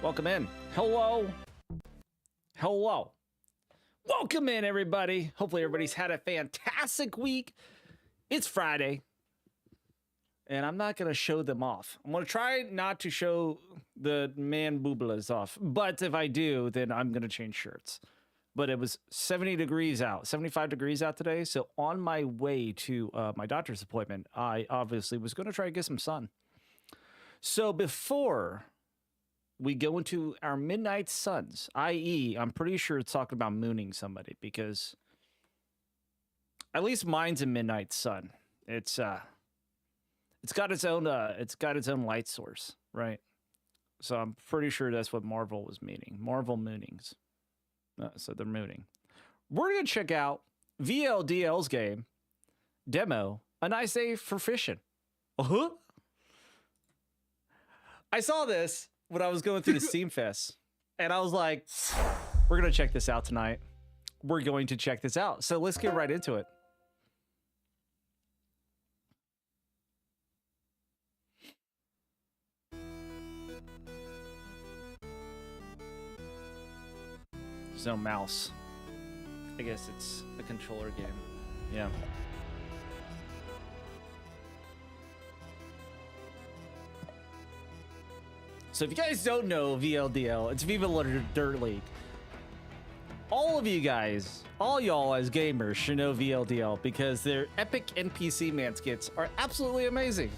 Welcome in. Hello. Hello. Welcome in, everybody. Hopefully everybody's had a fantastic week. It's Friday. And I'm not going to show them off. I'm going to try not to show the man booblas off. But if I do, then I'm going to change shirts. But it was 70 degrees out, 75 degrees out today. So on my way to my doctor's appointment, I obviously was going to try to get some sun. So before we go into our midnight suns, i.e., I'm pretty sure it's talking about mooning somebody, because at least mine's a midnight sun. It's got its own light source, right? So I'm pretty sure that's what Marvel was meaning. Marvel moonings. So they're mooning. We're gonna check out VLDL's game demo. A nice day for fishing. Uh-huh. I saw this when I was going through the Steam Fest, and I was like, we're gonna check this out tonight. We're going to check this out. So let's get right into it. There's no mouse. I guess it's a controller game. Yeah. So if you guys don't know VLDL, it's Viva La Dirt League. All of you guys, all y'all as gamers should know VLDL because their epic NPC man skits are absolutely amazing.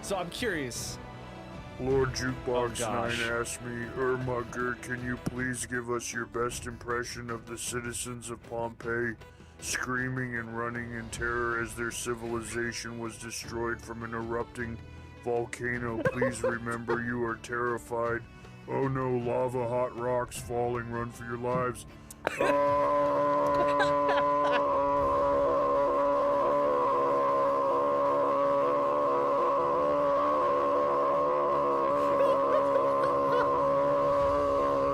So I'm curious. Lord Jukebox 9 asked me, Ermugger, can you please give us your best impression of the citizens of Pompeii screaming and running in terror as their civilization was destroyed from an erupting volcano? Please remember you are terrified. Oh no, lava, hot rocks falling, run for your lives.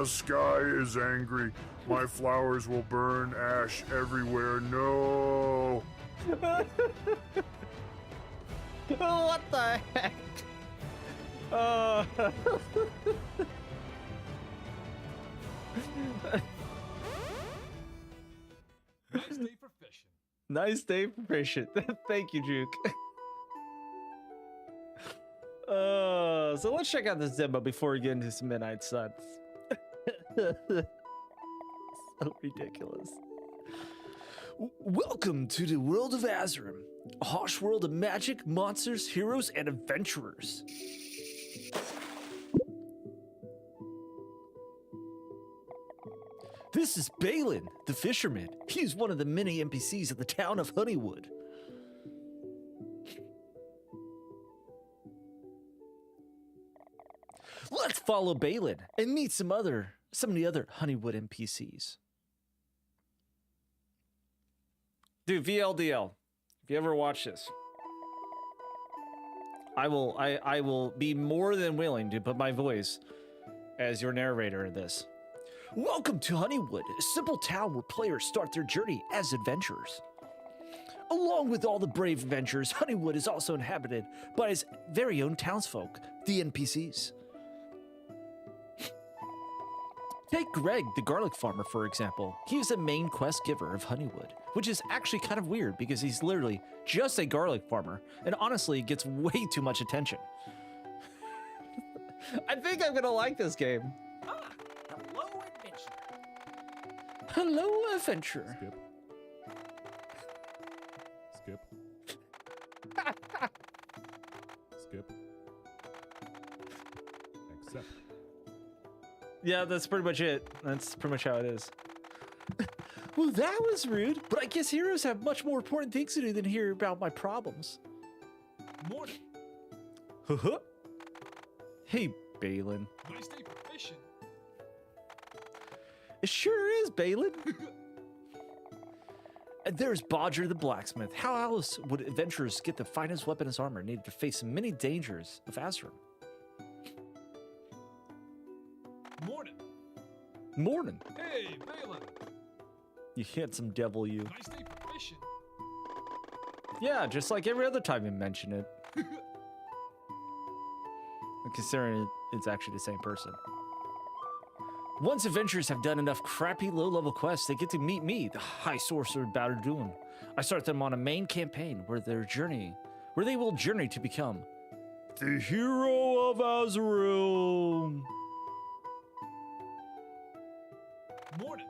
Sky is angry. My flowers will burn, ash everywhere. No. What the heck? Nice day for fishing. Nice day for fishing. Thank you, Juke. So let's check out this demo before we get into some Midnight Suns. So ridiculous. Welcome to the world of Azurim, a harsh world of magic, monsters, heroes, and adventurers. This is Balin, the fisherman. He's one of the many NPCs of the town of Honeywood. Let's follow Balin and meet some of the other Honeywood NPCs. Dude, VLDL, if you ever watch this, I will be more than willing to put my voice as your narrator of this. Welcome to Honeywood, a simple town where players start their journey as adventurers. Along with all the brave adventurers, Honeywood is also inhabited by its very own townsfolk, the NPCs. Take Greg, the garlic farmer, for example. He is the main quest giver of Honeywood, which is actually kind of weird because he's literally just a garlic farmer and honestly gets way too much attention. I think I'm gonna like this game. Hello, adventure. Hello, adventure. Skip. Skip. Accept. Yeah, that's pretty much it. That's pretty much how it is. Well, that was rude, but I guess heroes have much more important things to do than hear about my problems. Morning. Hey, Balin. Nice day for fishing. It sure is, Balin. And there's Bodger the blacksmith. How else would adventurers get the finest weapons armor needed to face many dangers of Azurim? Morning. Morning. Hey, Balin. You handsome devil, you. Nice day for fishing. Yeah, just like every other time you mention it. considering it's actually the same person. Once adventurers have done enough crappy low-level quests, they get to meet me, the High Sorcerer Bowderdun. I start them on a main campaign where they will journey to become the hero of Azrael. Morning.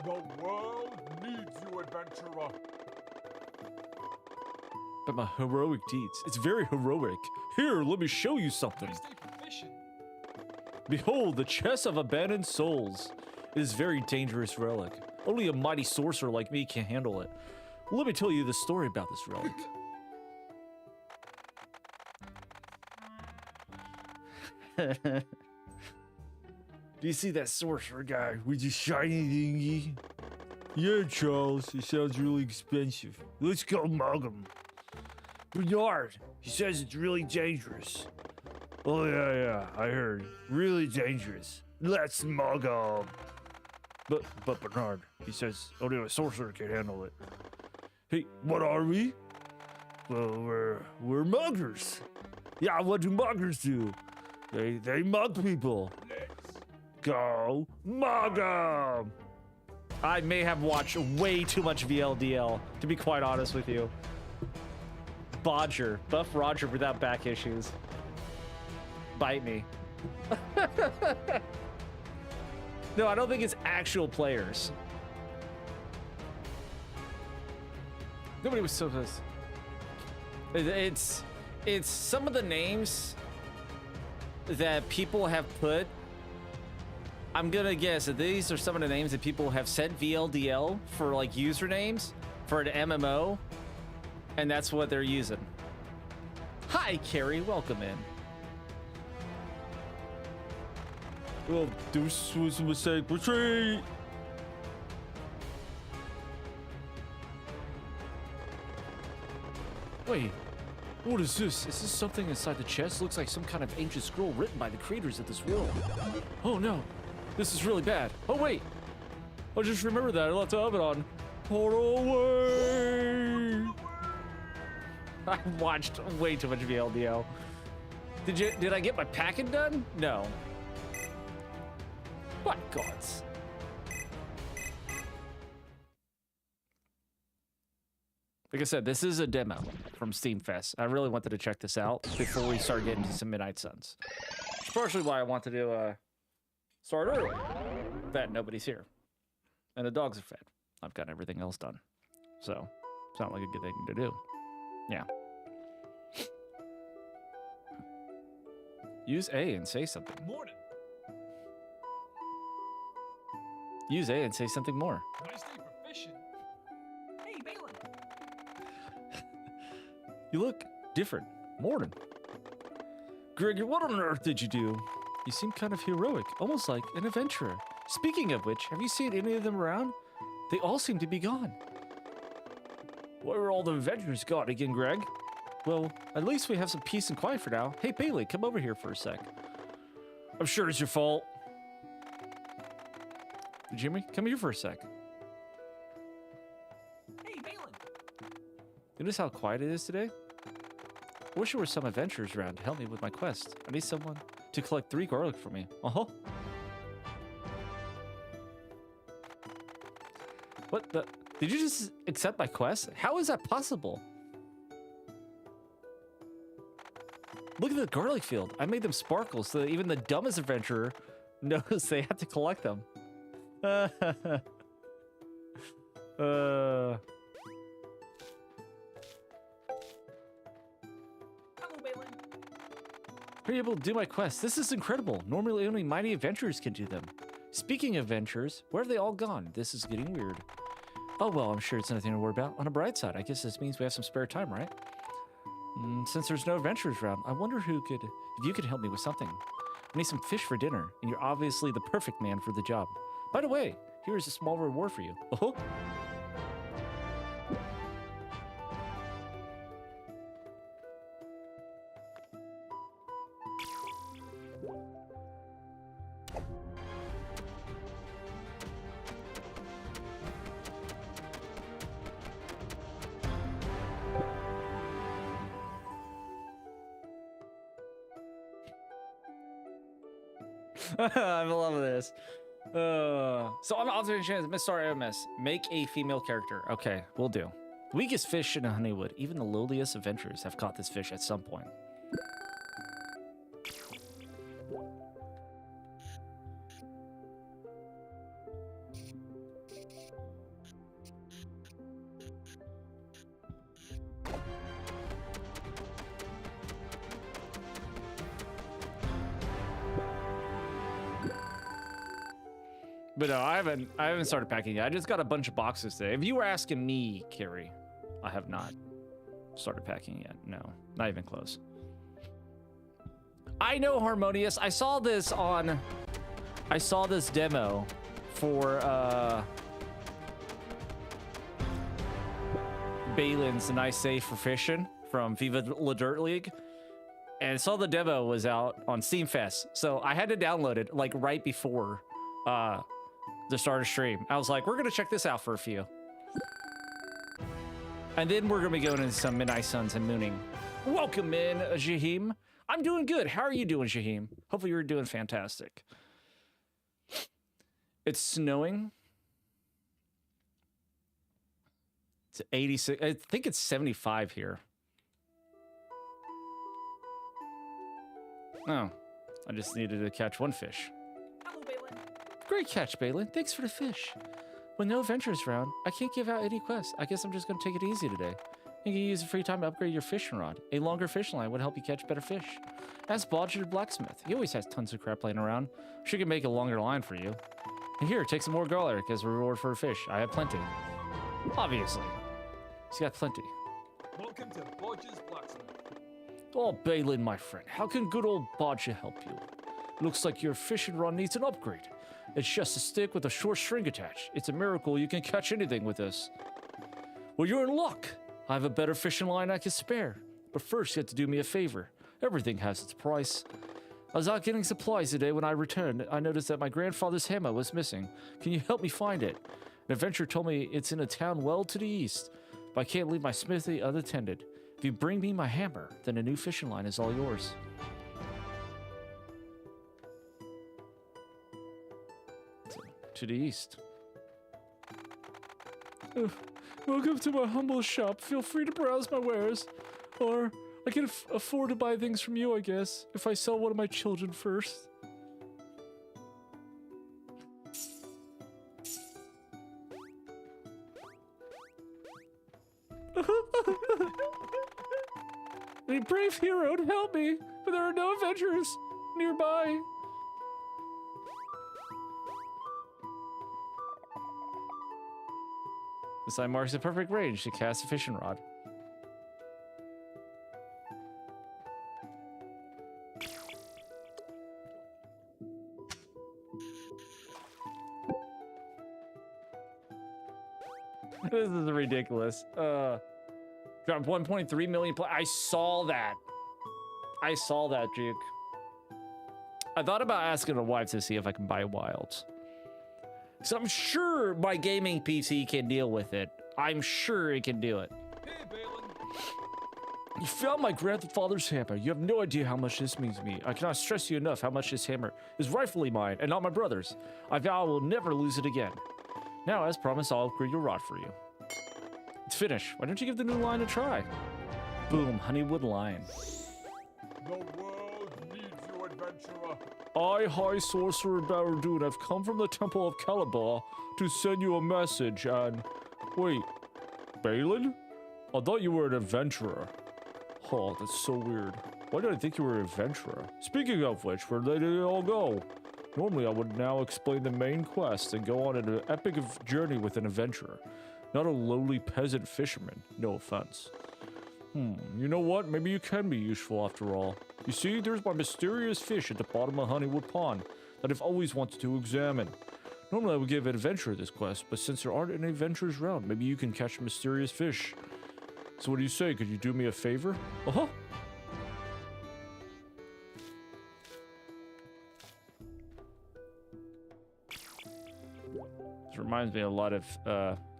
The world needs you, adventurer. But my heroic deeds, it's very heroic. Here, let me show you something. Nice day for fishing. Behold, the chest of abandoned souls. It is a very dangerous relic. Only a mighty sorcerer like me can handle it. Let me tell you the story about this relic. Do you see that sorcerer guy with the shiny thingy? Yeah, Charles, it sounds really expensive. Let's go mug him. Bernard, he says it's really dangerous. Oh, yeah, I heard. Really dangerous. Let's mug him. But Bernard, he says only a sorcerer can handle it. Hey, what are we? Well, we're muggers. Yeah, what do muggers do? They mug people. Go mug 'em. I may have watched way too much VLDL, to be quite honest with you. Bodger, buff Roger without back issues. Bite me. No, I don't think it's actual players. Nobody was so pissed. It's some of the names that people have put. I'm gonna guess that these are some of the names that people have sent VLDL for like usernames for an MMO, and that's what they're using. Hi, Carrie, welcome in. Well, this was a mistake. Retreat! Wait, what is this? Is this something inside the chest? Looks like some kind of ancient scroll written by the creators of this world. Oh no, this is really bad. Oh wait, I just remembered that I left the oven on. Hold away! I watched way too much VLDL. Did I get my packing done? No. What gods? Like I said, this is a demo from Steam Fest. I really wanted to check this out before we start getting to some Midnight Suns. It's partially why I wanted to start early. That nobody's here. And the dogs are fed. I've got everything else done. So, it's not like a good thing to do. Yeah. Use A and say something. Morning. Use A and say something more. Nice day for fishing. Hey, Balin. You look different. Morning. Greg, what on earth did you do? You seem kind of heroic, almost like an adventurer. Speaking of which, have you seen any of them around? They all seem to be gone. Where are all the adventurers gone again, Greg? Well, at least we have some peace and quiet for now. Hey, Bailey, come over here for a sec. I'm sure it's your fault. Jimmy, come here for a sec. Hey, Balin. Notice how quiet it is today? I wish there were some adventurers around to help me with my quest. I need someone to collect 3 garlic for me. Uh-huh. What the? Did you just accept my quest? How is that possible? Look at the garlic field. I made them sparkle so that even the dumbest adventurer knows they have to collect them. Hello, Balin. Are you able to do my quest? This is incredible. Normally only mighty adventurers can do them. Speaking of adventurers, where have they all gone? This is getting weird. Oh well, I'm sure it's nothing to worry about. On a bright side, I guess this means we have some spare time, right? Since there's no adventurers around, I wonder if you could help me with something. I need some fish for dinner, and you're obviously the perfect man for the job. By the way, here is a small reward for you. Oh. I'm loving this. So on the observation, Miss Star MS, make a female character. Okay, we'll do. Weakest fish in Honeywood. Even the lowliest adventurers have caught this fish at some point. But no, I haven't started packing yet. I just got a bunch of boxes today. If you were asking me, Carrie, I have not started packing yet. No, not even close. I know Harmonious. I saw this demo for Balin's Nice Safe for Fishing from Viva La Dirt League. And saw the demo was out on Steam Fest. So I had to download it like right before the start of stream. I was like, we're gonna check this out for a few. And then we're gonna be going into some Midnight Suns and Mooning. Welcome in, Jaheim. I'm doing good. How are you doing, Jaheim? Hopefully you're doing fantastic. It's snowing. It's 86. I think it's 75 here. Oh, I just needed to catch one fish. Hello, Balin. Great catch, Balin. Thanks for the fish. With no adventures around, I can't give out any quests. I guess I'm just gonna take it easy today. You can use the free time to upgrade your fishing rod. A longer fishing line would help you catch better fish. Ask Bodger the blacksmith. He always has tons of crap laying around. She can make a longer line for you. And here, take some more garlic as a reward for a fish. I have plenty. Obviously. He's got plenty. Welcome to Bodger's Blacksmith. Oh, Balin, my friend. How can good old Bodger help you? Looks like your fishing rod needs an upgrade. It's just a stick with a short string attached. It's a miracle you can catch anything with this. Well, you're in luck. I have a better fishing line I can spare. But first, you have to do me a favor. Everything has its price. I was out getting supplies today. When I returned, I noticed that my grandfather's hammer was missing. Can you help me find it? An adventurer told me it's in a town well to the east, but I can't leave my smithy unattended. If you bring me my hammer, then a new fishing line is all yours. To the east. Welcome to my humble shop. Feel free to browse my wares. Or I can afford to buy things from you, I guess, if I sell one of my children first. A brave hero to help me, but there are no adventurers nearby. The sign marks the perfect range to cast a fishing rod. This is ridiculous. Got 1.3 million I saw that. I saw that, Juke. I thought about asking a wife to see if I can buy wilds. So I'm sure my gaming PC can deal with it. I'm sure it can do it. Hey, Balin. You found my grandfather's hammer. You have no idea how much this means to me. I cannot stress to you enough how much this hammer is rightfully mine and not my brother's. I vow I will never lose it again. Now, as promised, I'll upgrade your rod for you. It's finished. Why don't you give the new line a try? Boom, Honeywood line. The world needs you, adventurer. I, High Sorcerer Baradun, have come from the Temple of Calabar to send you a message and... Wait, Balin? I thought you were an adventurer. Oh, that's so weird. Why did I think you were an adventurer? Speaking of which, where did they all go? Normally, I would now explain the main quest and go on an epic journey with an adventurer. Not a lowly peasant fisherman, no offense. You know what? Maybe you can be useful after all. You see, there's my mysterious fish at the bottom of Honeywood Pond that I've always wanted to examine. Normally I would give an adventurer this quest, but since there aren't any adventurers around, maybe you can catch a mysterious fish. So what do you say? Could you do me a favor? Uh-huh. This reminds me of a lot of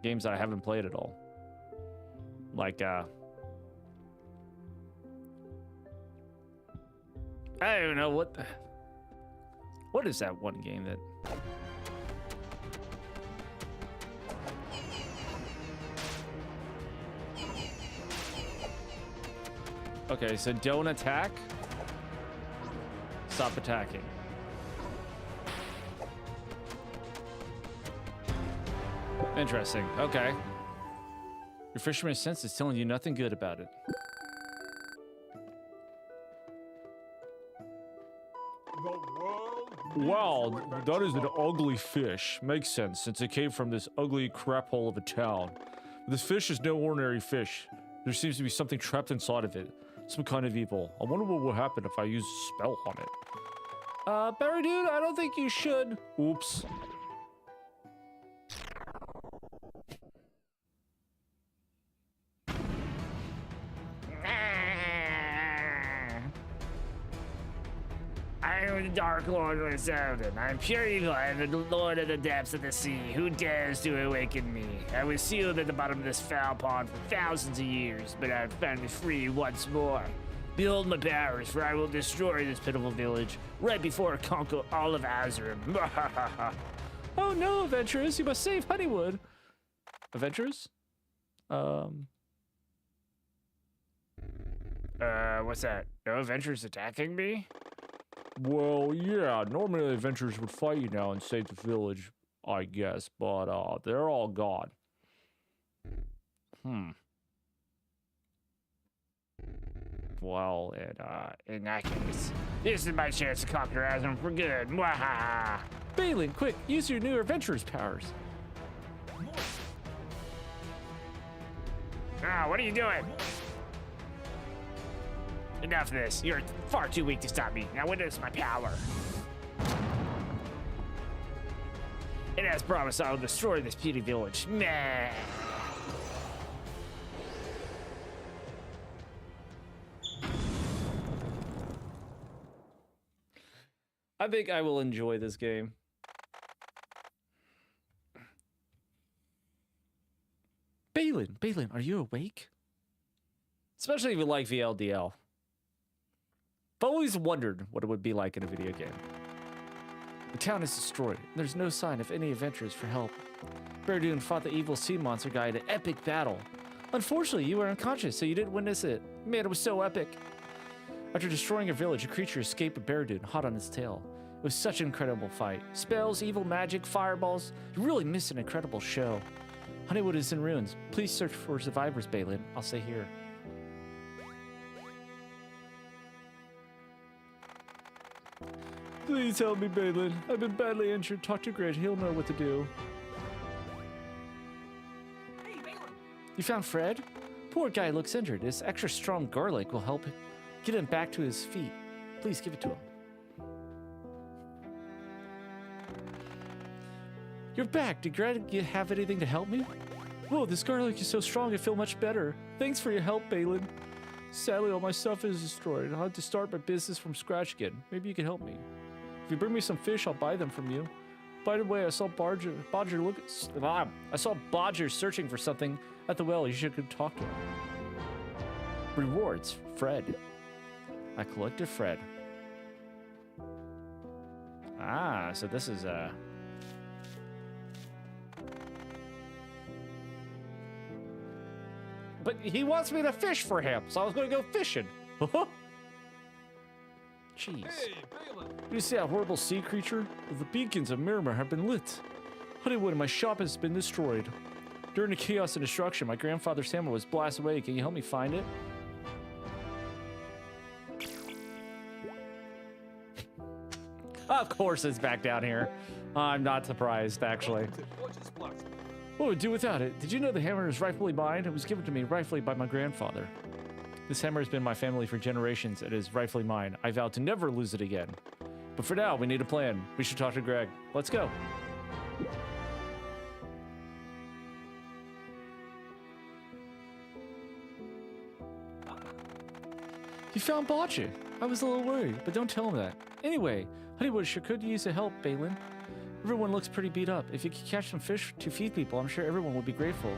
games that I haven't played at all. Like, I don't know what the... What is that one game that... Okay, so don't attack. Stop attacking. Interesting. Okay. Your fisherman's sense is telling you nothing good about it. The world Wow, needs you, that is an adventurer. ugly fish. Makes sense, since it came from this ugly crap hole of a town. This fish is no ordinary fish. There seems to be something trapped inside of it. Some kind of evil. I wonder what will happen if I use a spell on it. Barry dude, I don't think you should. Oops. I am the Dark Lord of Zelda. I am pure evil. I am the Lord of the depths of the sea. Who dares to awaken me? I was sealed at the bottom of this foul pond for thousands of years, but I have found me free once more. Behold my powers, for I will destroy this pitiful village right before I conquer all of Azerim. Oh no, adventurers, you must save Honeywood. Adventurers? What's that? No adventurers attacking me? Well, yeah, normally the adventurers would fight you now and save the village, I guess, but they're all gone. Well, in that case, this is my chance to conquer Azerim for good. Mwahaha! Balin, quick, use your new adventurer's powers. Ah, what are you doing? Enough of this. You're far too weak to stop me. Now witness my power. And as promised, I will destroy this beauty village. Meh. I think I will enjoy this game. Balin, are you awake? Especially if you like VLDL. I've always wondered what it would be like in a video game. The town is destroyed, and there's no sign of any adventurers for help. Berdun fought the evil sea monster guy in an epic battle. Unfortunately, you were unconscious, so you didn't witness it. Man, it was so epic. After destroying a village, a creature escaped with Berdun, hot on its tail. It was such an incredible fight. Spells, evil magic, fireballs. You really missed an incredible show. Honeywood is in ruins. Please search for survivors, Balin. I'll stay here. Please help me, Balin. I've been badly injured. Talk to Grid. He'll know what to do. Hey, Balin! You found Fred? Poor guy looks injured. This extra strong garlic will help get him back to his feet. Please give it to him. You're back. Did Greg have anything to help me? Whoa, this garlic is so strong I feel much better. Thanks for your help, Balin. Sadly, all my stuff is destroyed. I'll have to start my business from scratch again. Maybe you can help me. If you bring me some fish, I'll buy them from you. By the way, I saw Bodger searching for something at the well. You should go talk to him. Rewards, Fred. I collected Fred. Ah, so this is But he wants me to fish for him, so I was going to go fishing. Jeez. Hey, Balin! Did you see that horrible sea creature? The beacons of Miramar have been lit. Honeywood and my shop has been destroyed. During the chaos and destruction, my grandfather's hammer was blasted away. Can you help me find it? Of course it's back down here. I'm not surprised, actually. Welcome to Borges Blacksmith. What would I do without it? Did you know the hammer is rightfully mine? It was given to me rightfully by my grandfather. This hammer has been my family for generations. It is rightfully mine. I vow to never lose it again. But for now, we need a plan. We should talk to Greg. Let's go. You found Bocce. I was a little worried, but don't tell him that. Anyway, Honeywood sure could use the help, Balin. Everyone looks pretty beat up. If you could catch some fish to feed people, I'm sure everyone would be grateful.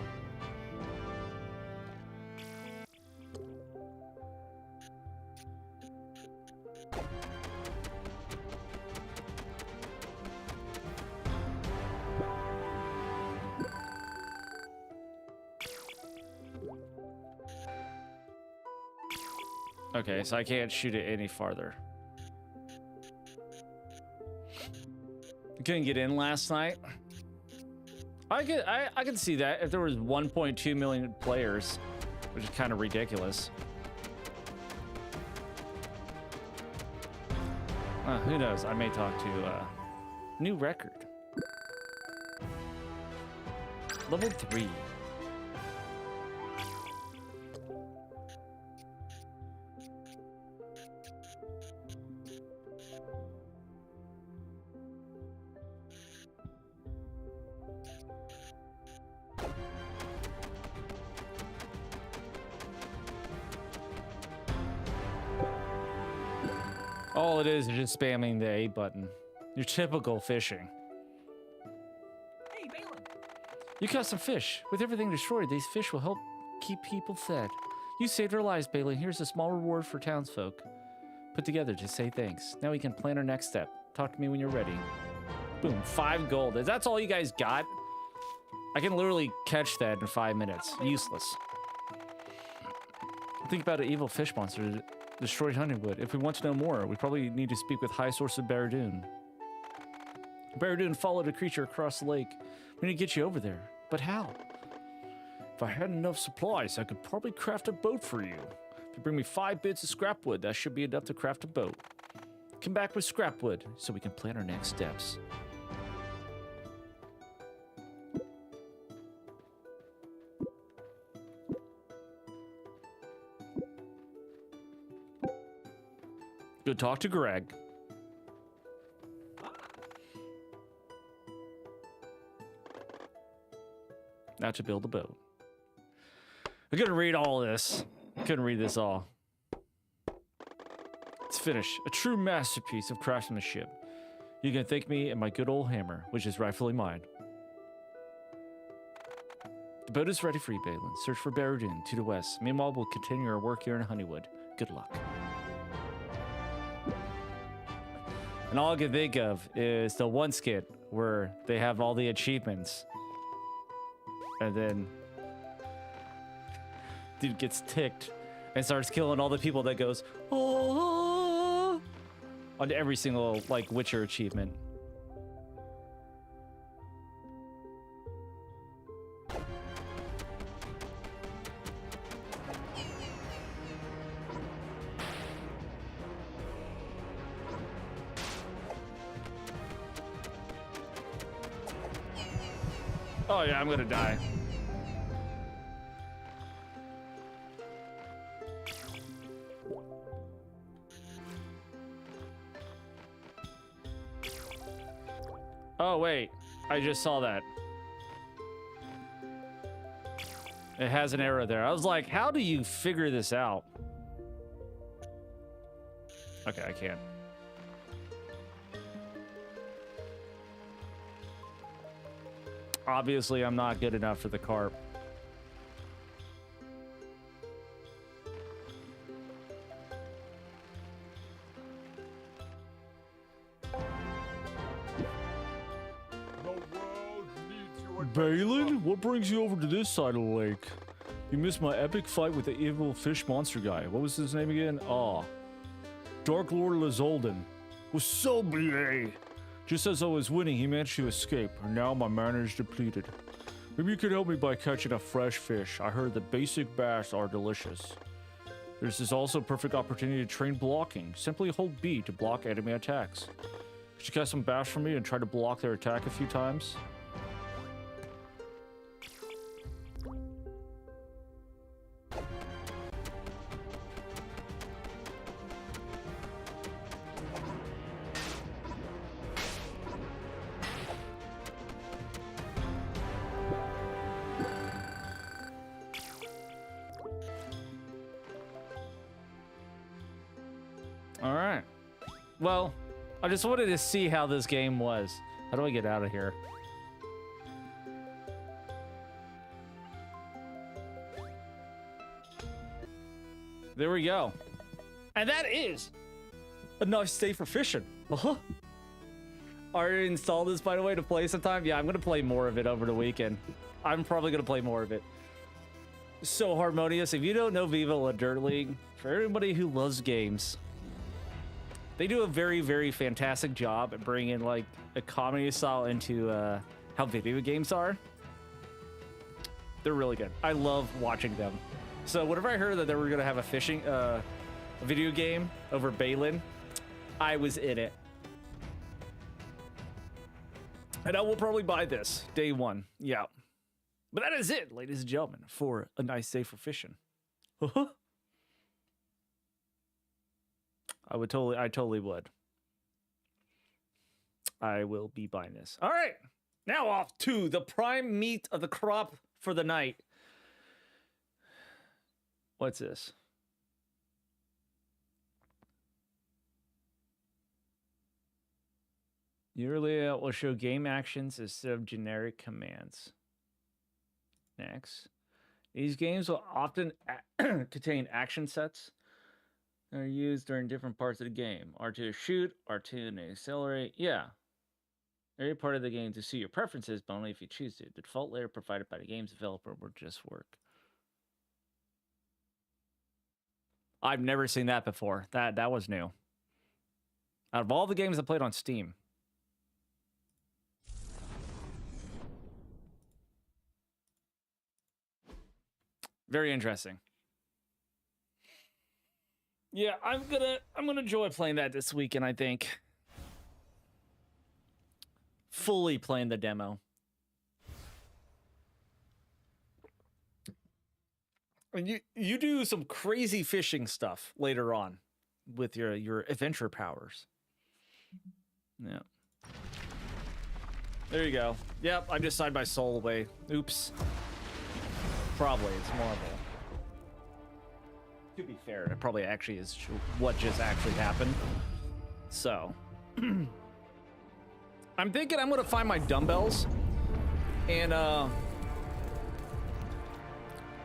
Okay, so I can't shoot it any farther. I couldn't get in last night. I could see that if there was 1.2 million players, which is kind of ridiculous. Who knows? I may talk to new record. Level 3. All it is just spamming the A button. Your typical fishing. Hey, Balin! You caught some fish. With everything destroyed, these fish will help keep people fed. You saved our lives, Balin. Here's a small reward for townsfolk. Put together to say thanks. Now we can plan our next step. Talk to me when you're ready. Boom, 5 gold. That's all you guys got? I can literally catch that in 5 minutes. Useless. Think about an evil fish monster that destroyed Honeywood. If we want to know more, we probably need to speak with High Source of Barradoon. Barradoon followed a creature across the lake. We need to get you over there. But how? If I had enough supplies, I could probably craft a boat for you. If you bring me 5 bits of scrap wood, that should be enough to craft a boat. Come back with scrap wood so we can plan our next steps. Go talk to Greg. Now to build a boat. I'm gonna read all this. Couldn't read this all. It's finished. A true masterpiece of craftsmanship. You can thank me and my good old hammer, which is rightfully mine. The boat is ready for you, Balin. Search for Barradoon to the west. Meanwhile, we'll continue our work here in Honeywood. Good luck. And all I can think of is the one skit where they have all the achievements. And then dude gets ticked and starts killing all the people that goes, oh, on every single, like, Witcher achievement. Oh yeah, I'm gonna die. Oh wait, I just saw that. It has an arrow there. I was like, how do you figure this out? Okay, I can't. Obviously, I'm not good enough for the carp. The world needs you, Balin, what brings you over to this side of the lake? You missed my epic fight with the evil fish monster guy. What was his name again? Ah, Dark Lord Lizolden. Was so BA. Just as I was winning, he managed to escape, and now my mana is depleted. Maybe you could help me by catching a fresh fish. I heard the basic bass are delicious. This is also a perfect opportunity to train blocking. Simply hold B to block enemy attacks. Could you catch some bass for me and try to block their attack a few times? All right. Well, I just wanted to see how this game was. How do I get out of here? There we go. And that is a nice day for fishing. Uh-huh. Already installed this, by the way, to play sometime. Yeah, I'm going to play more of it over the weekend. I'm probably going to play more of it. so harmonious. If you don't know Viva La Dirt League, for everybody who loves games, they do a very, very fantastic job at bringing like a comedy style into how video games are. They're really good. I love watching them. So whenever I heard that they were gonna have a video game over Balin, I was in it. And I will probably buy this day one. Yeah. But that is it, ladies and gentlemen, for a nice day for fishing. I totally would. I will be buying this. All right. Now off to the prime meat of the crop for the night. What's this? Your layout will show game actions instead of generic commands. Next. These games will often contain action sets that are used during different parts of the game. R2 to shoot, R2 to accelerate. Yeah. Every part of the game to see your preferences, but only if you choose to. The default layer provided by the game's developer will just work. I've never seen that before. That was new. Out of all the games I played on Steam. Very interesting. Yeah, I'm gonna enjoy playing that this weekend, I think. Fully playing the demo. And you do some crazy fishing stuff later on with your adventure powers. Yeah. There you go. Yep, I just signed my soul away. Oops. Probably it's Marvel. To be fair, it probably actually is what just actually happened. So, I'm thinking I'm gonna find my dumbbells, and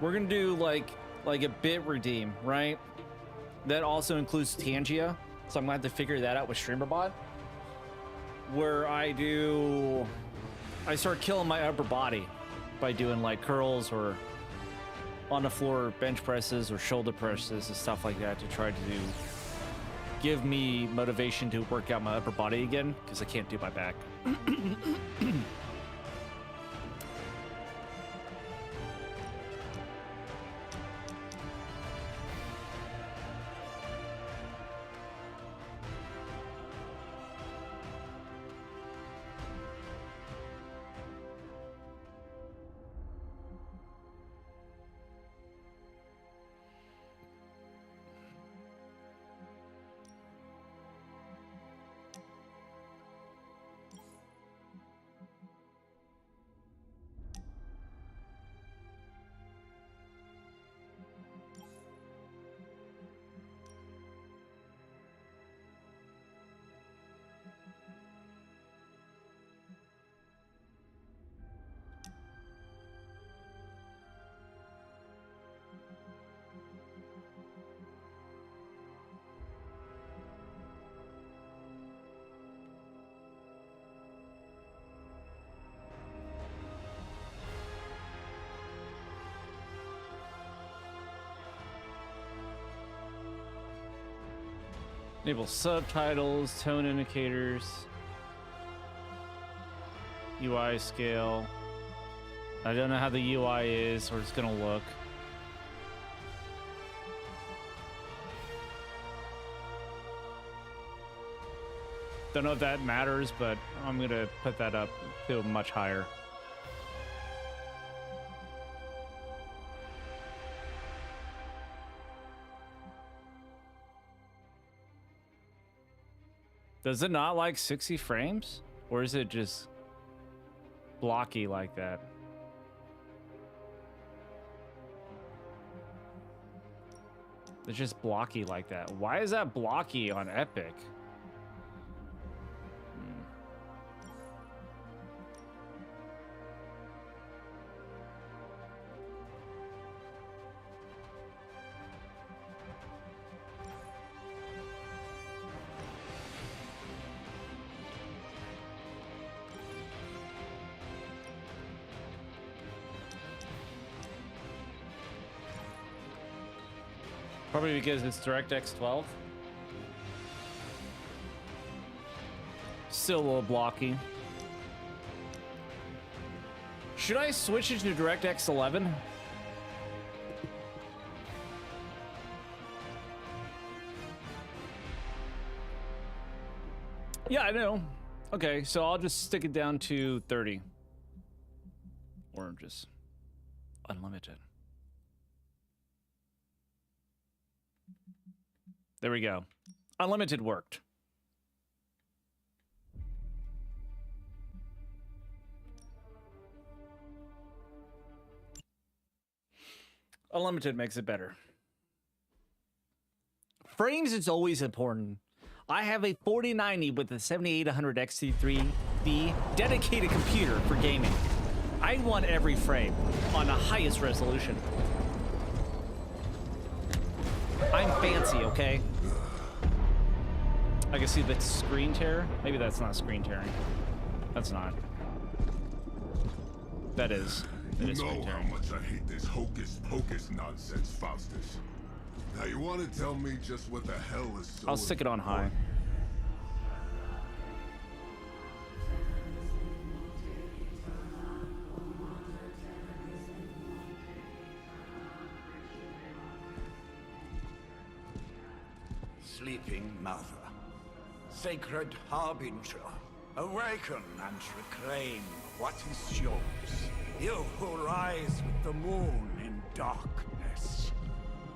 we're gonna do like a bit redeem, right? That also includes Tangia, so I'm gonna have to figure that out with StreamerBot, where I start killing my upper body by doing like curls or on the floor bench presses or shoulder presses and stuff like that to try to give me motivation to work out my upper body again, because I can't do my back. Enable subtitles, tone indicators, UI scale. I don't know how the UI is or it's gonna look. Don't know if that matters, but I'm gonna put that up to much higher. Does it not like 60 frames? Or is it just blocky like that? It's just blocky like that. Why is that blocky on Epic? Probably because it's DirectX 12. Still a little blocky. Should I switch it to DirectX 11? Yeah, I know. Okay, so I'll just stick it down to 30. Or just unlimited. There we go. Unlimited worked. Unlimited makes it better. Frames is always important. I have a 4090 with a 7800 XT3D dedicated computer for gaming. I want every frame on the highest resolution. I'm fancy, okay? I can see the screen tear. Maybe that's not screen tearing. That's not. That is. It is You know screen how tearing. much I hate this hocus pocus nonsense, Faustus. Now you want to tell me just what the hell is so I'll stick it on high. important? Sleeping Mother, sacred harbinger, awaken and reclaim what is yours. You who rise with the moon in darkness,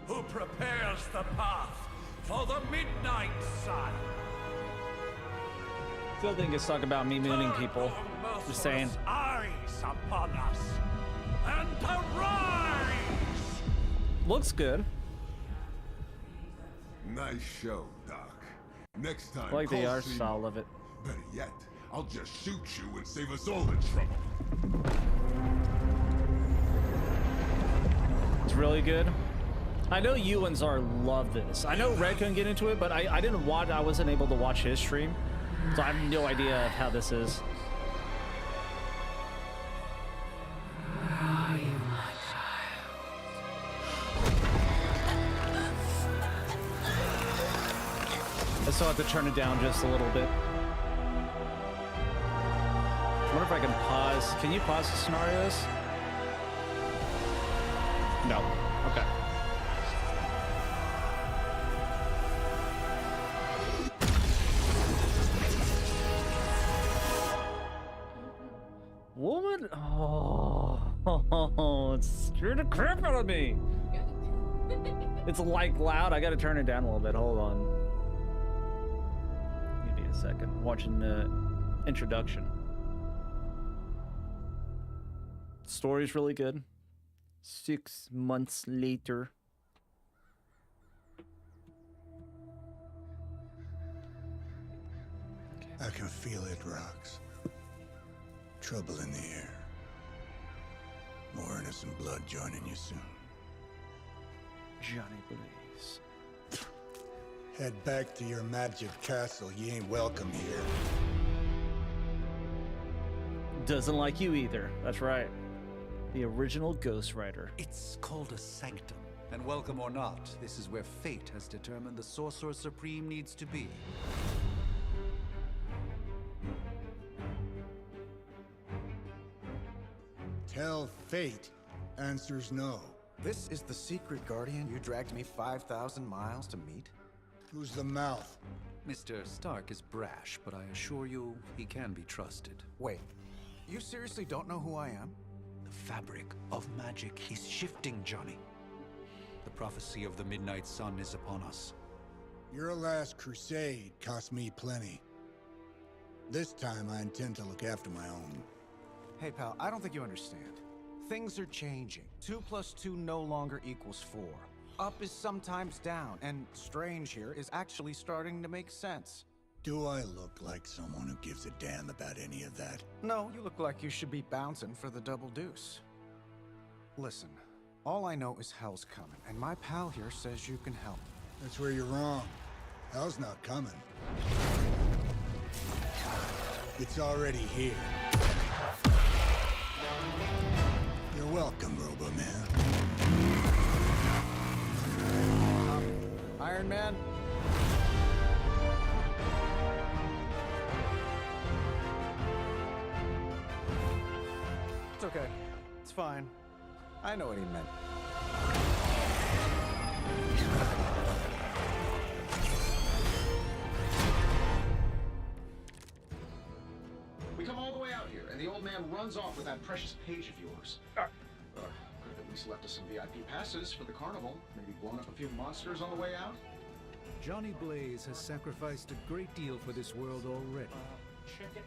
who prepares the path for the midnight sun. Still think it's talking about me mooning people. Turn your Just saying. merciless eyes upon us and arise! Looks good. Nice show, Doc. Next time, I like the call art Steve. style of it. Better yet, I'll just shoot you and save us all the trouble. It's really good. I know you and Czar love this. I know Red couldn't get into it, but I didn't watch. I wasn't able to watch his stream, so I have no idea of how this is. I still have to turn it down just a little bit. I wonder if I can pause. Can you pause the scenarios? No. Okay. Woman? Oh, it's scared the crap out of me. It's like loud. I gotta turn it down a little bit. Hold on. Give me a second. Watching the introduction. Story's really good. 6 months later. I can feel it, Rox. Trouble in the air. More innocent blood joining you soon. Johnny Blaze. Head back to your magic castle. You ain't welcome here. Doesn't like you either. That's right. The original Ghost Rider. It's called a sanctum. And welcome or not, this is where fate has determined the Sorcerer Supreme needs to be. Tell fate. Answers no. This is the secret guardian you dragged me 5,000 miles to meet? Who's the mouth? Mr. Stark is brash, but I assure you, he can be trusted. Wait, you seriously don't know who I am? The fabric of magic is shifting, Johnny. The prophecy of the Midnight Sun is upon us. Your last crusade cost me plenty. This time I intend to look after my own. Hey pal, I don't think you understand. Things are changing. 2 + 2 no longer equals 4. Up is sometimes down, and Strange here is actually starting to make sense. Do I look like someone who gives a damn about any of that? No, you look like you should be bouncing for the double deuce. Listen, all I know is hell's coming, and my pal here says you can help. That's where you're wrong. Hell's not coming. It's already here. You're welcome, Robo-Man. Iron Man? It's okay. It's fine. I know what he meant. We come all the way out here, and the old man runs off with that precious page of yours. Could have at least left us some VIP passes for the carnival. Maybe blown up a few monsters on the way out. Johnny Blaze has sacrificed a great deal for this world already.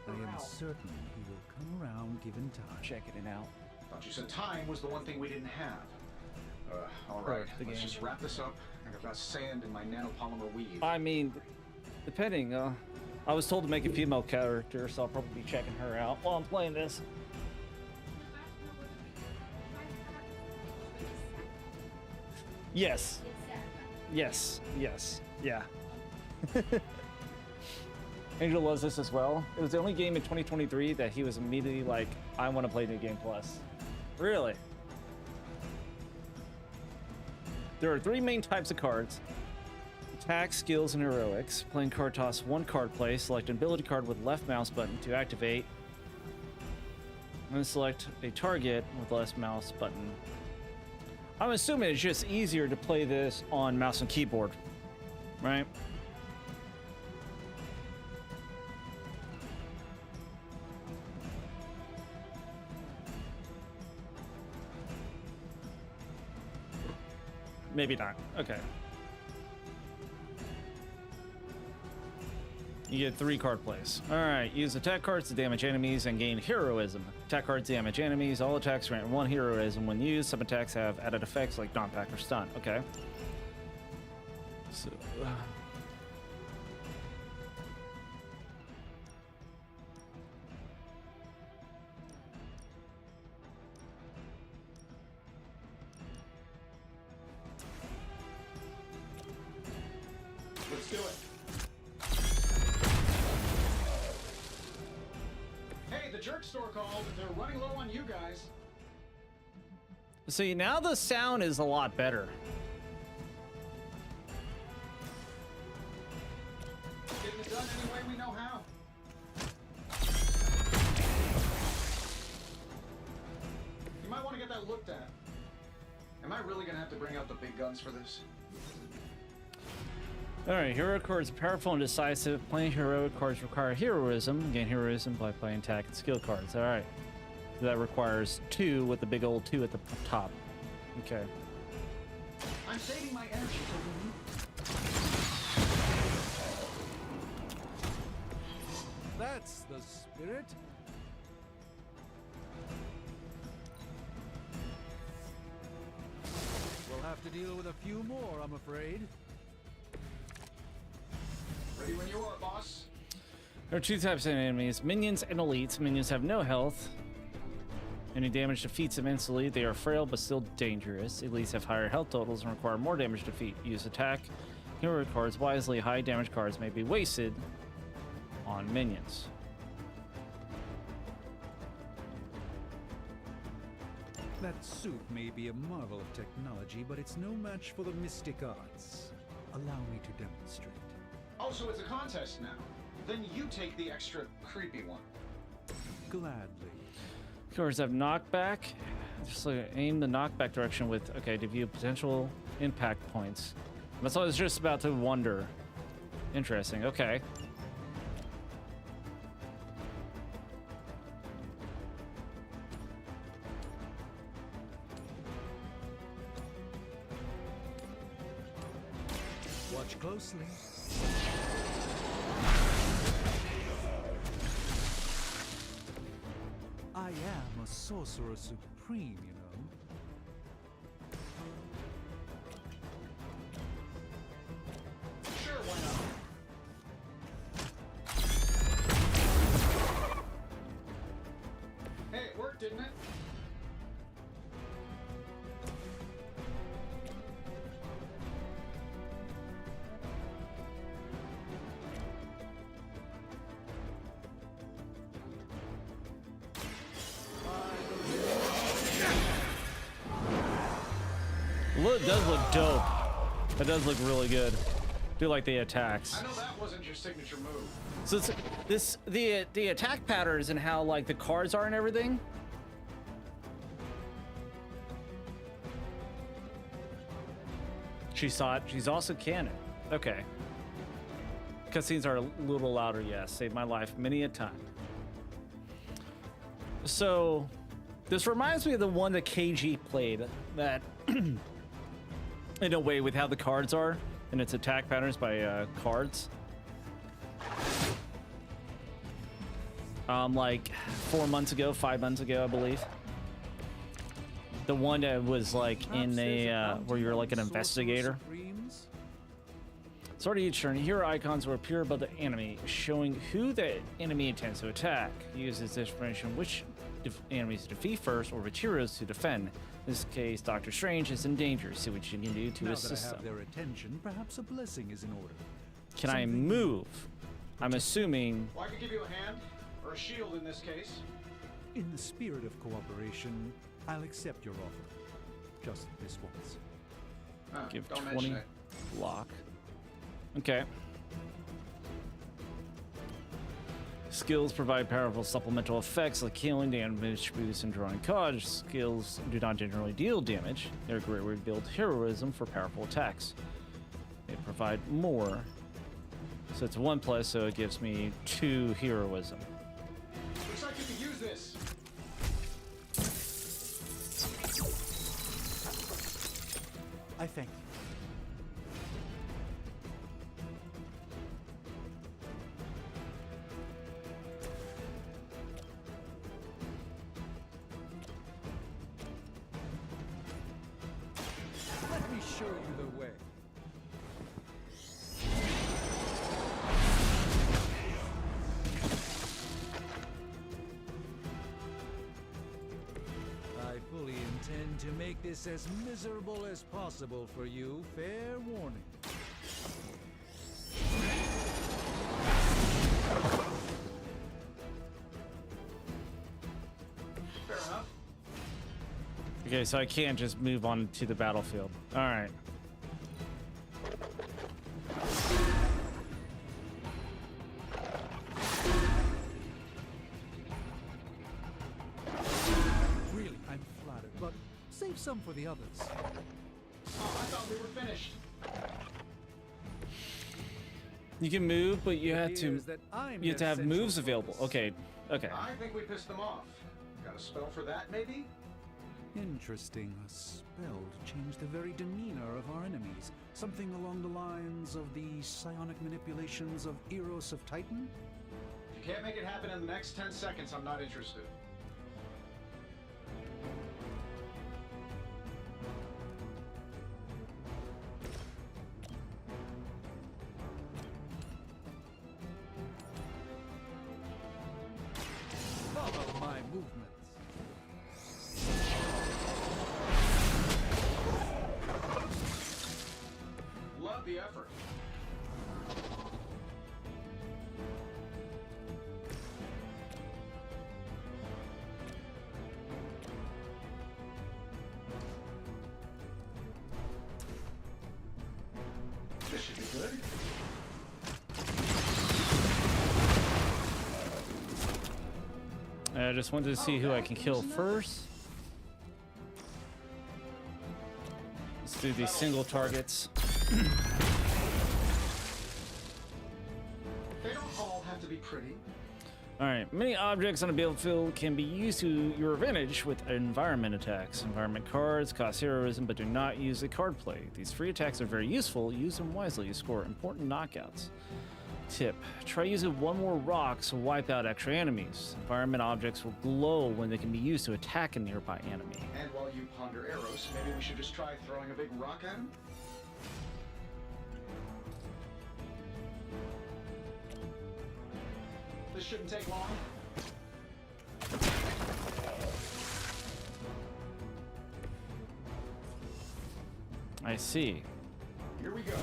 I am certain he will come around given time. Checking it out. Thought you said time was the one thing we didn't have. All right, let's just wrap this up. I've got sand in my nanopolymer weave. I mean, depending. I was told to make a female character, so I'll probably be checking her out while I'm playing this. Yes. Yes. Yes. Yeah. Angel loves this as well. It was the only game in 2023 that he was immediately like, I want to play New Game Plus. Really? There are 3 main types of cards. Attack, skills, and heroics. Playing card toss 1 card play. Select an ability card with left mouse button to activate. And then select a target with left mouse button. I'm assuming it's just easier to play this on mouse and keyboard, right? Maybe not. Okay. You get 3 card plays. Alright, use attack cards to damage enemies and gain heroism. Attack cards damage enemies. All attacks grant 1 heroism when used. Some attacks have added effects like knockback or stun. Okay. So... Let's do it. Hey, the jerk store called. They're running low on you guys. See, now the sound is a lot better. Getting it done any way we know how. You might want to get that looked at. Am I really going to have to bring out the big guns for this? Alright, hero cards are powerful and decisive. Playing heroic cards require heroism. Gain heroism by playing attack and skill cards. Alright. So that requires 2 with the big old 2 at the top. Okay. I'm saving my energy for That's the spirit. We'll have to deal with a few more, I'm afraid. Ready when you are, boss. There are 2 types of enemies, minions and elites. Minions have no health. Any damage defeats them instantly. They are frail but still dangerous. Elites have higher health totals and require more damage to defeat. Use attack hero cards wisely. High damage cards may be wasted on minions. That suit may be a marvel of technology, but it's no match for the mystic arts. Allow me to demonstrate. Oh, so it's a contest now. Then you take the extra creepy one. Gladly. Cards have knockback. Just like aim the knockback direction with, okay, to view potential impact points. That's what I was just about to wonder. Interesting, okay. Watch closely. I am a sorcerer supreme, you know. Sure, why not? Hey, it worked, didn't it? It does look dope. That does look really good. do like the attacks. I know that wasn't your signature move. So it's the attack patterns and how like the cards are and everything. She saw it. She's also canon. Okay. Cutscenes are a little louder, yes. Saved my life many a time. So, this reminds me of the one that KG played, that in a way with how the cards are and its attack patterns by cards. Like 4 months ago, 5 months ago, I believe. The one that was like in a where you're like an investigator. Starting each turn, hero icons will appear above the enemy, showing who the enemy intends to attack. Use this information which enemies to defeat first, or which heroes to defend. In this case, Doctor Strange is in danger. See what you can do to assist them. Now that I have their attention, perhaps a blessing is in order. Can I move? I'm assuming. Well, I could give you a hand, or a shield in this case. In the spirit of cooperation, I'll accept your offer. Just this once. Give don't 20 mention it. block. Okay. Skills provide powerful supplemental effects like healing, damage boost, and drawing cards. Skills do not generally deal damage. They're a great way to build heroism for powerful attacks. They provide more. So it's 1+, so it gives me 2 heroism. Looks like you could use this. I thank you. Let me show you the way. I fully intend to make this as miserable as possible for you. Fair warning. Fair enough. Okay, so I can't just move on to the battlefield. All right. Really, I'm flattered, but save some for the others. Oh, I thought we were finished. You can move, but you have to appears that I'm you have to have their moves central available. focus. Okay. Okay. I think we pissed them off. Got a spell for that, maybe? Interesting. A spell to change the very demeanor of our enemies. Something along the lines of the psionic manipulations of Eros of Titan? If you can't make it happen in the next 10 seconds, I'm not interested. Follow my movements. Love the effort. This should be good. I just wanted to see who I can kill first. Let's do these single targets. They don't all have to be pretty. Alright, many objects on a battlefield can be used to your advantage with environment attacks. Environment cards cost heroism but do not use the card play. These free attacks are very useful. Use them wisely to score important knockouts. Tip: try using one more rock to wipe out extra enemies. Environment objects will glow when they can be used to attack a nearby enemy. And while you ponder arrows, maybe we should just try throwing a big rock at him? This shouldn't take long. I see. Here we go.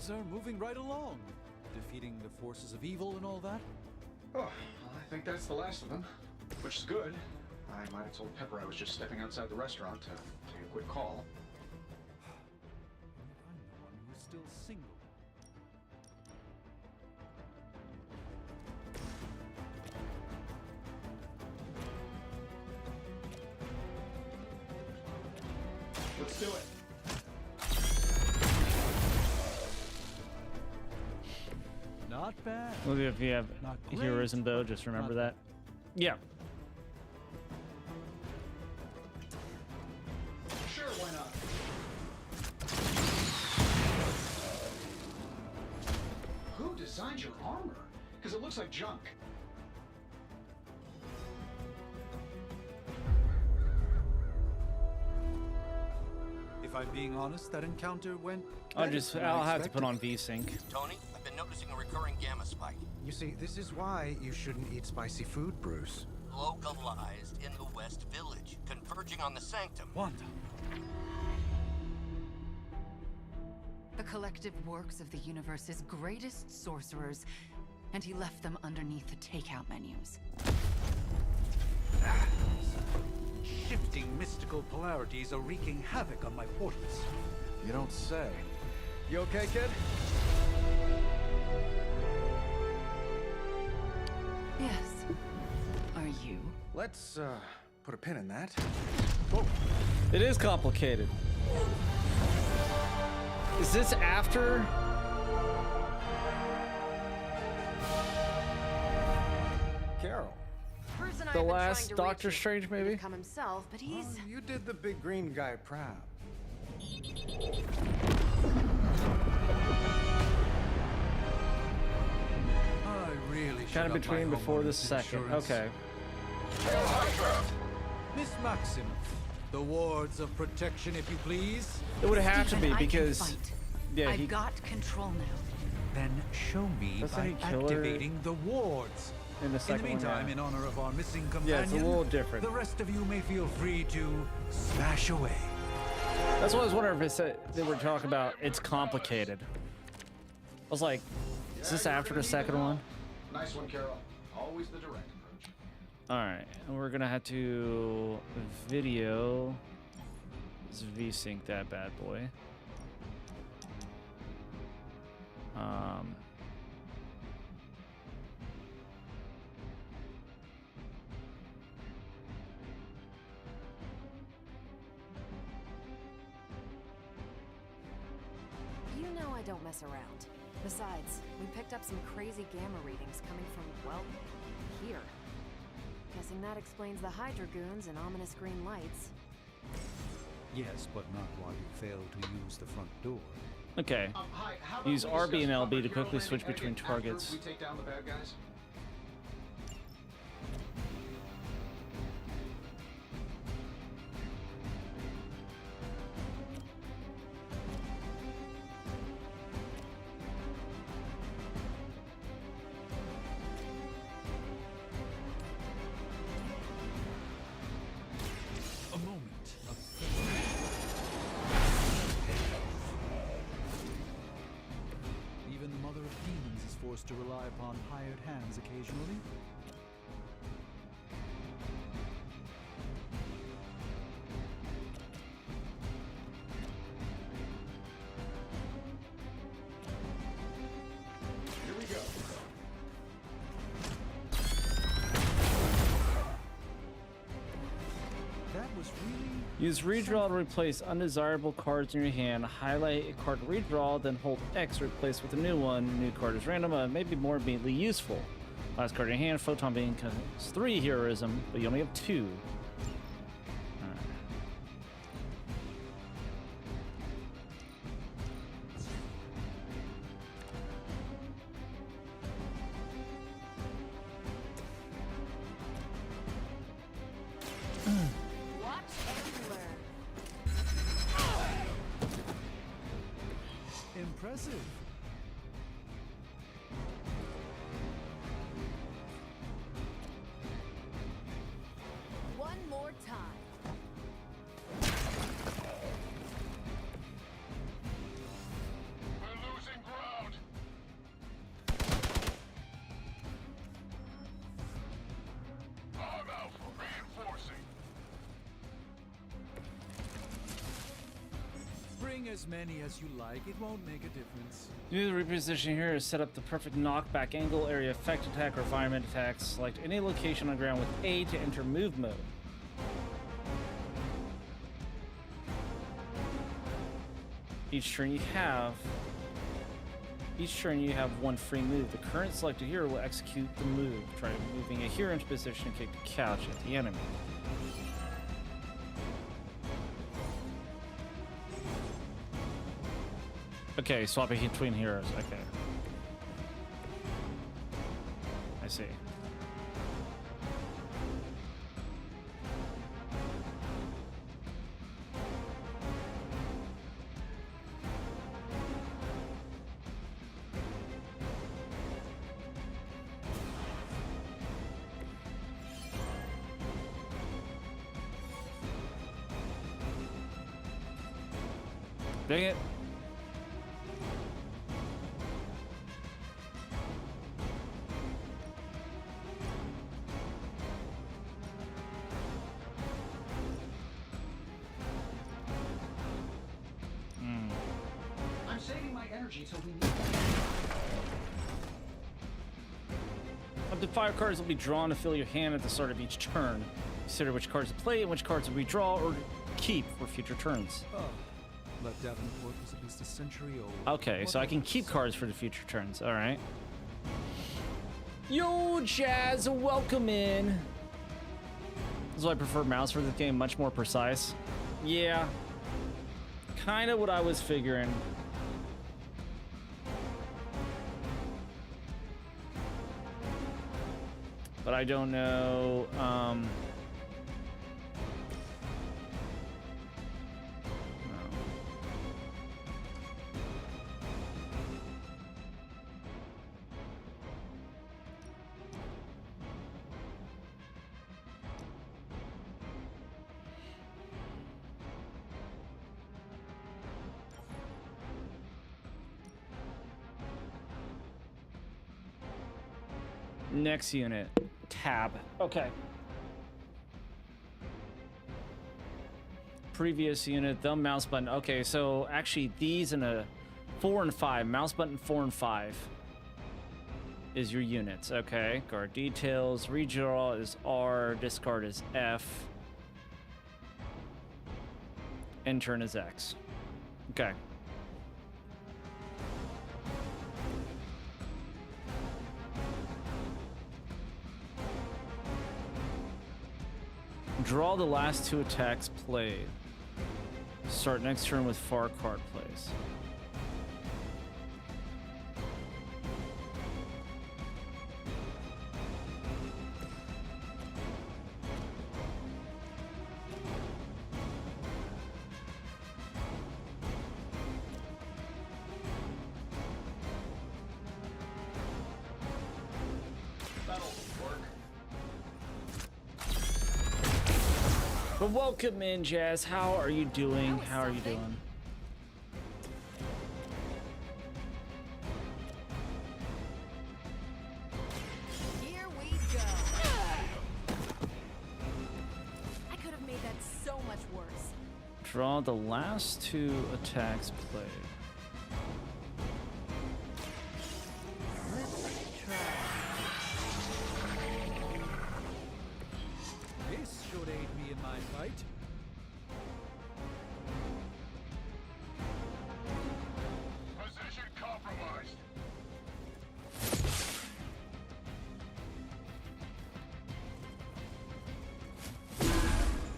things are moving right along. Defeating the forces of evil and all that. Oh, well, I think that's the last of them, which is good. I might have told Pepper I was just stepping outside the restaurant to take a quick call. I'm the one who's still single. Let's do it. Not bad. Look, if you have Not great, heroism, though, but just remember not that. Yeah. Sure, why not? Who designed your armor? Because it looks like junk. If I'm being honest, that encounter went. I'll better than I have to put expected. on VSync. Tony, I've been noticing a recurring gamma spike. You see, this is why you shouldn't eat spicy food, Bruce. Localized in the West Village, converging on the Sanctum. Wanda. The collective works of the universe's greatest sorcerers, and he left them underneath the takeout menus. Shifting mystical polarities are wreaking havoc on my portals. You don't say. You okay, kid? Yes. Are you? Let's, put a pin in that. It is complicated. Is this after? Carol. Bruce and I The have been last trying to Doctor reach him. Strange, He maybe? did come himself, but he's... Well, you did the big green guy proud. I really should Kind of up my between before the homeowner's second. insurance. Okay. Miss Maximoff, the wards of protection, if you please. It would have to Stephen, be I can because, fight. yeah, I've he got control now. Then show me Doesn't by he kill her activating the wards. in the In second the meantime, one. in honor of our missing companion, Yeah, it's a little different. the rest of you may feel free to smash away. That's what I was wondering if they were talking about. It's complicated. I was like, is this after the second one? Nice one, Carol. Always the direct approach. All right, and we're gonna have to video. Let's VSync that bad boy. You know I don't mess around. Besides, we picked up some crazy gamma readings coming from, well, here. Guessing that explains the Hydra goons and ominous green lights. Yes, but not while you fail to use the front door. Okay. Hi, how about Use we RB and discuss LB to proper quickly hero switch landing between etiquette targets. after we take down the bad guys? A moment of even the Mother of Demons is forced to rely upon hired hands occasionally. Here we go. That was really Use redraw to replace undesirable cards in your hand. Highlight a card to redraw, then hold X to replace with a new one. New card is random, maybe more immediately useful. Last card in your hand, Photon Beam has 3 heroism, but you only have 2. Alright. Watch and learn. impressive. One more time. We're losing ground. Bring as many as you like. It won't make a difference. Do the reposition here is set up the perfect knockback angle, area effect attack, or environment attacks. Select any location on the ground with A to enter move mode. Each turn you have one free move. The current selected hero will execute the move. Try moving a hero into position and kick the couch at the enemy. Okay, swapping between heroes. Okay. I see. Dang it. I'm saving my energy till we need it. Up to 5 cards will be drawn to fill your hand at the start of each turn. Consider which cards to play and which cards will be draw or keep for future turns. Oh, but Davenport was at least a century old. Okay, so I can keep cards for the future turns. All right. Yo, Jazz, welcome in. This is why I prefer mouse for this game, much more precise. Yeah, kind of what I was figuring. But I don't know. Next unit, tab. Okay. Previous unit, the mouse button. Okay, so actually these in a 4 and 5, mouse button 4 and 5 is your units. Okay, guard details, redraw is R, discard is F, end turn is X. Okay. Draw the last 2 attacks played. Start next turn with far card plays. But welcome in, Jazz. How are you doing? How are you doing? Here we go. I could have made that so much worse. Draw the last 2 attacks played. This should aid me in my fight. Position compromised.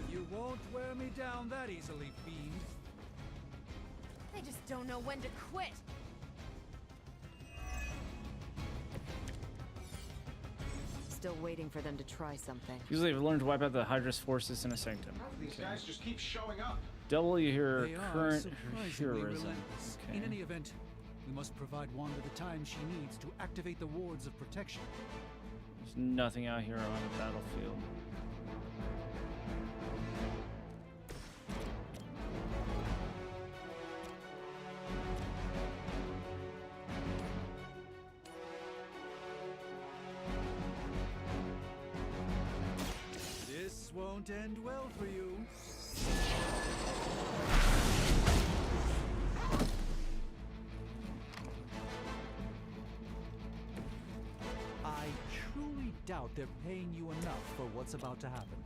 You won't wear me down that easily, fiend. They just don't know when to quit. Still waiting for them to try something. Usually I've learned to wipe out the Hydra's forces in a sanctum. These guys just keep showing up. Double your They are current surprisingly heroism. relentless. Okay. In any event, we must provide Wanda the time she needs to activate the wards of protection. There's nothing out here on the battlefield. This won't end well for you. doubt they're paying you enough for what's about to happen.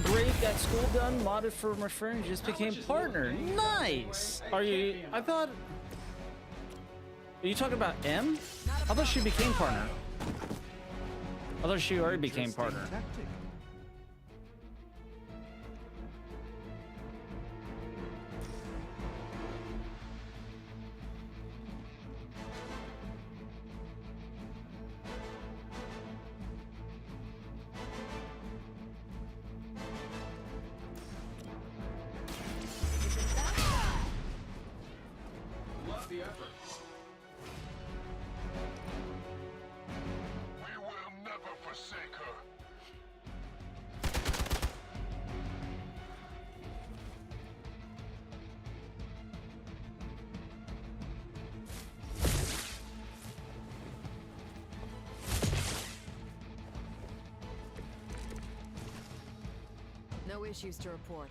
Brave got school done, modded for my friend, just became partner. Nice! Are you... I thought... Are you talking about M? I thought she became partner. I thought she already became partner. Tactic. Love the effort. We will never forsake her. No issues to report.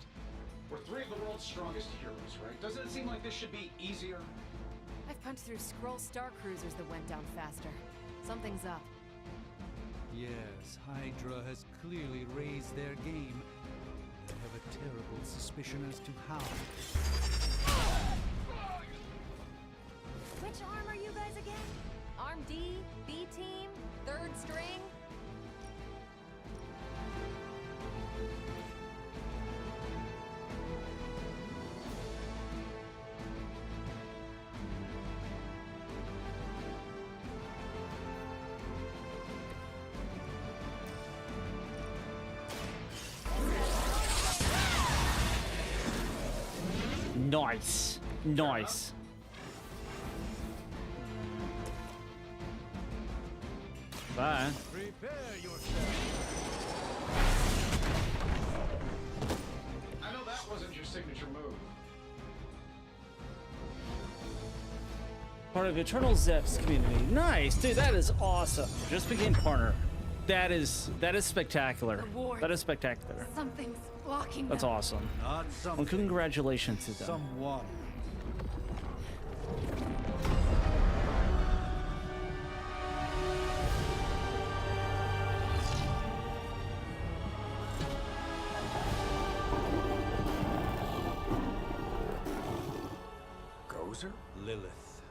We're three of the world's strongest heroes, right? Doesn't it seem like this should be easier? I've punched through Skrull Star Cruisers that went down faster. Something's up. Yes, Hydra has clearly raised their game. I have a terrible suspicion as to how. Which arm are you guys again? Arm D, B team, third string? Nice. Nice. Bye. Prepare yourself. I know that wasn't your signature move. Part of Eternal Zeph's community. Nice, dude. That is awesome. Just became partner. That is spectacular. That is spectacular. Something's blocking That's them. awesome. Not Well, something. congratulations to them. Someone. Gozer? Lilith,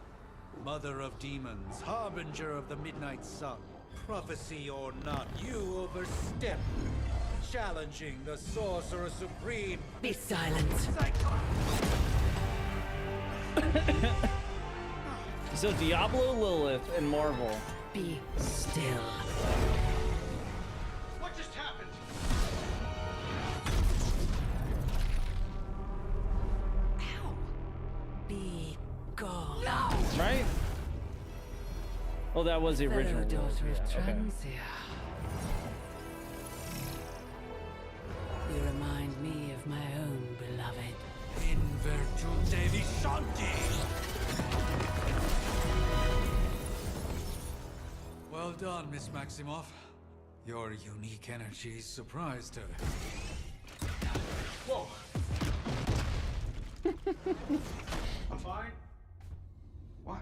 mother of demons, harbinger of the midnight sun. Prophecy or not, you overstep, challenging the Sorcerer Supreme. Be silent. So Diablo, Lilith, and Marvel. Be still. What just happened? Be gone. Right? Oh, that was the original. Fellow daughter of Yeah, okay. Transia. You remind me of my own beloved. In virtute vishanti. Well done, Miss Maximoff. Your unique energies surprised her. Whoa. I'm fine. What?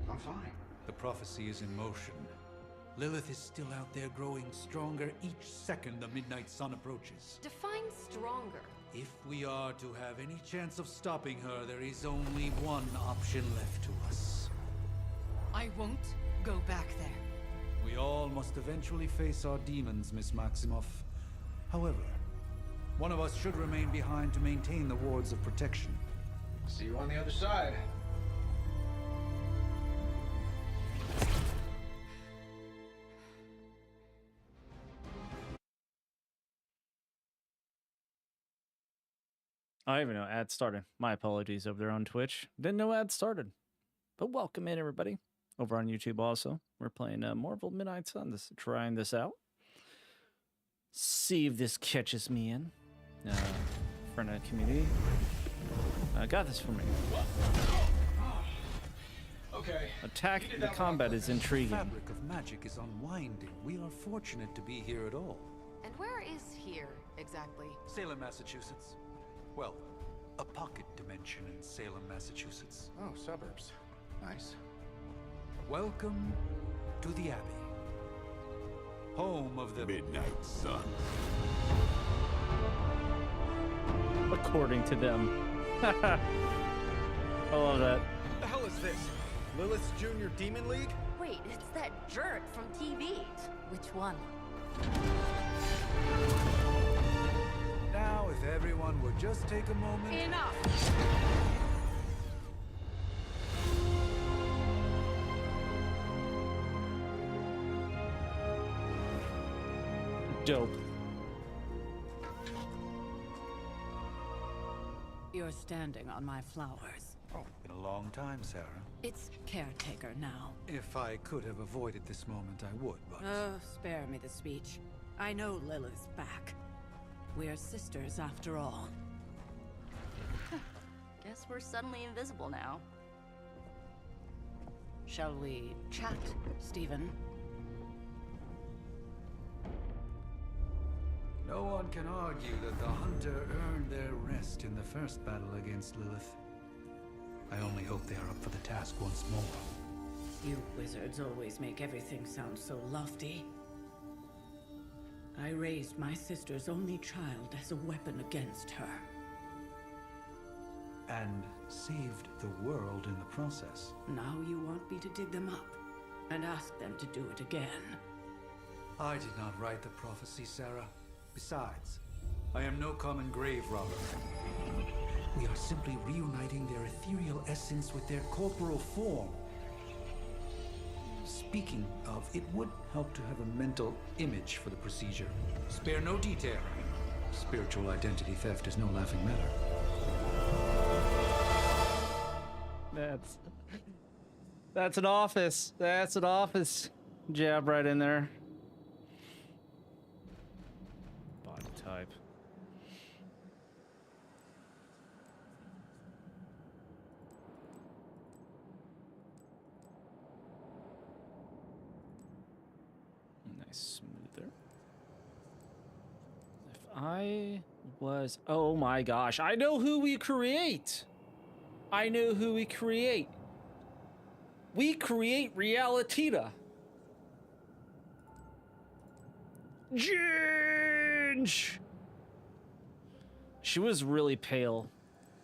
I'm fine. The prophecy is in motion. Lilith is still out there growing stronger each second the midnight sun approaches. Define stronger. If we are to have any chance of stopping her, there is only one option left to us. I won't go back there. We all must eventually face our demons, Miss Maximoff. However, one of us should remain behind to maintain the wards of protection. See you on the other side. I didn't even know ads started. My apologies over there on Twitch. Didn't know ads started. But welcome in, everybody. Over on YouTube also. We're playing Marvel Midnight Sun. Trying this out. See if this catches me in. Friend of the community. Got this for me. Okay. Attack the combat is The intriguing. fabric of magic is unwinding. We are fortunate to be here at all. And where is here, exactly? Salem, Massachusetts. Well, a pocket dimension in Salem, Massachusetts. Oh, suburbs. Nice. Welcome to the Abbey, home of the Midnight Sun. According to them. I love that. What the hell is this? Lilith's Junior Demon League? Wait, it's that jerk from TV. Which one? Now, if everyone would just take a moment. Enough! Dope. You're standing on my flowers. Oh, been a long time, Sarah. It's caretaker now. If I could have avoided this moment, I would, but... Oh, spare me the speech. I know Lilith's back. We're sisters after all. Guess we're suddenly invisible now. Shall we chat, Stephen? No one can argue that the Hunter earned their rest in the first battle against Lilith. I only hope they are up for the task once more. You wizards always make everything sound so lofty. I raised my sister's only child as a weapon against her. And saved the world in the process. Now you want me to dig them up and ask them to do it again. I did not write the prophecy, Sarah. Besides, I am no common grave robber. We are simply reuniting their ethereal essence with their corporal form. Speaking of, it would help to have a mental image for the procedure. Spare no detail. Spiritual identity theft is no laughing matter. That's an office. That's an office jab right in there. Body type. Nice smoother. If I was, oh my gosh, I know who we create. I know who we create. We create Realitita. Ginge! She was really pale.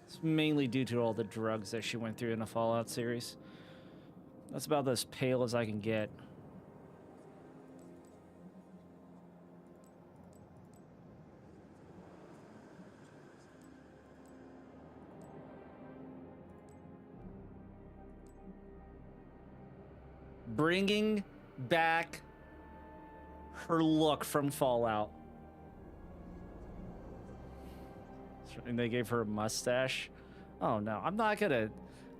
It's mainly due to all the drugs that she went through in the Fallout series. That's about as pale as I can get. Bringing back her look from Fallout. And they gave her a mustache. Oh no, I'm not gonna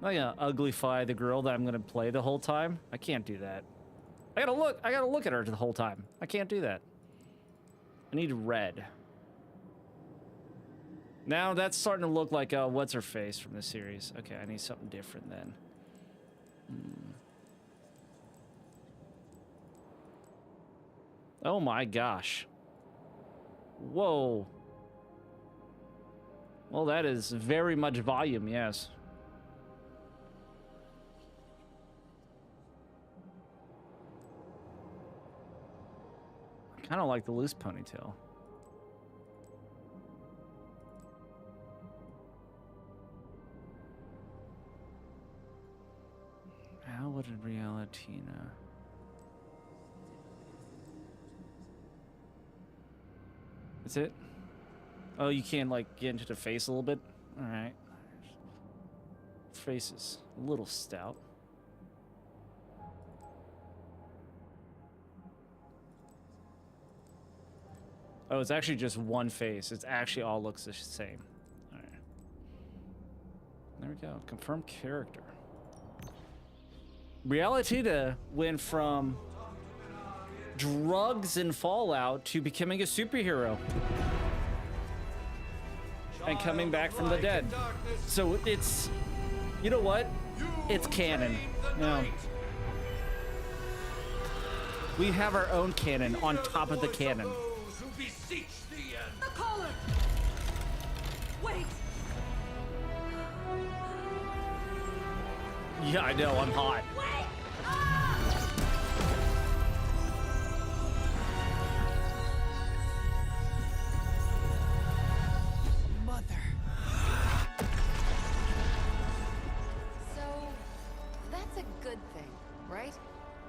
uglyfy the girl that I'm gonna play the whole time. I can't do that. I gotta look at her the whole time. I can't do that. I need red. Now that's starting to look like what's her face from the series. Okay, I need something different then. Oh my gosh. Whoa. Well, that is very much volume, yes. I kind of like the loose ponytail. How would a Realitina? That's it? Oh, you can like get into the face a little bit? Alright. Face is a little stout. Oh, it's actually just one face. It actually all looks the same. Alright. There we go. Confirm character. Realitita went from drugs and Fallout to becoming a superhero and coming back from the dead. So it's, you know what? It's canon. No. We have our own canon on top of the canon. The collar! Wait! Yeah, I know, I'm hot. Wait! Ah!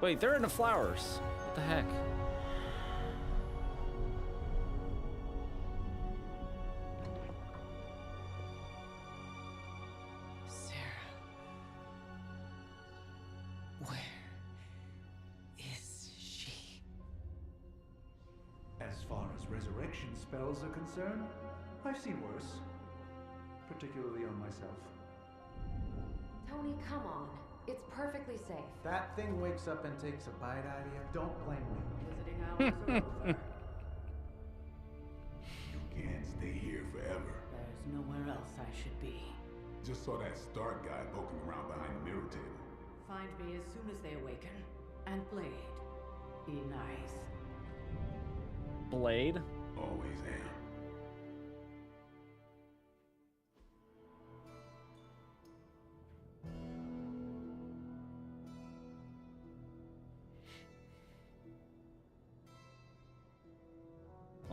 Wait, they're in the flowers. What the heck? Sarah. Where is she? As far as resurrection spells are concerned, I've seen worse. Particularly on myself. Tony, come on. It's perfectly safe. That thing wakes up and takes a bite out of you. Don't blame me. Visiting hours are over. You can't stay here forever. There's nowhere else I should be. Just saw that Stark guy poking around behind the mirror table. Find me as soon as they awaken. And Blade, be nice. Blade? Always am.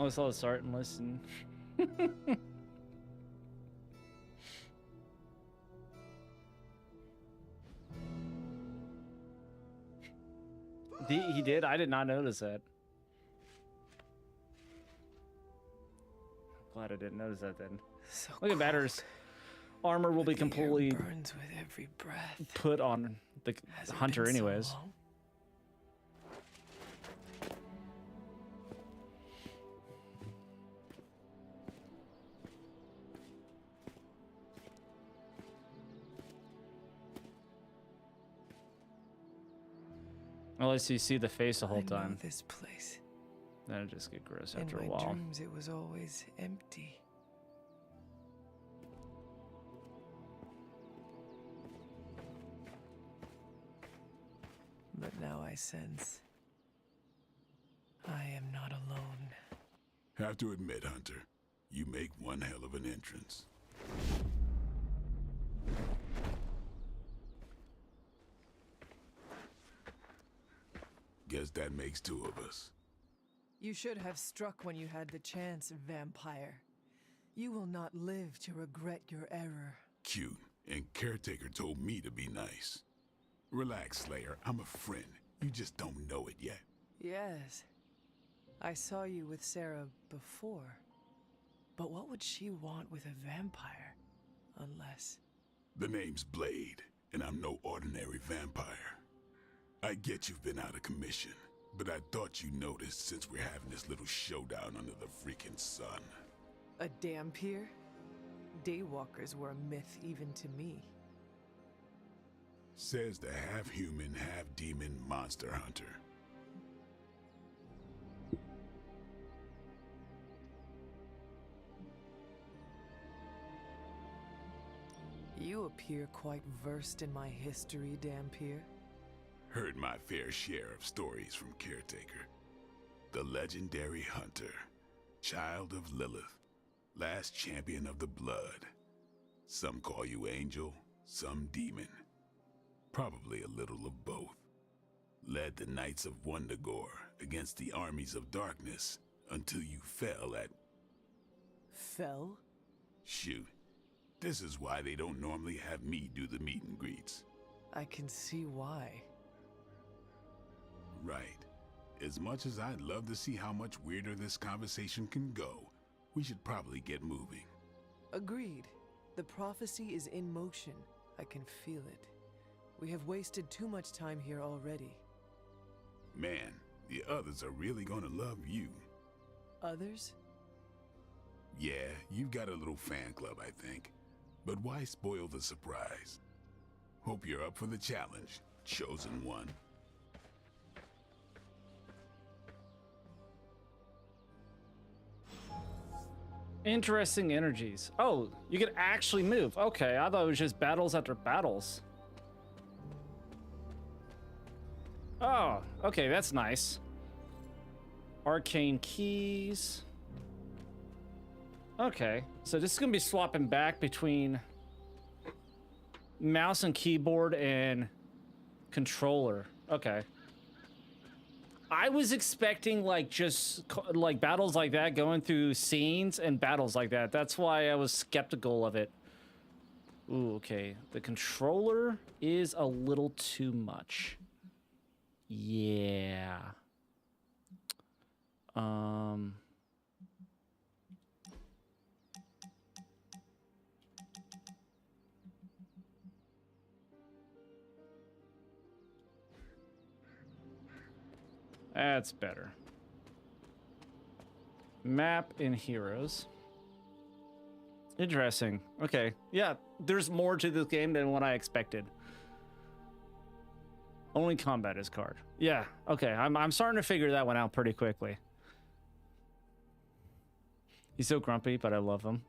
Oh, so I'll start and listen. He did? I did not notice that. Glad I didn't notice that then. So Look at Batter's armor will be completely burns with every breath. put on the Has it hunter been so anyways. long? Unless you see the face the whole I know time. this place. Then it just get gross In after a my while. dreams, it was always empty. But now I sense I am not alone. Have to admit, Hunter, you make one hell of an entrance. Guess that makes two of us. You should have struck when you had the chance, vampire. You will not live to regret your error. Cute, and Caretaker told me to be nice. Relax, Slayer, I'm a friend. You just don't know it yet. Yes. I saw you with Sarah before. But what would she want with a vampire? Unless... The name's Blade, and I'm no ordinary vampire. I get you've been out of commission, but I thought you noticed since we're having this little showdown under the freaking sun. a Dhampir? Daywalkers were a myth even to me. Says the half-human, half-demon monster hunter. You appear quite versed in my history, Dhampir. Heard my fair share of stories from Caretaker. The legendary hunter, child of Lilith, last champion of the blood. Some call you angel, some demon. Probably a little of both. Led the Knights of Wundagore against the armies of darkness until you fell at... Fell? Shoot. This is why they don't normally have me do the meet and greets. I can see why. Right. As much as I'd love to see how much weirder this conversation can go, we should probably get moving. Agreed. The prophecy is in motion. I can feel it. We have wasted too much time here already. Man, the others are really gonna love you. Others? Yeah, you've got a little fan club, I think. But why spoil the surprise? Hope you're up for the challenge, chosen one. Interesting energies. Oh, you can actually move. Okay, I thought it was just battles after battles. Oh, okay, that's nice. Arcane keys. Okay, so this is gonna be swapping back between mouse and keyboard and controller. Okay. I was expecting like just like battles like that, going through scenes and battles like that. That's why I was skeptical of it. Ooh, okay. The controller is a little too much. Yeah. That's better. Map and heroes. Interesting. Okay. Yeah, there's more to this game than what I expected. Only combat is card. Yeah. Okay. I'm starting to figure that one out pretty quickly. He's so grumpy, but I love him.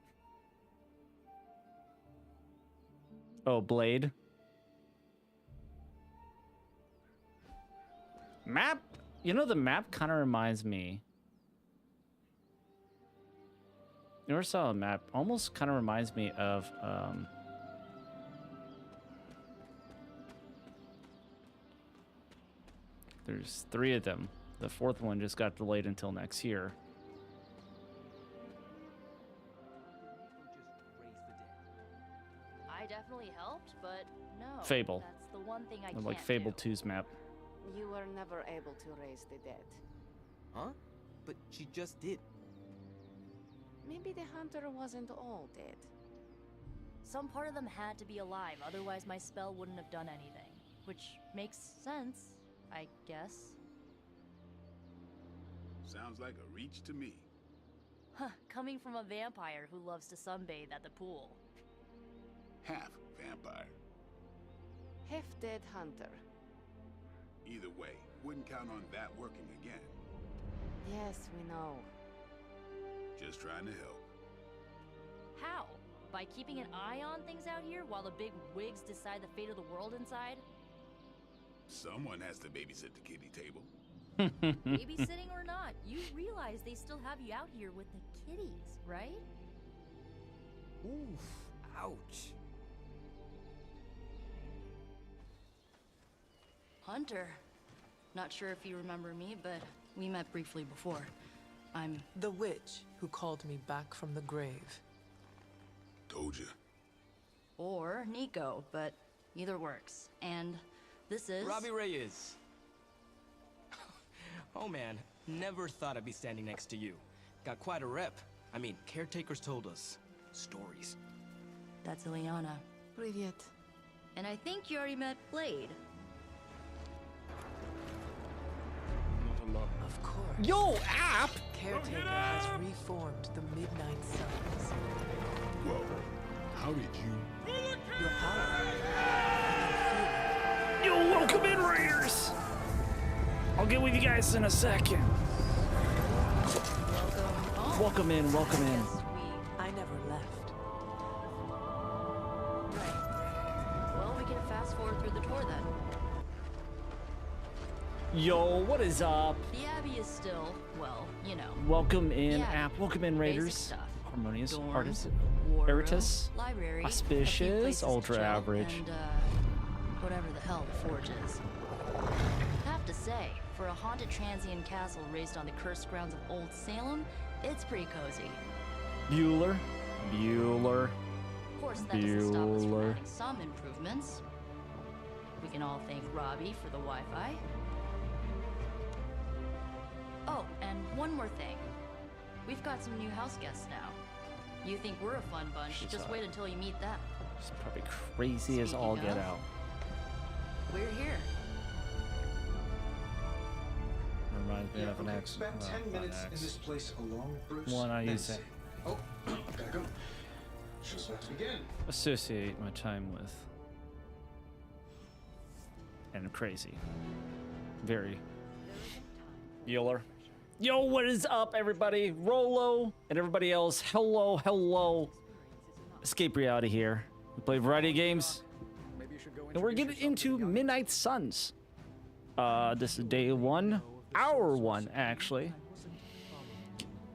Oh, Blade. Map. You know, the map kind of reminds me. You ever saw a map? Almost kind of reminds me of. There's 3 of them. The 4th one just got delayed until next year. I definitely helped, but no. Fable. That's the one thing I Or can't like Fable do. 2's map. You were never able to raise the dead. Huh? But she just did. Maybe the hunter wasn't all dead. Some part of them had to be alive, otherwise my spell wouldn't have done anything. Which makes sense, I guess. Sounds like a reach to me. Huh, coming from a vampire who loves to sunbathe at the pool. Half vampire. Half dead hunter. Either way, wouldn't count on that working again. Yes, we know. Just trying to help. How? By keeping an eye on things out here while the big wigs decide the fate of the world inside? Someone has to babysit the kiddie table. Babysitting or not, you realize they still have you out here with the kitties, right? Oof. Ouch. Hunter. Not sure if you remember me, but we met briefly before. I'm the witch who called me back from the grave. Told you. Or Nico, but either works. And this is Robbie Reyes. Oh man, never thought I'd be standing next to you. Got quite a rep. I mean, caretakers told us stories. That's Ileana. Привет. And I think you already met Blade. Of course. Yo, app! Caretaker has reformed the Midnight Suns. Whoa. How did you? Your power. Yo, welcome in, Raiders! I'll get with you guys in a second. Welcome in, welcome in. I never left. Right. Well, we can fast forward through the tour then. Yo, what is up? The Abbey is still, well, you know. Welcome in, Yeah. app. Welcome in, Basic Raiders. stuff. Harmonious, Dorms, Artist, war room, Eritus, library, a few Auspicious, places to Ultra chill, Average. and whatever the hell the Forge is. Have to say, for a haunted transient castle raised on the cursed grounds of Old Salem, it's pretty cozy. Bueller. Of course, that doesn't stop us from adding some improvements. We can all thank Robbie for the Wi-Fi. Oh, and one more thing. We've got some new house guests now. You think we're a fun bunch, She's just hot. wait until you meet them. She's probably crazy as all Speaking get of, out. We're here. Reminds me Yeah, of an okay. X. Spend 10 minutes in this place alone, Bruce. One I then use it. save. Oh, gotta go. Show's about to begin. Associate my time with. And crazy. Very. Bueller. Yo, what is up, everybody? Rolo and everybody else. Hello, hello. Escape Reality here. We play a variety of games. And we're getting into Midnight Suns. This is day 1. Hour 1, actually.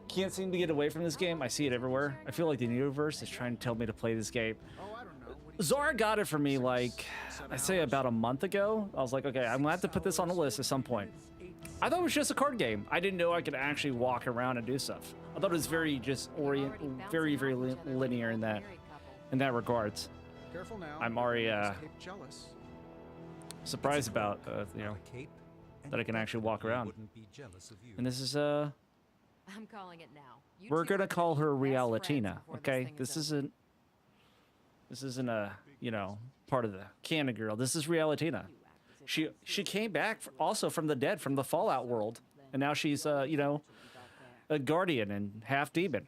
Can't seem to get away from this game. I see it everywhere. I feel like the universe is trying to tell me to play this game. Zara got it for me, like, I'd say about a month ago. I was like, okay, I'm gonna have to put this on the list at some point. I thought it was just a card game. I didn't know I could actually walk around and do stuff. I thought it was very just very linear in that regards. Careful now. I'm already Escape jealous. surprised about you know. Cape? that I can actually walk around. And this is I'm calling it now. You we're two gonna are call her be best friends Realitina, before okay? thing This is over. isn't a, you know, part of the canon girl. This is Realitina. She came back also from the dead, from the Fallout world, and now she's you know, a guardian and half demon.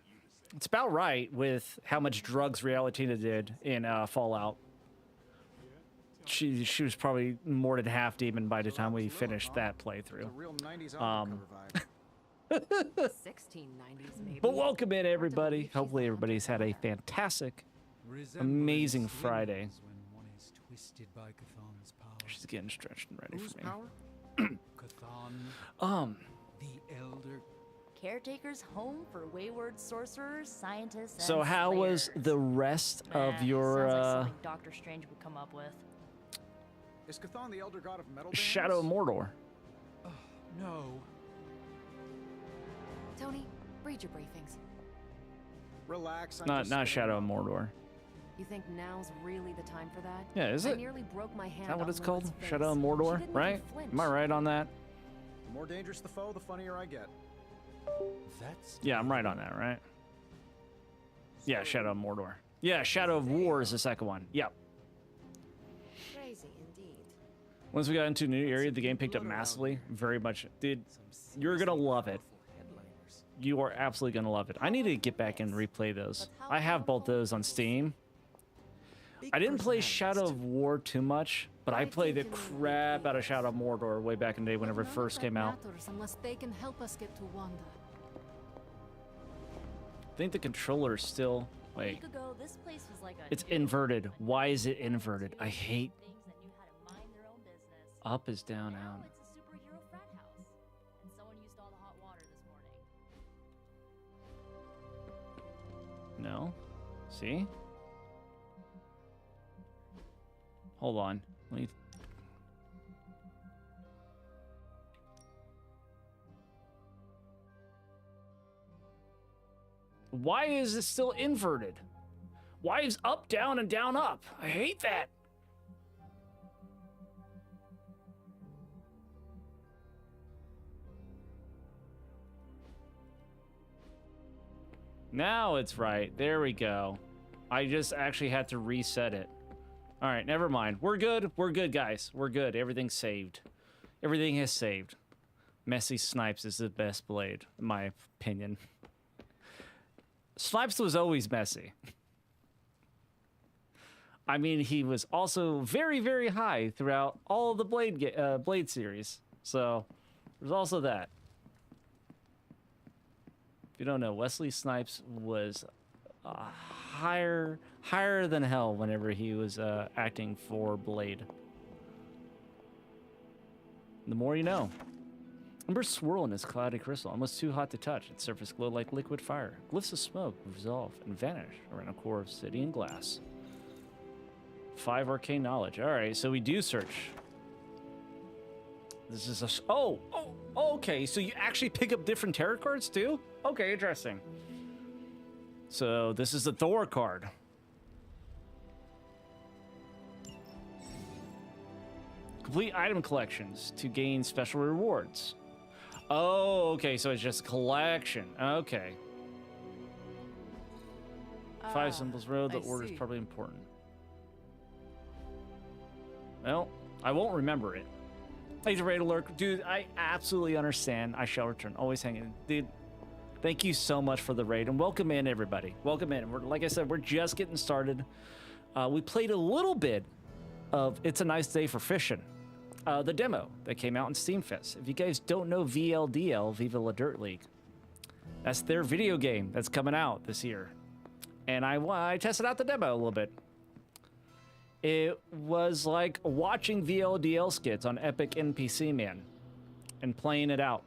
It's about right with how much drugs Realitina did in Fallout. She was probably more than half demon by the time we finished that playthrough. 1690s maybe. But welcome in, everybody. Hopefully everybody's had a fantastic, amazing Friday. She's getting stretched and ready for me. The Elder. Caretaker's home for wayward sorcerers, scientists, and So how was slayers. the rest of your Sounds like something Doctor Strange would come up with. Is Cthon the elder god of metal? Shadow of Mordor? No. Tony, read your briefings. Relax. I'm Not just not spitting Shadow of out. Mordor. You think now's really the time for that? Yeah, is I it? nearly broke my hand Is that what on it's called? Lilith's Shadow of face. Mordor, She didn't right? even flinch. Am I right on that? The more dangerous the foe, the funnier I get. Yeah, I'm right on that, right? Yeah, Shadow of Mordor. Yeah, Shadow of War is the second one. Yep. Crazy indeed. Once we got into a new area, the game picked up massively. Very much. Dude, you're going to love it. You are absolutely going to love it. I need to get back and replay those. I have both those on Steam. I didn't play Shadow of War too much, but I played the crap out of Shadow of Mordor way back in the day whenever it first came out. Matters unless they can help us get to Wanda. I think the controller is still... A Wait. week ago, this place was like a It's inverted. Why is it inverted? I hate... things that knew how to mind their own business. Up is down, Now out. it's a superhero frat house. And someone used all the hot water this morning. No? See? Hold on. Let me... Why is this still inverted? Why is up, down, and down, up? I hate that. Now it's right. There we go. I just actually had to reset it. All right, never mind. We're good. We're good, guys. We're good. Everything's saved. Everything is saved. Messy Snipes is the best blade, in my opinion. Snipes was always messy. I mean, he was also very, very high throughout all of the Blade series. So, there's also that. If you don't know, Wesley Snipes was higher than hell whenever he was acting for Blade. The more you know. Embers swirl in this cloudy crystal, almost too hot to touch. Its surface glowed like liquid fire. Glyphs of smoke resolve and vanish around a core of obsidian glass. 5 arcane knowledge. All right, so we do search. This is a... okay, so you actually pick up different tarot cards too? Okay, interesting. So this is the Thor card. Complete item collections to gain special rewards. Oh, okay, so it's just collection. Okay. 5 symbols road, the order is probably important. Well, I won't remember it. Thanks for raid alert. Dude, I absolutely understand. I shall return. Always hanging. Dude, thank you so much for the raid. And welcome in, everybody. Welcome in. Like I said, we're just getting started. We played a little bit of It's a Nice Day for Fishing. The demo that came out in Steam Fest. If you guys don't know VLDL, Viva La Dirt League, that's their video game that's coming out this year. And I tested out the demo a little bit. It was like watching VLDL skits on Epic NPC Man and playing it out.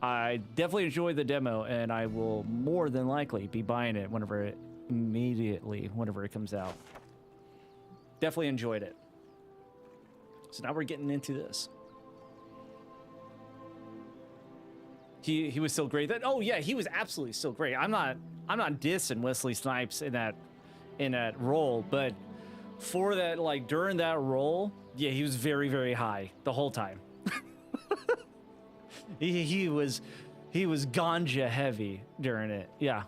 I definitely enjoyed the demo, and I will more than likely be buying it whenever it comes out. Definitely enjoyed it. So now we're getting into this. He was still great. Oh yeah, he was absolutely still great. I'm not dissing Wesley Snipes in that role, but for that, like during that role, yeah, he was very, very high the whole time. he was ganja heavy during it. Yeah.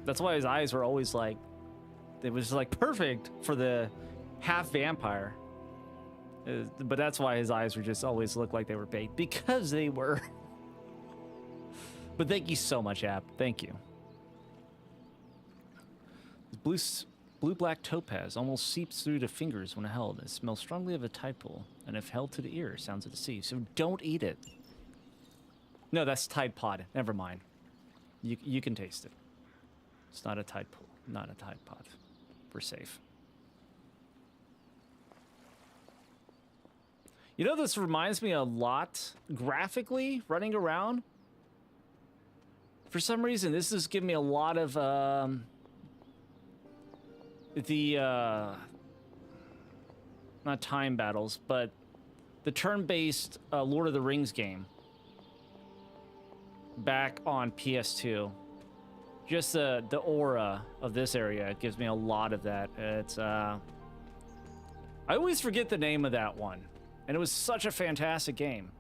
That's why his eyes were always like, it was like perfect for the half vampire. But that's why his eyes were just always looked like they were baked, because they were. But thank you so much, App. Thank you. Blue-black topaz almost seeps through the fingers when held. It smells strongly of a tide pool, and if held to the ear, sounds of the sea. So don't eat it. No, that's Tide Pod. Never mind. You can taste it. It's not a tide pool, not a Tide Pod. We're safe. You know, this reminds me a lot graphically, running around. For some reason, this is giving me a lot of not time battles, but the turn-based Lord of the Rings game back on PS2. Just the aura of this area, it gives me a lot of that. It's I always forget the name of that one, and it was such a fantastic game,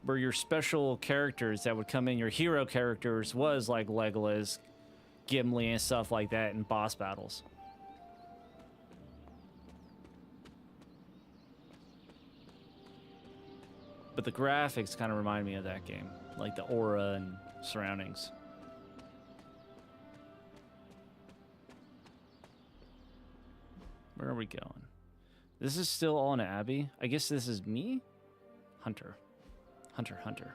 where your special characters that would come in, your hero characters, was like Legolas, Gimli, and stuff like that in boss battles. But the graphics kind of remind me of that game, like the aura and surroundings. Where are we going? This is still all in Abbey. I guess this is me? Hunter. Hunter.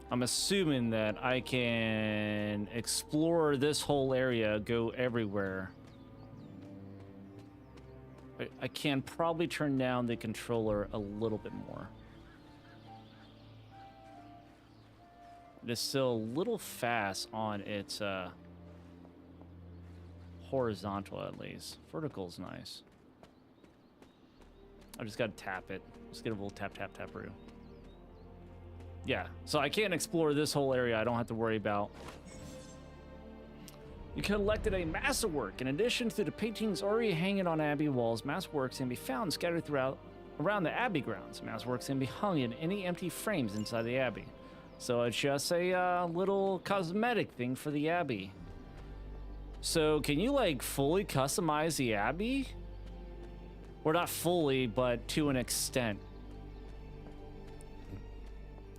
I'm assuming that I can explore this whole area, go everywhere. I can probably turn down the controller a little bit more. It's still a little fast on its horizontal, at least. Vertical's nice. I just gotta tap it. Just get a little tap, tap, tap-roo. Yeah, so I can't explore this whole area. I don't have to worry about. You collected a masterwork. In addition to the paintings already hanging on Abbey walls, masterworks can be found scattered around the Abbey grounds. Masterworks can be hung in any empty frames inside the Abbey. So it's just a little cosmetic thing for the Abbey. So can you like fully customize the Abbey? Or not fully, but to an extent.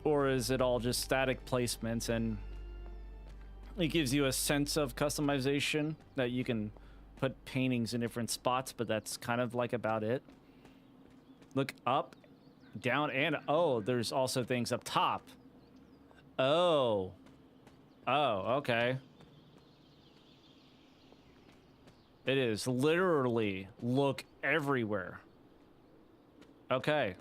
Or is it all just static placements and it gives you a sense of customization that you can put paintings in different spots, but that's kind of like about it. Look up, down, and oh, there's also things up top. Oh, okay. It is literally look everywhere. Okay.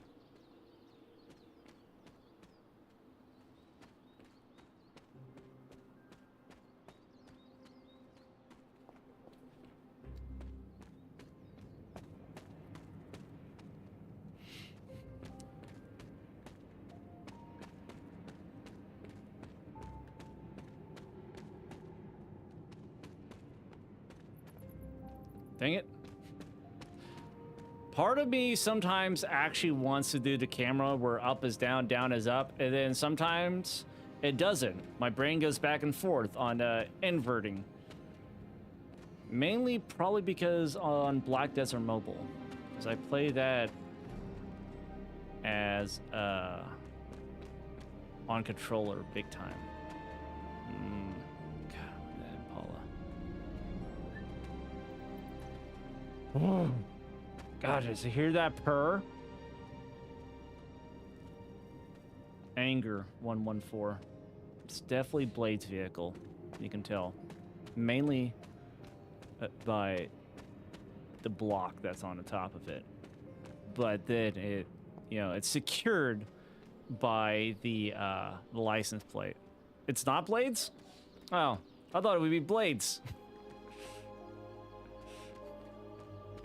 Dang it. Part of me sometimes actually wants to do the camera where up is down, down is up, and then sometimes it doesn't. My brain goes back and forth on inverting. Mainly probably because on Black Desert Mobile, because I play that as on controller big time. Oh, God, does you hear that purr? Anger 114. It's definitely Blade's vehicle. You can tell. Mainly by the block that's on the top of it. But then it, you know, it's secured by the license plate. It's not Blade's? Oh, I thought it would be Blade's.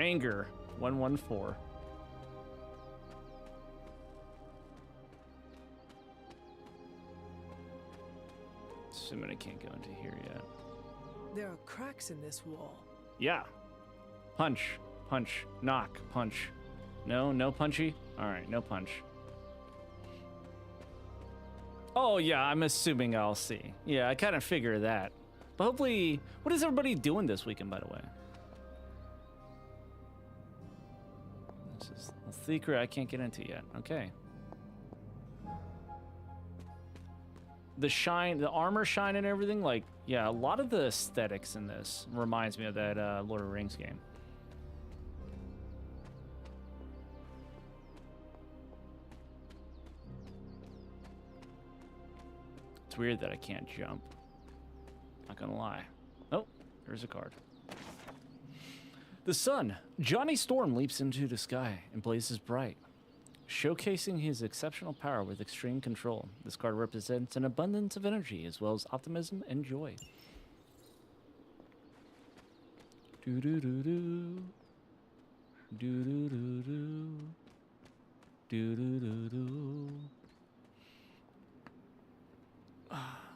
Anger 114. Assuming I can't go into here yet. There are cracks in this wall. Yeah. Punch. Punch. Knock. Punch. No? No punchy? Alright, no punch. Oh, yeah, I'm assuming I'll see. Yeah, I kind of figure that. But hopefully... What is everybody doing this weekend, by the way? This is a secret I can't get into yet. Okay. The shine, the armor shine and everything, like, yeah, a lot of the aesthetics in this reminds me of that Lord of the Rings game. It's weird that I can't jump. Not gonna lie. Oh, there's a card. The sun. Johnny Storm leaps into the sky and blazes bright, showcasing his exceptional power with extreme control. This card represents an abundance of energy as well as optimism and joy. Do-do-do-do. Do-do-do-do. Do-do-do-do.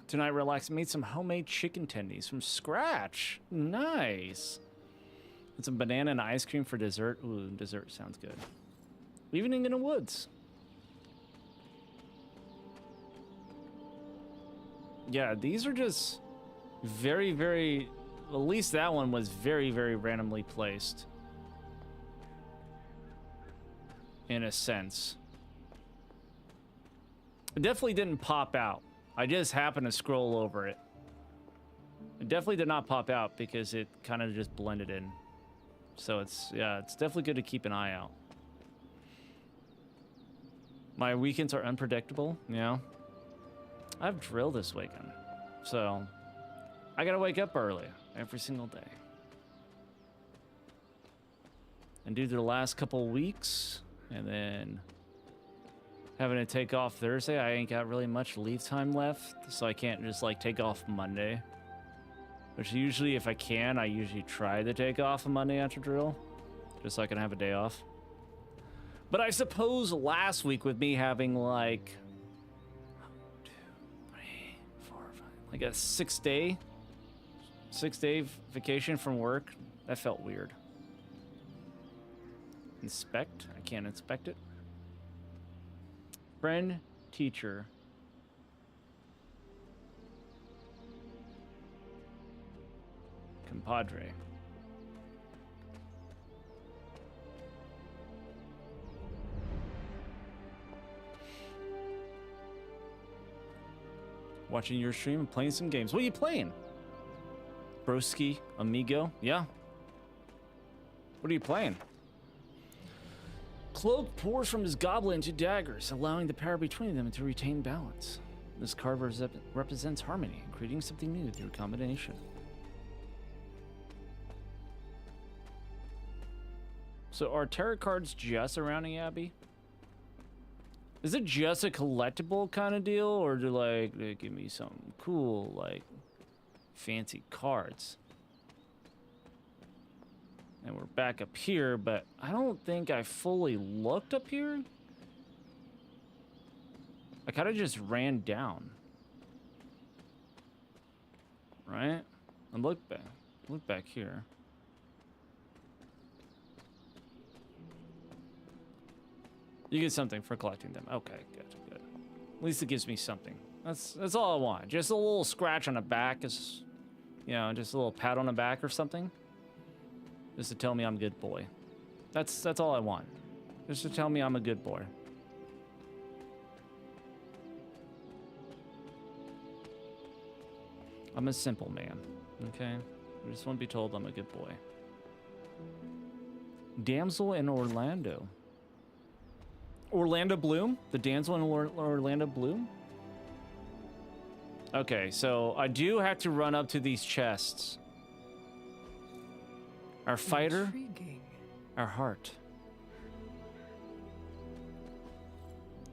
Tonight, relax. Made some homemade chicken tendies from scratch. Nice. And some banana and ice cream for dessert. Ooh, dessert sounds good. Evening in the woods. Yeah, these are just very, very... At least that one was very, very randomly placed. In a sense. It definitely didn't pop out. I just happened to scroll over it. It definitely did not pop out because it kind of just blended in. So it's, yeah, it's definitely good to keep an eye out. My weekends are unpredictable, you know. I have drill this weekend, so I gotta wake up early every single day. And due to the last couple weeks, and then having to take off Thursday, I ain't got really much leave time left, so I can't just like take off Monday. Which usually, if I can, I usually try to take off a Monday after drill, just so I can have a day off. But I suppose last week with me having like 1, 2, 3, 4, 5, like a 6-day vacation from work, that felt weird. Inspect? I can't inspect it. Friend, teacher. Compadre. Watching your stream and playing some games. What are you playing? Broski, amigo? Yeah. What are you playing? Cloak pours from his goblet into daggers, allowing the power between them to retain balance. This card represents harmony, creating something new through combination. So are tarot cards just surrounding Abby? Is it just a collectible kind of deal, or do like they give me some cool, like, fancy cards? And we're back up here, but I don't think I fully looked up here. I kind of just ran down. Right? And look back here. You get something for collecting them. Okay, good. At least it gives me something. That's all I want. Just a little scratch on the back is, you know, just a little pat on the back or something. Just to tell me I'm a good boy. That's all I want. Just to tell me I'm a good boy. I'm a simple man, okay? I just want to be told I'm a good boy. Damsel in Orlando. Orlando Bloom? The damsel in Orlando Bloom? Okay, so I do have to run up to these chests. Our fighter, Intriguing. our heart.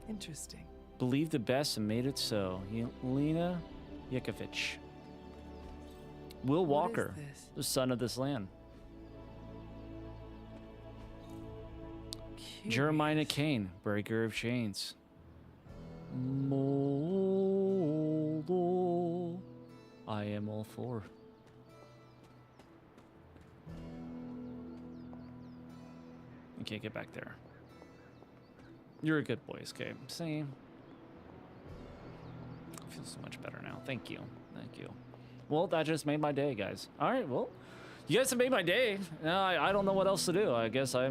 Interesting. Believe the best and made it so. Yelena Yakovich. Will Walker, the son of this land. Jeremiah Kane, breaker of chains. Moldo. I am all for. You can't get back there. You're a good boy, Escape. See? I feel so much better now. Thank you. Thank you. Well, that just made my day, guys. All right, well, you guys have made my day. Now I don't know what else to do. I guess I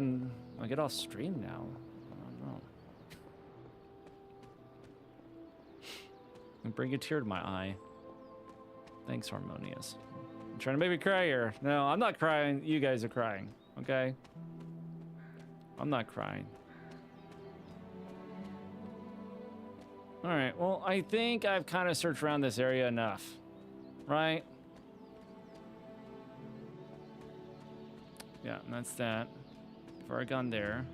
get off stream now. I don't know. And bring a tear to my eye. Thanks, Harmonious. You're trying to make me cry here. No, I'm not crying. You guys are crying. Okay? I'm not crying. All right, well, I think I've kind of searched around this area enough, right? Yeah, and that's that. I've already gone there.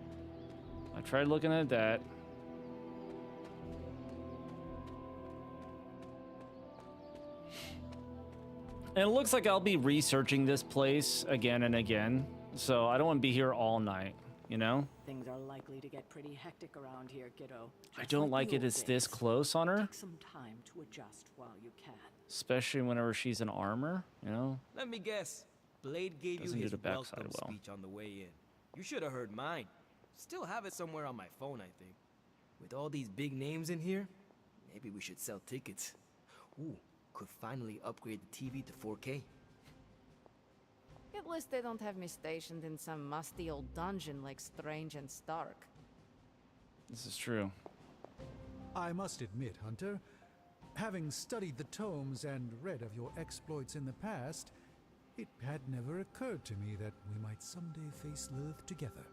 I tried looking at that. And it looks like I'll be researching this place again and again, so I don't want to be here all night, you know? Things are likely to get pretty hectic around here, kiddo. I don't like it it's this close on her. Take some time to adjust while you can. Especially whenever she's in armor, you know? Let me guess. Blade gave Doesn't you do his the backside welcome well. speech on the way in. You should have heard mine. Still have it somewhere on my phone, I think. With all these big names in here, maybe we should sell tickets. Ooh, could finally upgrade the TV to 4K. At least they don't have me stationed in some musty old dungeon like Strange and Stark. This is true. I must admit, Hunter, having studied the tomes and read of your exploits in the past, it had never occurred to me that we might someday face Lilith together.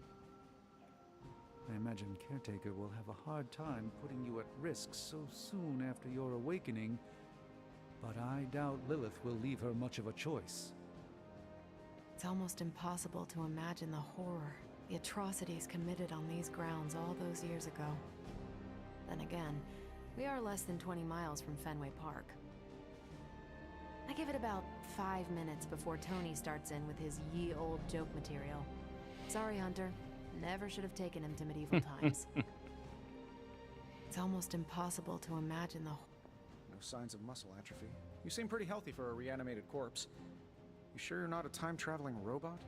I imagine Caretaker will have a hard time putting you at risk so soon after your awakening, but I doubt Lilith will leave her much of a choice. It's almost impossible to imagine the horror, the atrocities committed on these grounds all those years ago. Then again, we are less than 20 miles from Fenway Park. I give it about 5 minutes before Tony starts in with his ye old joke material. Sorry, Hunter. Never should have taken him to medieval times. It's almost impossible to imagine the... No signs of muscle atrophy. You seem pretty healthy for a reanimated corpse. You sure you're not a time-traveling robot?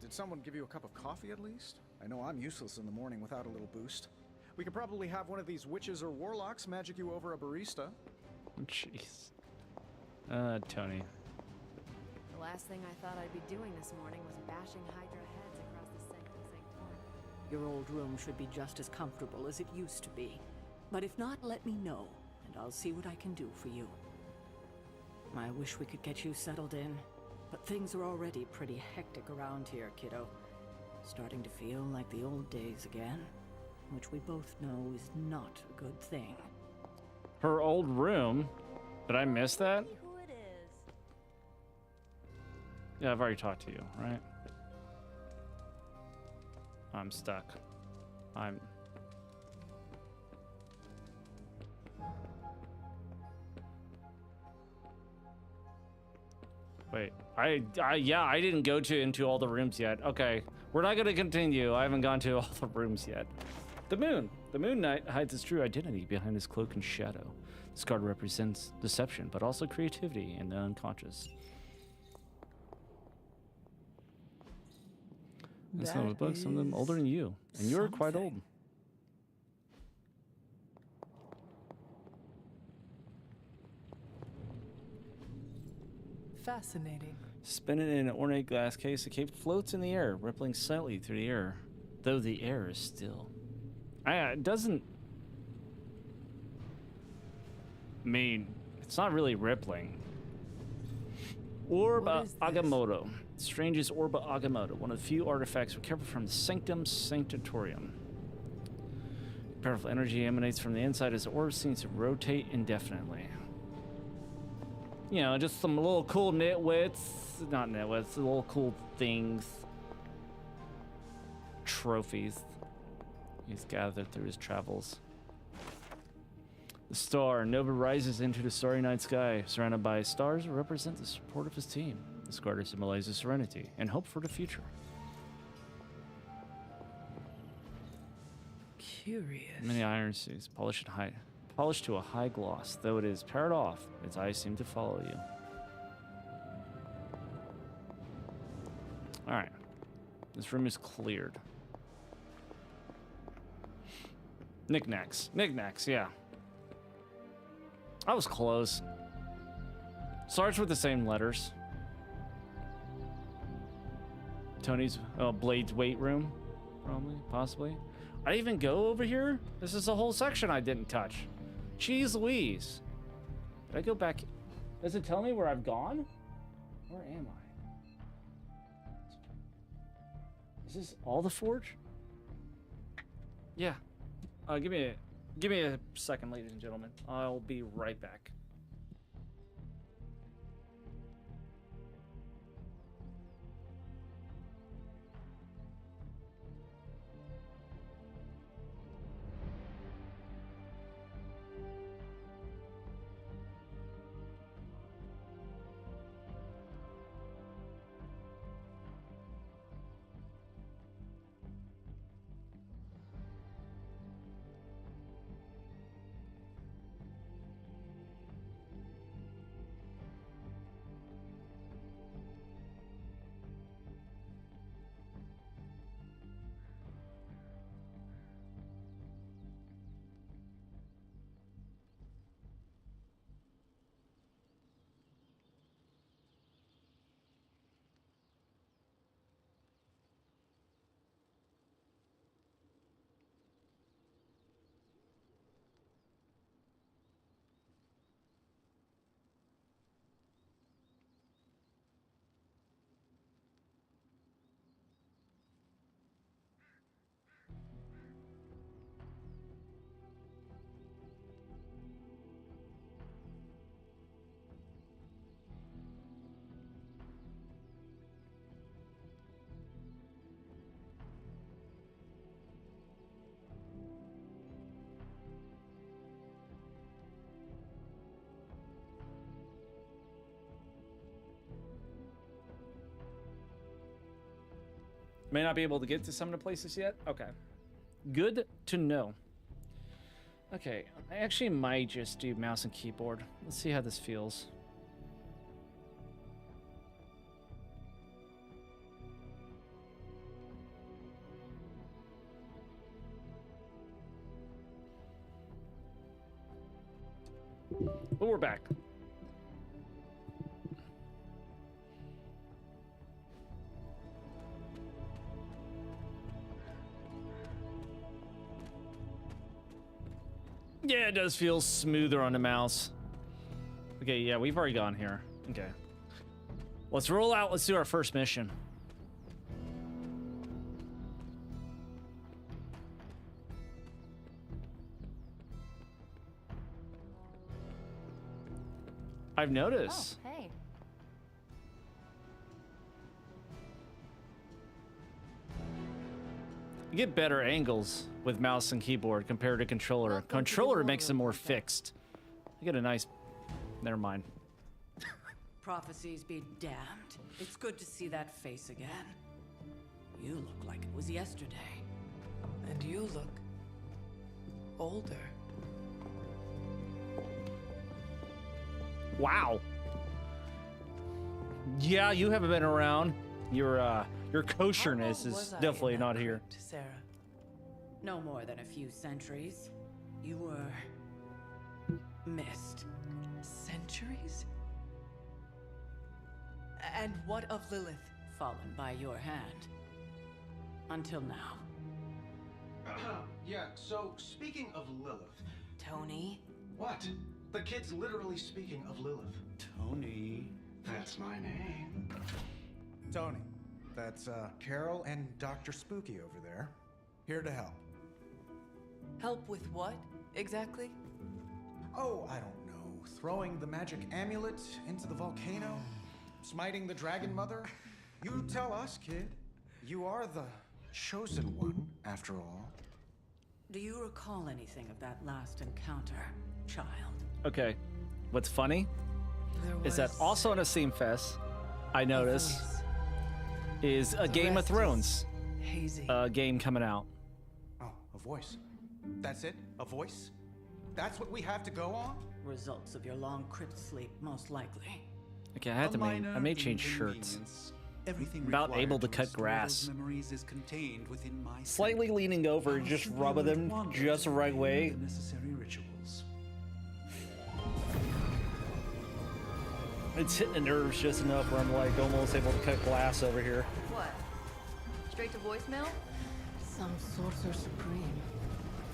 Did someone give you a cup of coffee at least? I know I'm useless in the morning without a little boost. We could probably have one of these witches or warlocks magic you over a barista. Jeez. Tony. The last thing I thought I'd be doing this morning was bashing Hydra heads across the Sanctum Sanctorum. Your old room should be just as comfortable as it used to be. But if not, let me know, and I'll see what I can do for you. I wish we could get you settled in, but things are already pretty hectic around here, kiddo. Starting to feel like the old days again, which we both know is not a good thing. Her old room? Did I miss that? Who it is? Yeah, I've already talked to you, right? I'm stuck. Wait, yeah, I didn't go into all the rooms yet. Okay, we're not gonna continue. I haven't gone to all the rooms yet. The Moon Knight hides his true identity behind his cloak and shadow. This card represents deception, but also creativity and the unconscious. And some of the books, some of them older than you, and you're quite old. Fascinating. Suspended in an ornate glass case, the cape floats in the air, rippling slightly through the air, though the air is still. It doesn't mean it's not really rippling. Orb Agamotto. Strangest Orb Agamotto, one of the few artifacts recovered from the Sanctum Sanctorum. Powerful energy emanates from the inside as the orb seems to rotate indefinitely. You know, just some little cool not nitwits, little cool things. Trophies he's gathered through his travels. The star, Nova rises into the starry night sky. Surrounded by stars, represent the support of his team. This garter symbolizes serenity and hope for the future. Curious. Many iron suits, polished to a high gloss. Though it is paired off, its eyes seem to follow you. Alright. This room is cleared. Knickknacks. Knickknacks, yeah. I was close. Starts with the same letters. Tony's Blade's weight room. Probably, possibly. I didn't even go over here? This is a whole section I didn't touch. Jeez Louise. Did I go back? Does it tell me where I've gone? Where am I? Is this all the forge? Yeah. Give me a second, ladies and gentlemen. I'll be right back. May not be able to get to some of the places yet. Okay. Good to know. Okay, I actually might just do mouse and keyboard. Let's see how this feels. But we're back. Yeah, it does feel smoother on the mouse. Okay, yeah, we've already gone here. Okay. Let's roll out. Let's do our first mission. I've noticed. Oh, hey. You get better angles with mouse and keyboard compared to controller. Controller makes it more fixed. You get a nice... Never mind. Prophecies be damned. It's good to see that face again. You look like it was yesterday. And you look... older. Wow. Yeah, you haven't been around. Your kosherness is definitely not here. Sarah. No more than a few centuries. You were... missed. Centuries? And what of Lilith? Fallen by your hand. Until now. Yeah, so speaking of Lilith... Tony? What? The kid's literally speaking of Lilith. Tony. That's my name. Tony. That's Carol and Dr. Spooky over there. Here to help. Help with what, exactly? Oh, I don't know. Throwing the magic amulet into the volcano? Smiting the Dragon Mother? You tell us, kid. You are the chosen one, after all. Do you recall anything of that last encounter, child? Okay. What's funny is that also on a Steam Fest, I noticed, is a Game of Thrones game coming out. Oh, a voice. That's it? A voice? That's what we have to go on? Results of your long crypt sleep, most likely. Okay, I had to I may change shirts. Everything about required able to cut restore those grass. memories is contained within my Slightly leaning over and just rubbing them just the right way. The necessary rituals. It's hitting the nerves just enough where I'm like almost able to cut glass over here. What? Straight to voicemail? Some sorcerer supreme.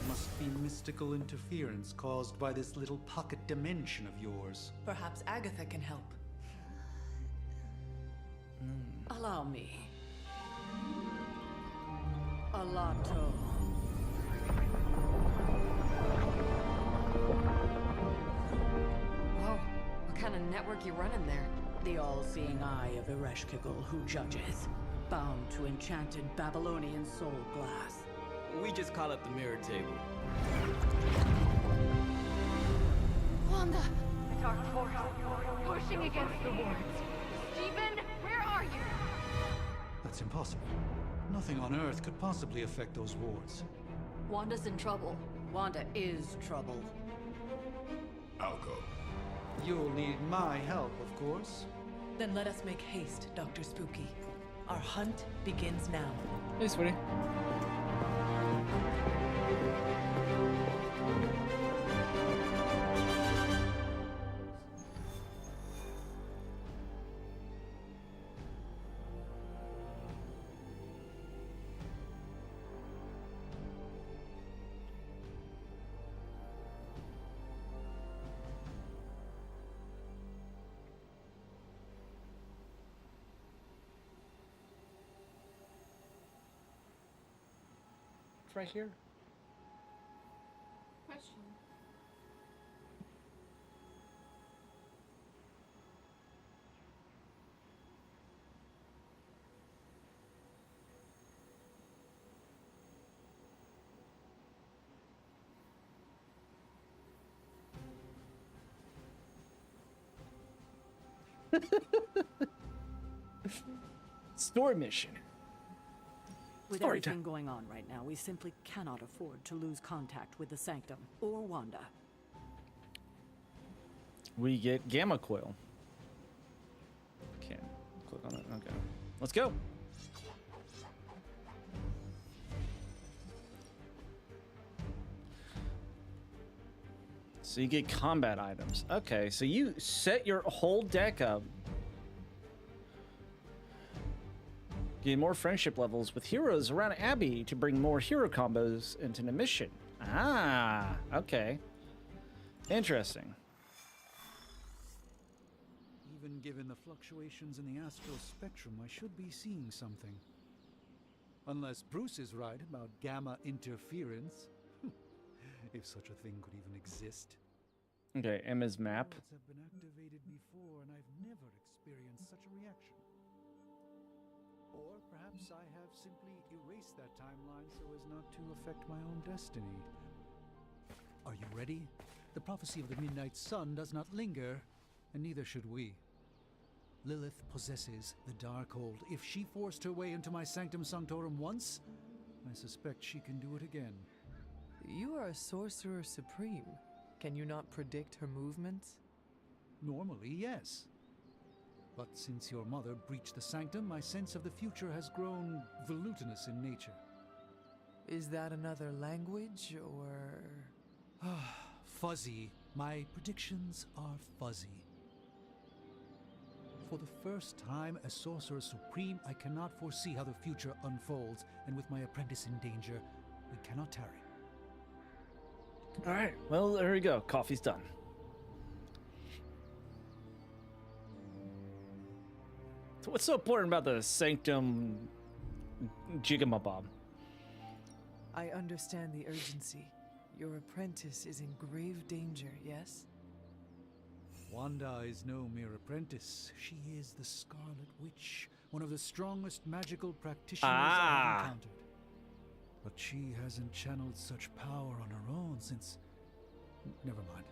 Must be mystical interference caused by this little pocket dimension of yours. Perhaps Agatha can help. Allow me. Alato. Whoa, what kind of network you running there? The all-seeing eye of Ereshkigal who judges, bound to enchanted Babylonian soul glass. We just call it the mirror table. Wanda! The dark force pushing against the wards. Stephen, where are you? That's impossible. Nothing on Earth could possibly affect those wards. Wanda's in trouble. Wanda is trouble. I'll go. You'll need my help, of course. Then let us make haste, Dr. Spooky. Our hunt begins now. Hey, sweetie. Right here. Question. Story mission. With Story everything time. going on right now, we simply cannot afford to lose contact with the Sanctum or Wanda. We get gamma coil. Can't click on it. Okay. Let's go. So you get combat items. Okay, so you set your whole deck up. Gain more friendship levels with heroes around Abbey to bring more hero combos into the mission. Ah, okay. Interesting. Even given the fluctuations in the astral spectrum, I should be seeing something. Unless Bruce is right about gamma interference. If such a thing could even exist. Okay, Emma's map. Worlds have been activated before, and I've never experienced such a reaction. Or perhaps I have simply erased that timeline so as not to affect my own destiny. Are you ready? The prophecy of the Midnight Sun does not linger, and neither should we. Lilith possesses the Darkhold. If she forced her way into my Sanctum Sanctorum once, I suspect she can do it again. You are a sorcerer supreme. Can you not predict her movements? Normally, yes. But since your mother breached the Sanctum, my sense of the future has grown volutinous in nature. Is that another language, or...? Fuzzy. My predictions are fuzzy. For the first time as Sorcerer Supreme, I cannot foresee how the future unfolds, and with my apprentice in danger, we cannot tarry. All right, well, there we go. Coffee's done. So what's so important about the Sanctum Jigamabob? I understand the urgency. Your apprentice is in grave danger, yes? Wanda is no mere apprentice. She is the Scarlet Witch, one of the strongest magical practitioners I've encountered. But she hasn't channeled such power on her own since... Never mind.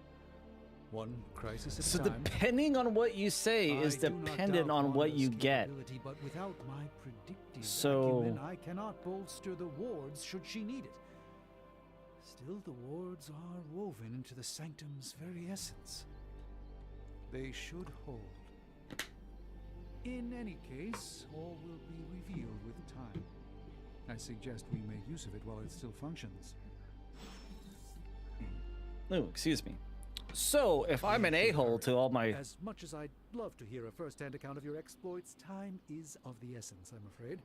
One crisis at So a time. depending on what you say is I do not dependent doubt on what Wanda's you get. capability, but without my predictive So- acumen, I cannot bolster the wards should she need it. Still, the wards are woven into the Sanctum's very essence. They should hold. In any case, all will be revealed with time. I suggest we make use of it while it still functions. Oh, excuse me. So, if I'm an a-hole to all my... As much as I'd love to hear a first-hand account of your exploits, time is of the essence, I'm afraid.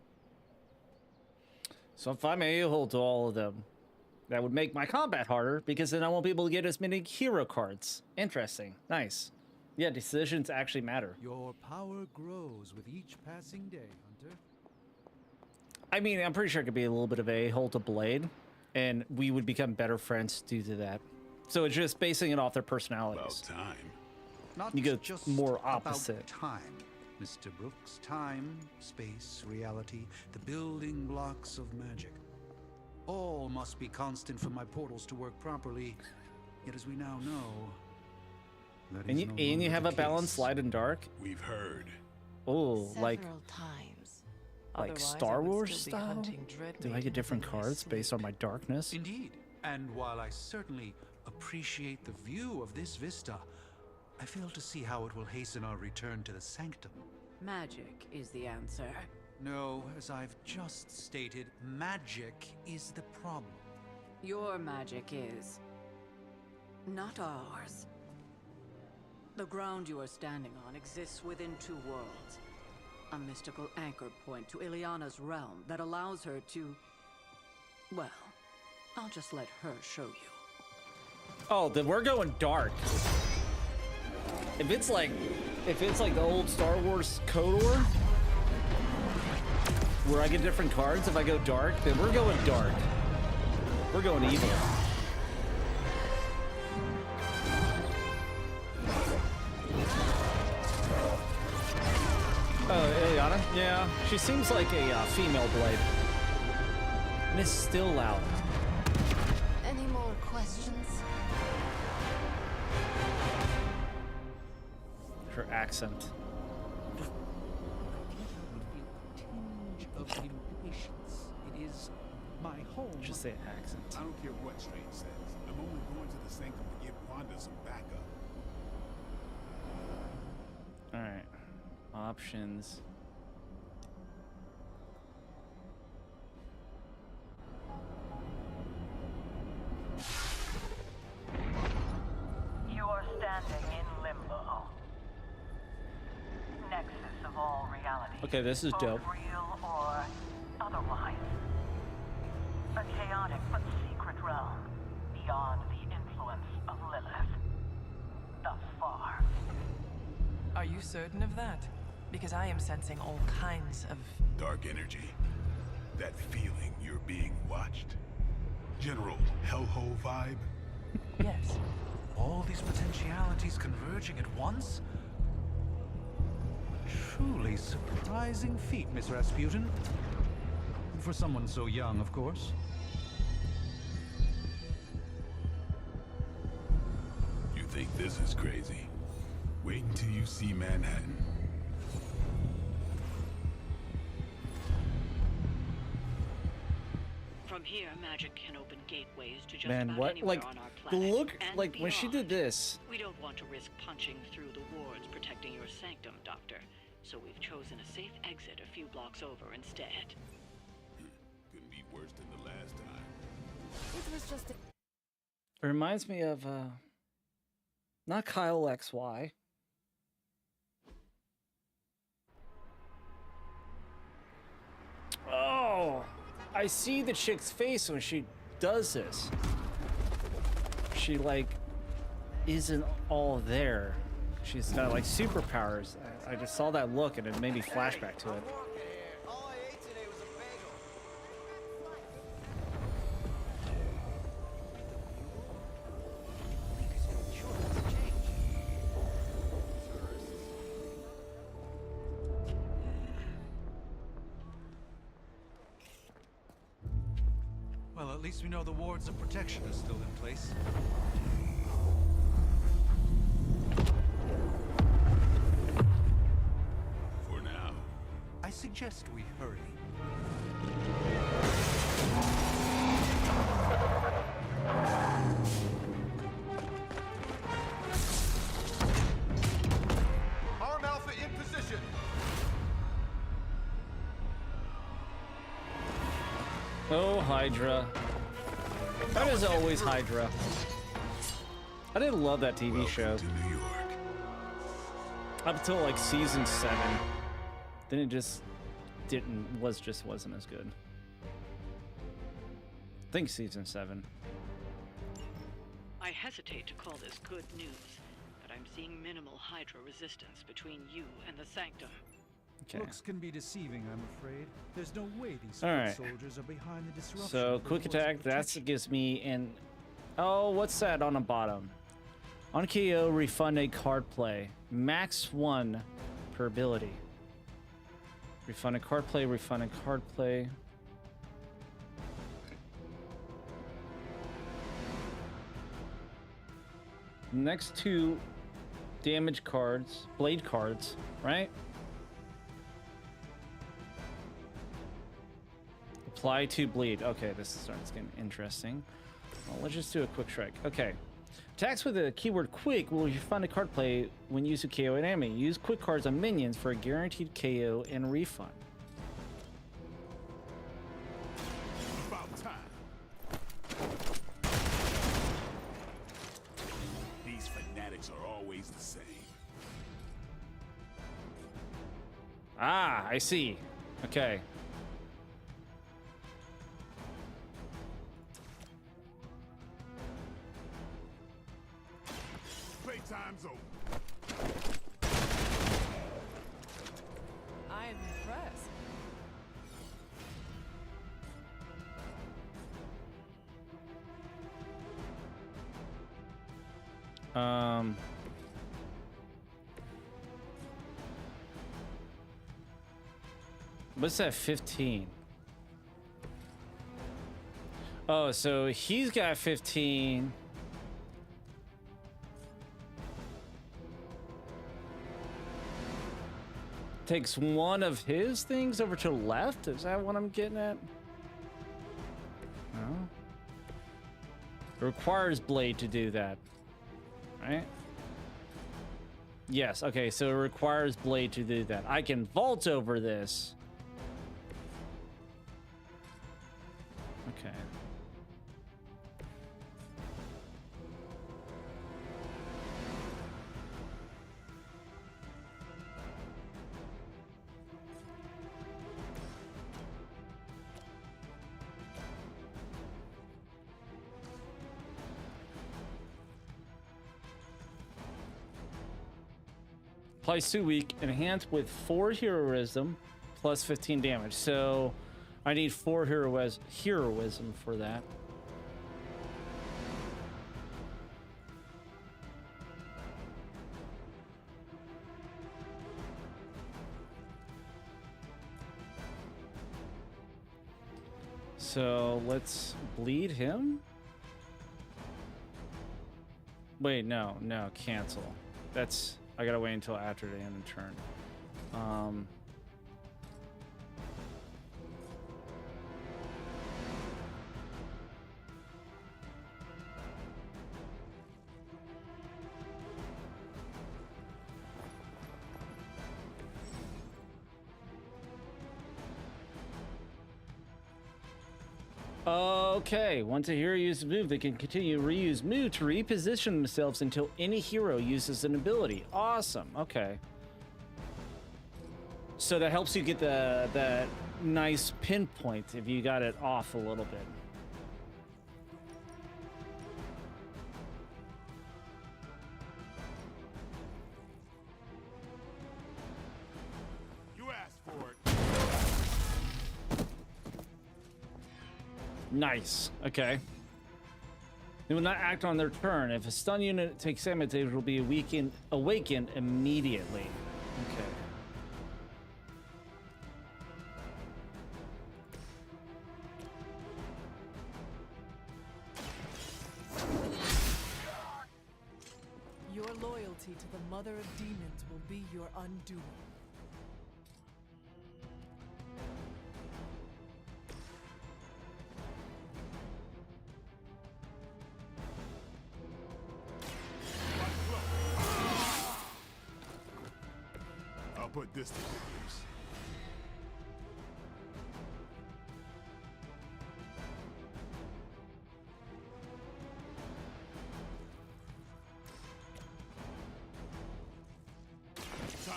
So if I'm an a-hole to all of them, that would make my combat harder, because then I won't be able to get as many hero cards. Interesting. Nice. Yeah, decisions actually matter. Your power grows with each passing day, Hunter. I mean, I'm pretty sure I could be a little bit of a a-hole to Blade, and we would become better friends due to that. So it's just basing it off their personalities. About time. Not you go just more opposite. About time, Mr. Brooks. Time, space, reality, the building blocks of magic. All must be constant for my portals to work properly. Yet as we now know, that And is you, no and you longer have the a balanced case. light and dark? We've heard. Oh, like times. like Otherwise, Star I would Wars still be style? hunting dread Do I get different maidens in my cards based on my darkness? Indeed. And while I certainly appreciate the view of this vista, I fail to see how it will hasten our return to the sanctum. Magic is the answer. No, as I've just stated, magic is the problem. Your magic is not ours. The ground you are standing on exists within two worlds. A mystical anchor point to Ileana's realm that allows her to... Well, I'll just let her show you. Oh, then we're going dark. If it's like the old Star Wars KOTOR, where I get different cards if I go dark, then we're going dark. We're going evil. Oh, Ileana? Yeah, she seems like a female Blade. And it's still loud. Any more questions? Her accent. Of impatience. It is my home. Just say accent. I don't care what Strange says. I'm only going to the sanctum to give Wanda some backup. Alright. Options. You are standing in limbo. Nexus of all reality. Okay, this is dope. Both real or otherwise. A chaotic but secret realm beyond the influence of Lilith. Thus far. Are you certain of that? Because I am sensing all kinds of... Dark energy. That feeling you're being watched. General hellhole vibe. Yes. All these potentialities converging at once? Truly surprising feat, Miss Rasputin. For someone so young, of course. You think this is crazy? Wait until you see Manhattan. From here, magic can open gateways to just Man, about what? anywhere Like, on our the planet. look, and like, when she did beyond. this. We don't want to risk punching through the wards protecting your sanctum, Doctor. So we've chosen a safe exit a few blocks over instead. Couldn't be worse than the last time. It was just a... It reminds me of, not Kyle XY. Oh, I see the chick's face when she does this. She, like, isn't all there. She's got, like, superpowers. I just saw that look and it made me flashback to it. Well, at least we know the wards of protection are still in place. For now. I suggest we hurry. Arm Alpha in position. Hydra. That is always Hydra. I didn't love that TV show. Up until like season 7. Then it just wasn't as good. I think season 7. I hesitate to call this good news, but I'm seeing minimal Hydra resistance between you and the Sanctum. Okay. Looks can be deceiving, I'm afraid. There's no way these All right. soldiers are behind the disruption. So quick attack, that gives me an... Oh, what's that on the bottom? On KO, refund a card play. Max 1 per ability. Refund a card play, refund a card play. Next 2 damage cards, blade cards, right? Apply to bleed. Okay, this starts getting interesting. Well, let's just do a quick strike. Okay. Attacks with the keyword quick will refund a card play when used to KO an enemy. Use quick cards on minions for a guaranteed KO and refund. About time. These fanatics are always the same. Ah, I see. Okay. Playtime's over. I am impressed. What's that 15? Oh, so he's got 15. Takes one of his things over to the left? Is that what I'm getting at? No. It requires Blade to do that. Right? Yes, okay, so it requires Blade to do that. I can vault over this. Okay. Applies 2 weak, enhanced with 4 heroism, plus 15 damage. So I need 4 heroism for that. So let's bleed him. Wait, no, cancel. I gotta wait until after the end of turn. Okay, once a hero uses a move, they can continue to reuse move to reposition themselves until any hero uses an ability. Awesome, okay. So that helps you get that nice pinpoint if you got it off a little bit. You asked for it. Nice. Okay. They will not act on their turn. If a stun unit takes damage, it will be awakened immediately. Okay. Your loyalty to the Mother of Demons will be your undoing. I'll put this to good use.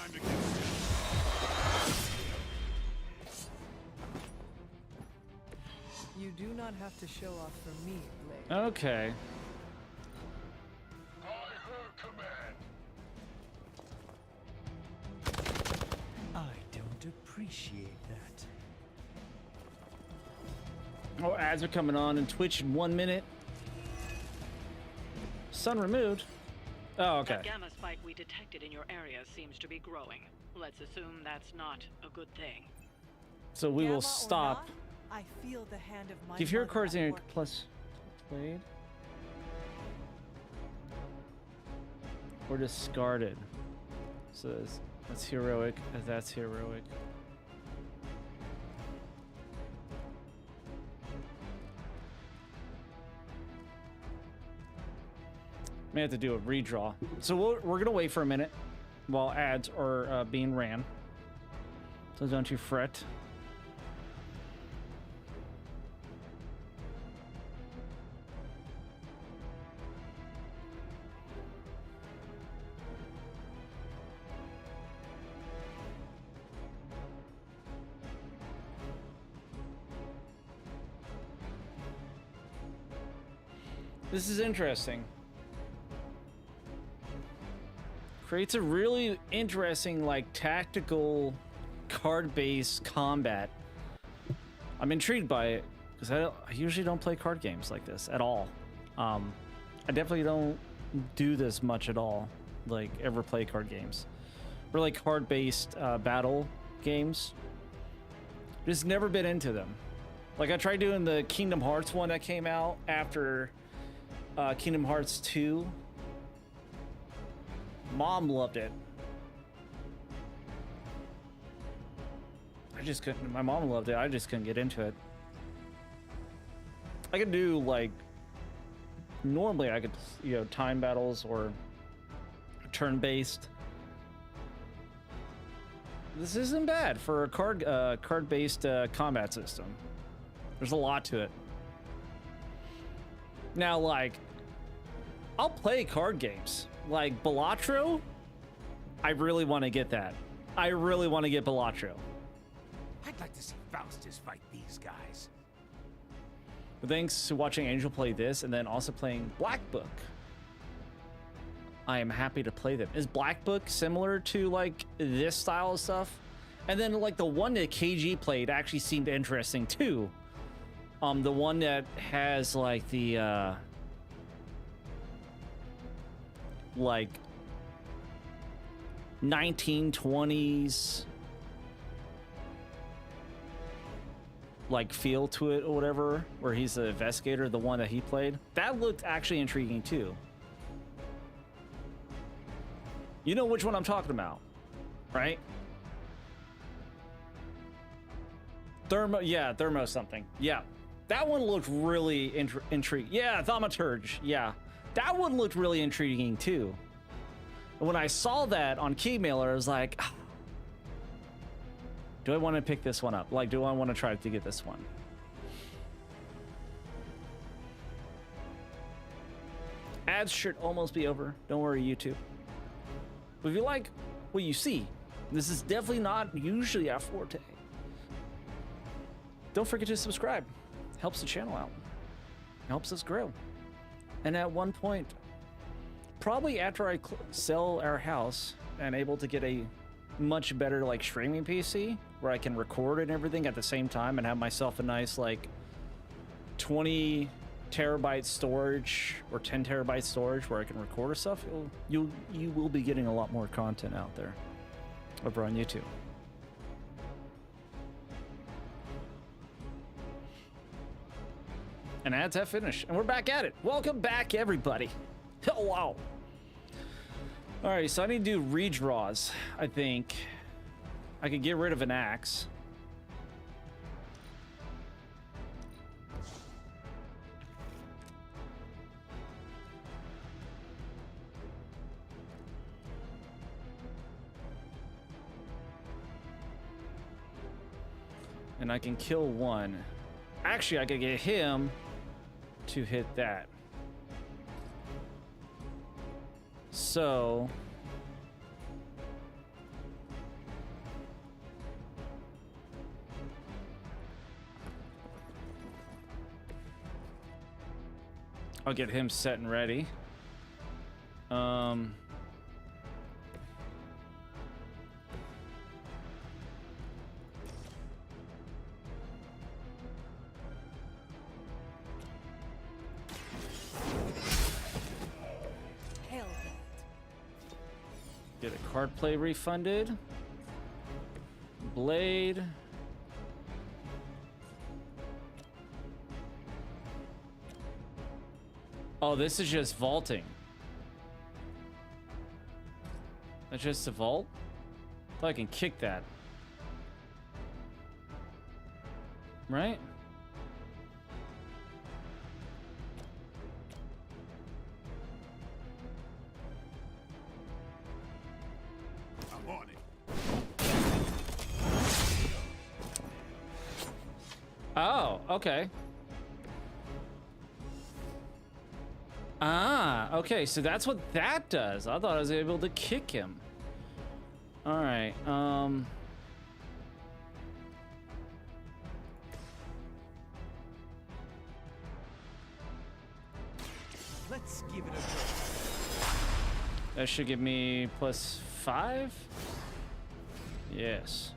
time to get You do not have to show off for me, Blade. Okay. I don't appreciate that. Oh, ads are coming on in Twitch in 1 minute. Sun removed. Oh, okay. The gamma spike we detected in your area seems to be growing. Let's assume that's not a good thing. So we will stop. I feel the hand of my Give hero mother cards at in work. plus played or discarded. So that's heroic. That's heroic. May have to do a redraw. So we're gonna wait for a minute while ads are being ran. So don't you fret. This is interesting. Creates a really interesting, like, tactical card-based combat. I'm intrigued by it because I usually don't play card games like this at all. I definitely don't do this much at all, like ever play card games or like card-based battle games. Just never been into them. Like I tried doing the Kingdom Hearts one that came out after Kingdom Hearts 2. Mom loved it. I just couldn't. My mom loved it. I just couldn't get into it. I could do like normally I could, you know, time battles or turn-based. This isn't bad for a card-based combat system. There's a lot to it. Now, like, I'll play card games. Like Balatro, I really want to get that. I really want to get Balatro. I'd like to see Faustus fight these guys. But thanks to watching Angel play this and then also playing Black Book, I am happy to play them. Is Black Book similar to like this style of stuff? And then like the one that KG played actually seemed interesting too. The one that has like the like 1920s like feel to it or whatever, where he's the investigator, the one that he played, that looked actually intriguing too. You know which one I'm talking about, right? Thermo something. Yeah, that one looked really intriguing. Yeah, Thaumaturge. Yeah, that one looked really intriguing too. And when I saw that on Keymailer, I was like, do I want to pick this one up? Like, do I want to try to get this one? Ads should almost be over. Don't worry, YouTube. But if you like what you see, this is definitely not usually our forte. Don't forget to subscribe. Helps the channel out. Helps us grow. And at one point, probably after I sell our house and able to get a much better like streaming PC where I can record and everything at the same time and have myself a nice like 20 terabyte storage or 10 terabyte storage where I can record stuff, you will be getting a lot more content out there over on YouTube. And ads have finished, and we're back at it. Welcome back, everybody. Hello. All right, so I need to do redraws. I think I could get rid of an axe. And I can kill one. Actually, I could get him to hit that. So I'll get him set and ready. Get a card play refunded. Blade. Oh, this is just vaulting. That's just a vault? I thought I can kick that. Right? I'm on it. Oh, okay. Ah, okay, so that's what that does. I thought I was able to kick him. All right, Let's give it a go. that should give me +5? Yes.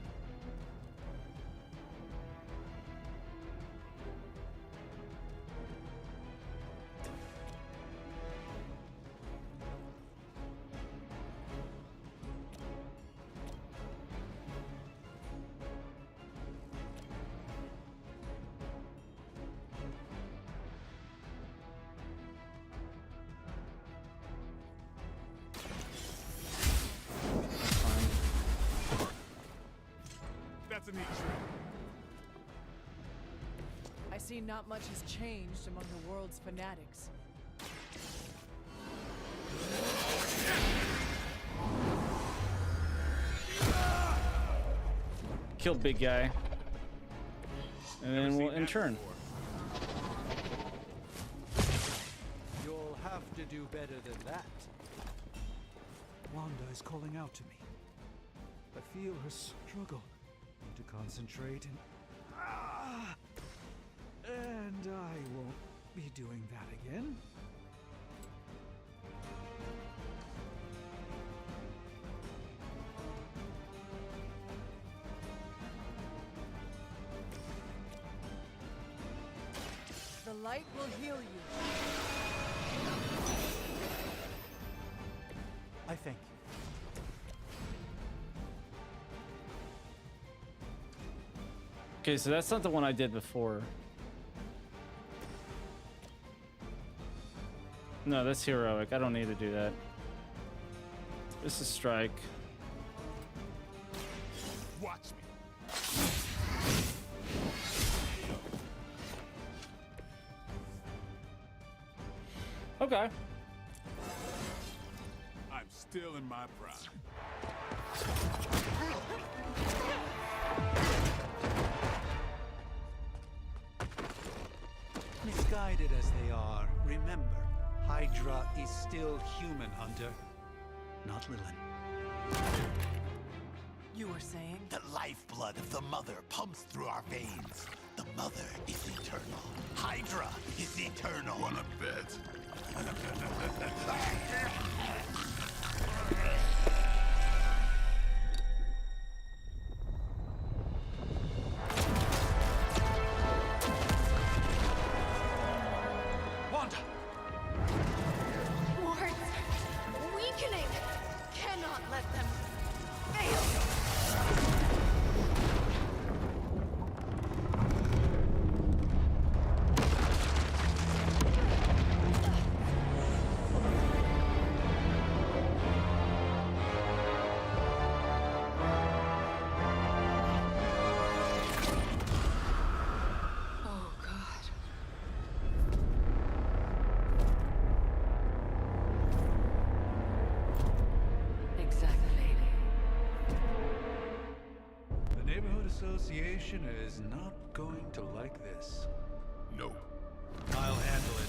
That's a neat trick. I see not much has changed among the world's fanatics. Kill big guy. And then we'll in turn. You'll have to do better than that. Wanda is calling out to me. I feel her struggle. Need to concentrate and I won't be doing that again. The light will heal you. I thank you. Okay, so that's not the one I did before. No, that's heroic. I don't need to do that. This is strike. Watch me. Okay. I'm still in my prime. Misguided as they are, remember, Hydra is still human, Hunter. Not Lilith. You were saying? The lifeblood of the Mother pumps through our veins. The Mother is eternal. Hydra is eternal. Wanna bet? Wanda! Wards! Weakening! Cannot let them fail! Oh, God. Exactly. The Neighborhood Association is not going to like this. Nope. I'll handle it.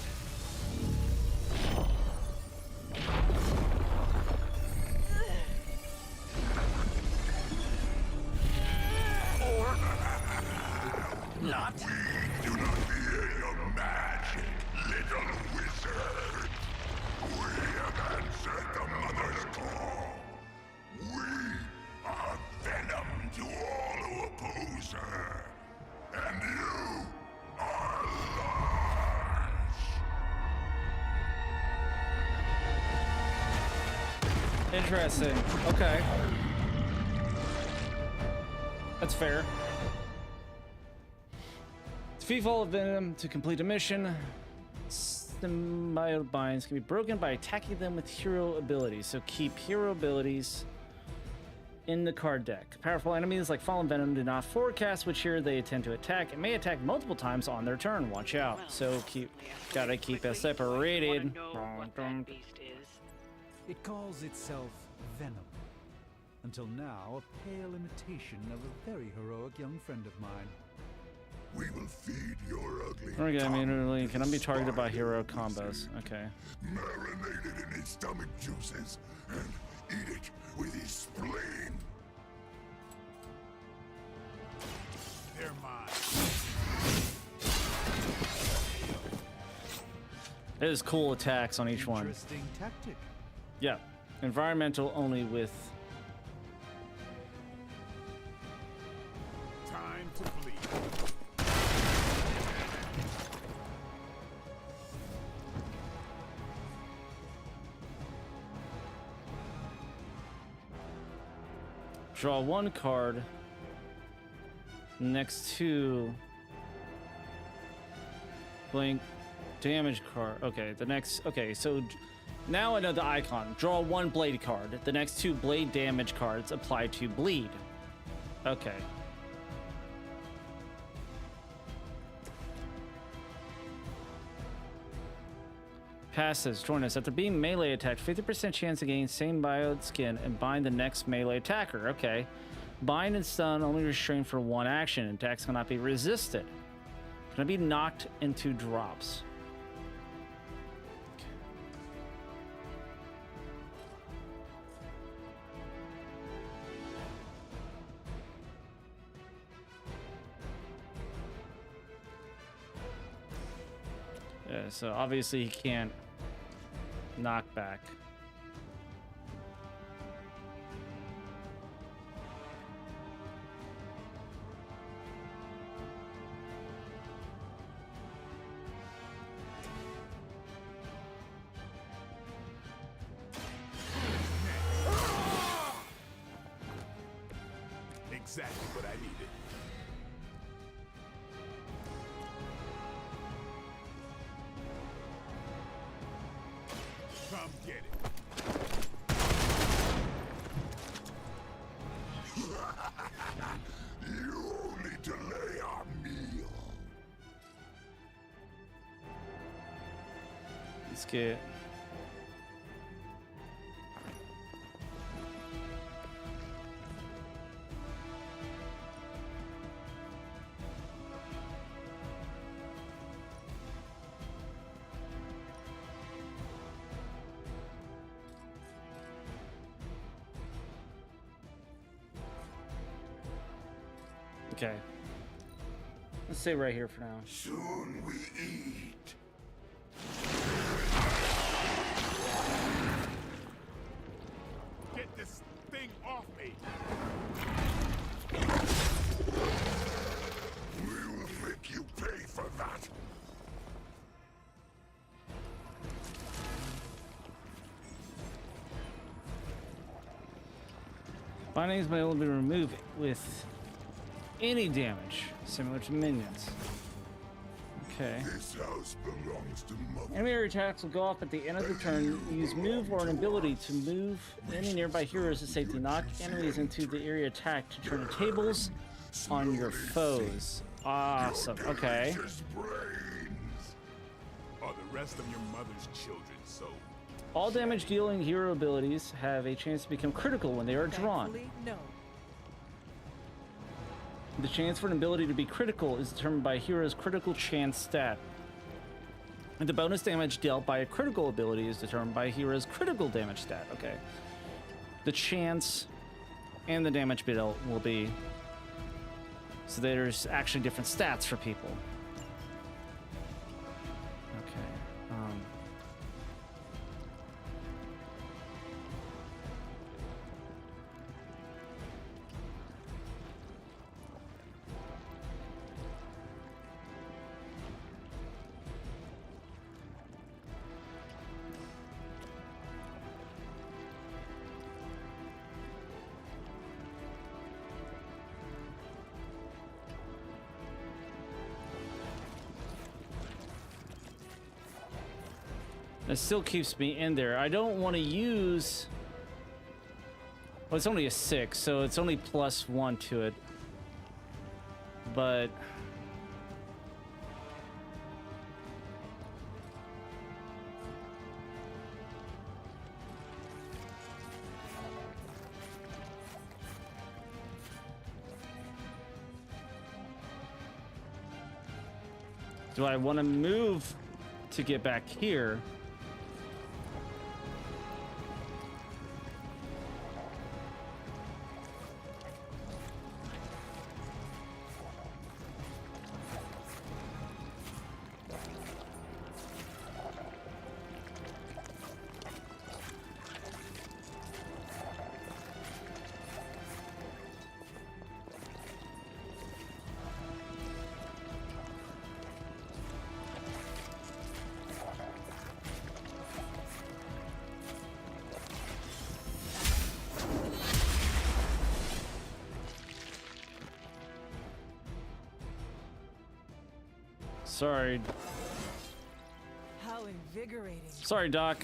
Not. Do not fear your magic, little wizard. Interesting. Okay. That's fair. Defeat full of venom to complete a mission. Symbiote binds can be broken by attacking them with hero abilities. So keep hero abilities in the card deck. Powerful enemies like Fallen Venom do not forecast which hero they intend to attack and may attack multiple times on their turn. Watch out. So gotta keep it separated. It calls itself Venom. Until now, a pale imitation of a very heroic young friend of mine. We will feed your ugly Okay, immediately cannot be targeted by hero combos. Okay. marinated in his stomach juices and eat it with his spleen. They're mine. There's cool attacks on each one. Interesting tactic. Yeah. Environmental only with Time to bleed. draw one card next to blank damage card. Okay, the next. Okay, so now I know the icon. Draw one blade card. The next two blade damage cards apply to bleed. Okay. Passes. Join us. After being melee attacked, 50% chance to gain same biome skin and bind the next melee attacker. Okay. Bind and stun only restrained for one action. Attacks cannot be resisted. Can be knocked into drops. Yeah, so obviously he can't knock back. Exactly what I needed. Come get it. You only delay our meal. Let's get. Okay. Let's stay right here for now. Soon we eat. Get this thing off me. We will make you pay for that. Bindings may only be removed with any damage, similar to minions. Okay. This house belongs to Mother. Enemy attacks will go off at the end of the turn. Use move or an ability to move any nearby heroes to safety. Knock enemies into the area attacked to turn the tables on your foes. Awesome. Okay. Are the rest of your mother's children so? All damage dealing hero abilities have a chance to become critical when they are drawn. Thankfully, no. The chance for an ability to be critical is determined by a hero's critical chance stat. And the bonus damage dealt by a critical ability is determined by a hero's critical damage stat. Okay. The chance and the damage dealt will be. So there's actually different stats for people. Okay. It still keeps me in there. I don't want to use... Well, it's only a 6, so it's only +1 to it. But... do I want to move to get back here? Sorry. How invigorating. Sorry, Doc.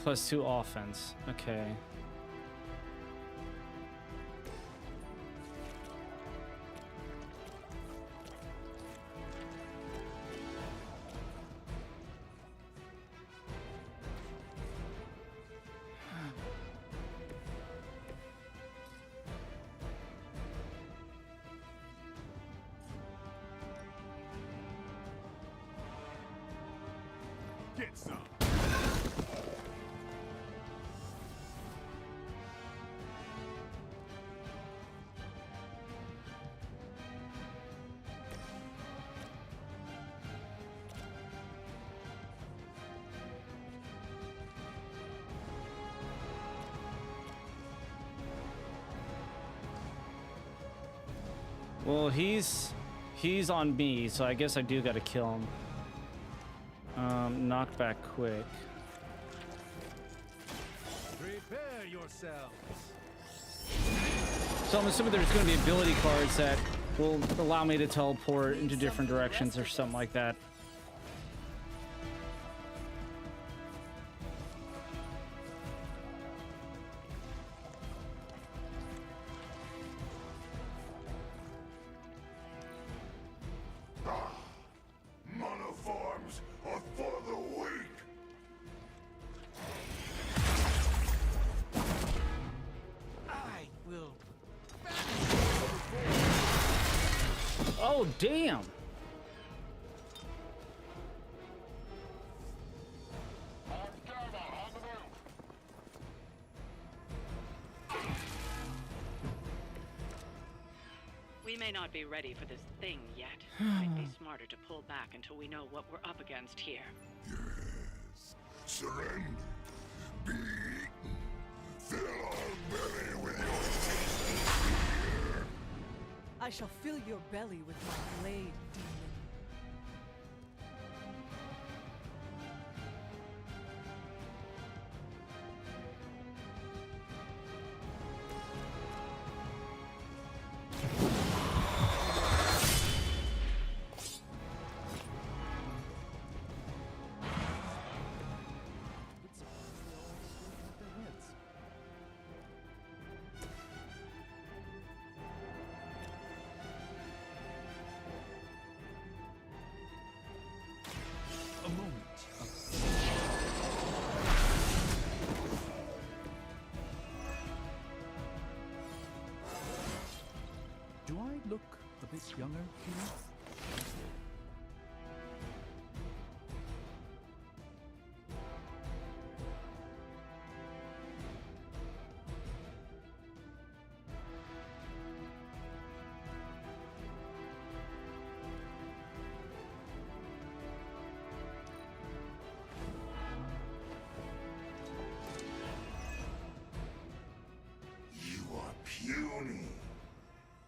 +2 offense. Okay. Get some. Well, he's on me, so I guess I do gotta kill him. Knock back quick. Prepare yourselves. So I'm assuming there's going to be ability cards that will allow me to teleport into different directions or something like that. Monoforms are for the weak. I will. Oh, damn! We may not be ready for this thing yet. Might be smarter to pull back until we know what we're up against here. Yes. Surrender. Be eaten. Fill our belly with your fear. I shall fill your belly with my blade, demon. A moment. Do I look a bit younger here? You are puny.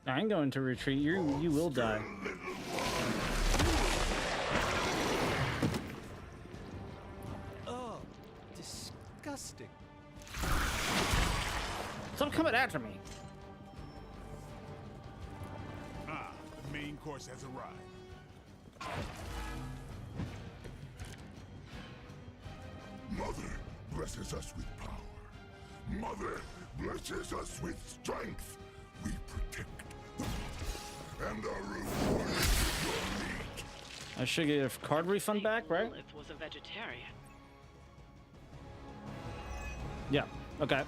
I'm going to retreat. You will die. Oh, disgusting. Stop coming after me. The main course has arrived. blesses us with power. Mother blesses us with strength. We protect the mother, and our reward is your meat. I should get a card refund back, right? Lilith was a vegetarian. Yeah, okay.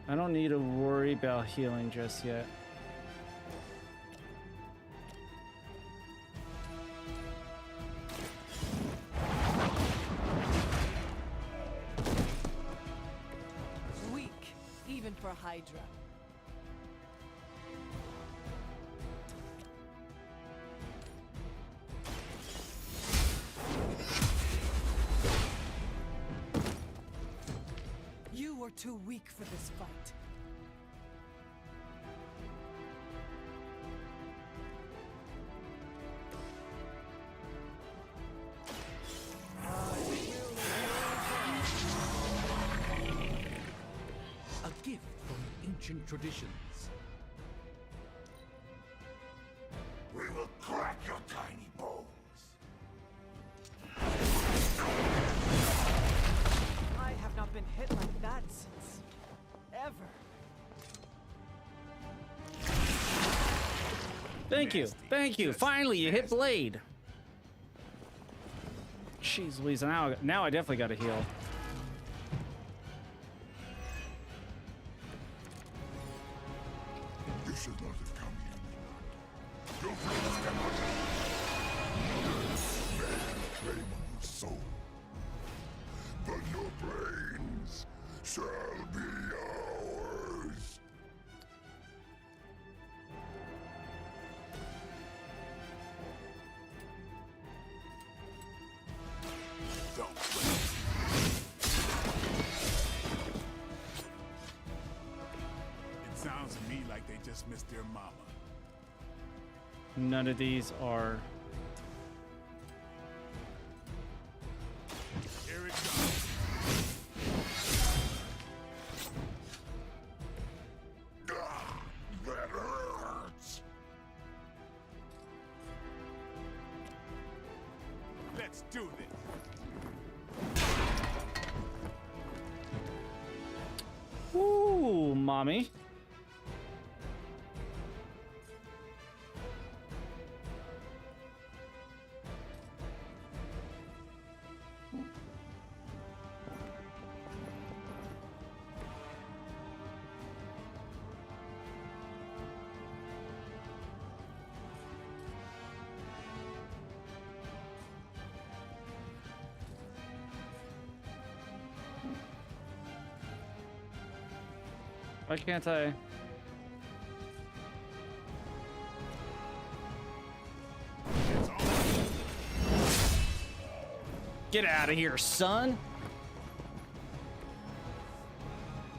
I don't need to worry about healing just yet. Weak, even for Hydra. You are too weak for this fight. A gift from ancient traditions. We will crack your tiny bones. I have not been hit like that since ever. Thank you. Thank you. Finally, you hit Blade. Jeez Louise, now I definitely got to heal. You should not have come here. Your friends cannot. Man, claim on your soul. But your brains shall be ours. Don't. It sounds to me like they just missed their mama. None of these are. Here it comes. That hurts. Let's do this. Ooh, mommy. Why can't I? Get out of here, son.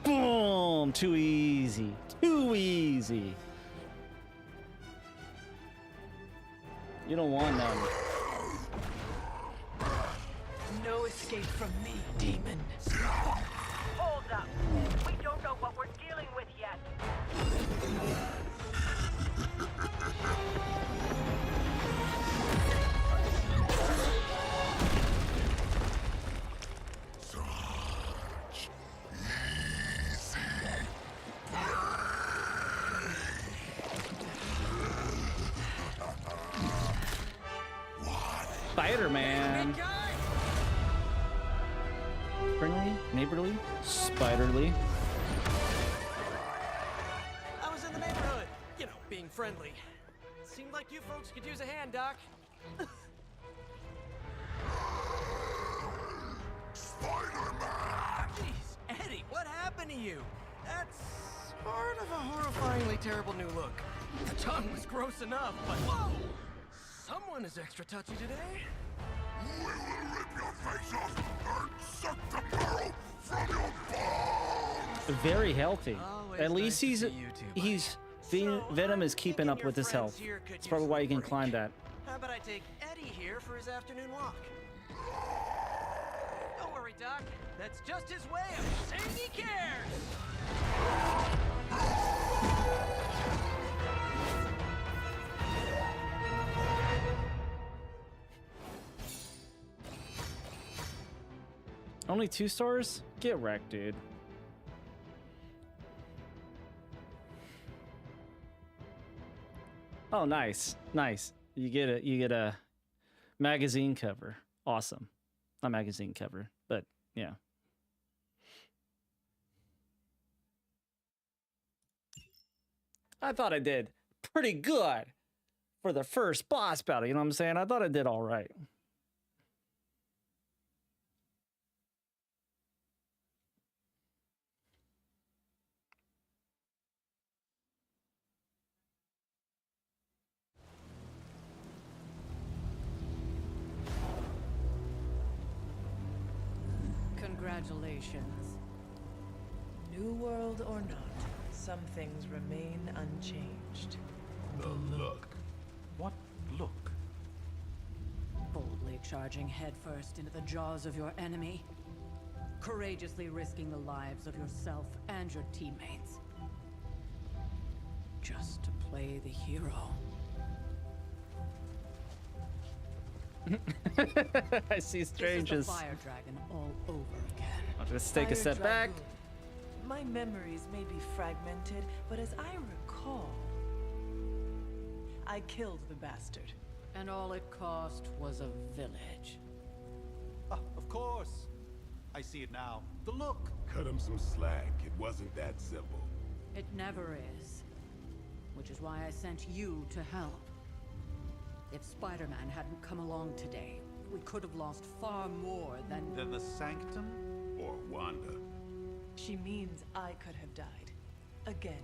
Boom! Too easy. Too easy. You don't want none. No escape from me, demon. Hold up. We don't know what we're dealing with yet. Such easy Spider-Man. Friendly, neighborly, spiderly. I was in the neighborhood. You know, being friendly. Seemed like you folks could use a hand, Doc. Spider-Man! Jeez, Eddie, what happened to you? That's sort of a horrifyingly terrible new look. The tongue was gross enough, but whoa! Someone is extra touchy today. We will rip your face off and suck the marrow from your bones! Very healthy. At least Venom is keeping up with his health. That's probably why he can climb that. How about I take Eddie here for his afternoon walk? Don't worry, Doc. That's just his way of saying he cares. Only 2 stars? Get wrecked, dude. Oh, nice. Nice. You get a magazine cover. Awesome. Not magazine cover, but yeah. I thought I did pretty good for the first boss battle, you know what I'm saying? I thought I did all right. Congratulations. New world or not, some things remain unchanged. The look. What look? Boldly charging headfirst into the jaws of your enemy. Courageously risking the lives of yourself and your teammates. Just to play the hero. I see stranges. This is the Fire Dragon all over again. I'll just take a step back. My memories may be fragmented, but as I recall, I killed the bastard. And all it cost was a village. Of course. I see it now. The look. Cut him some slack. It wasn't that simple. It never is. Which is why I sent you to help. If Spider-Man hadn't come along today, we could have lost far more than the Sanctum? Or Wanda. She means I could have died. Again,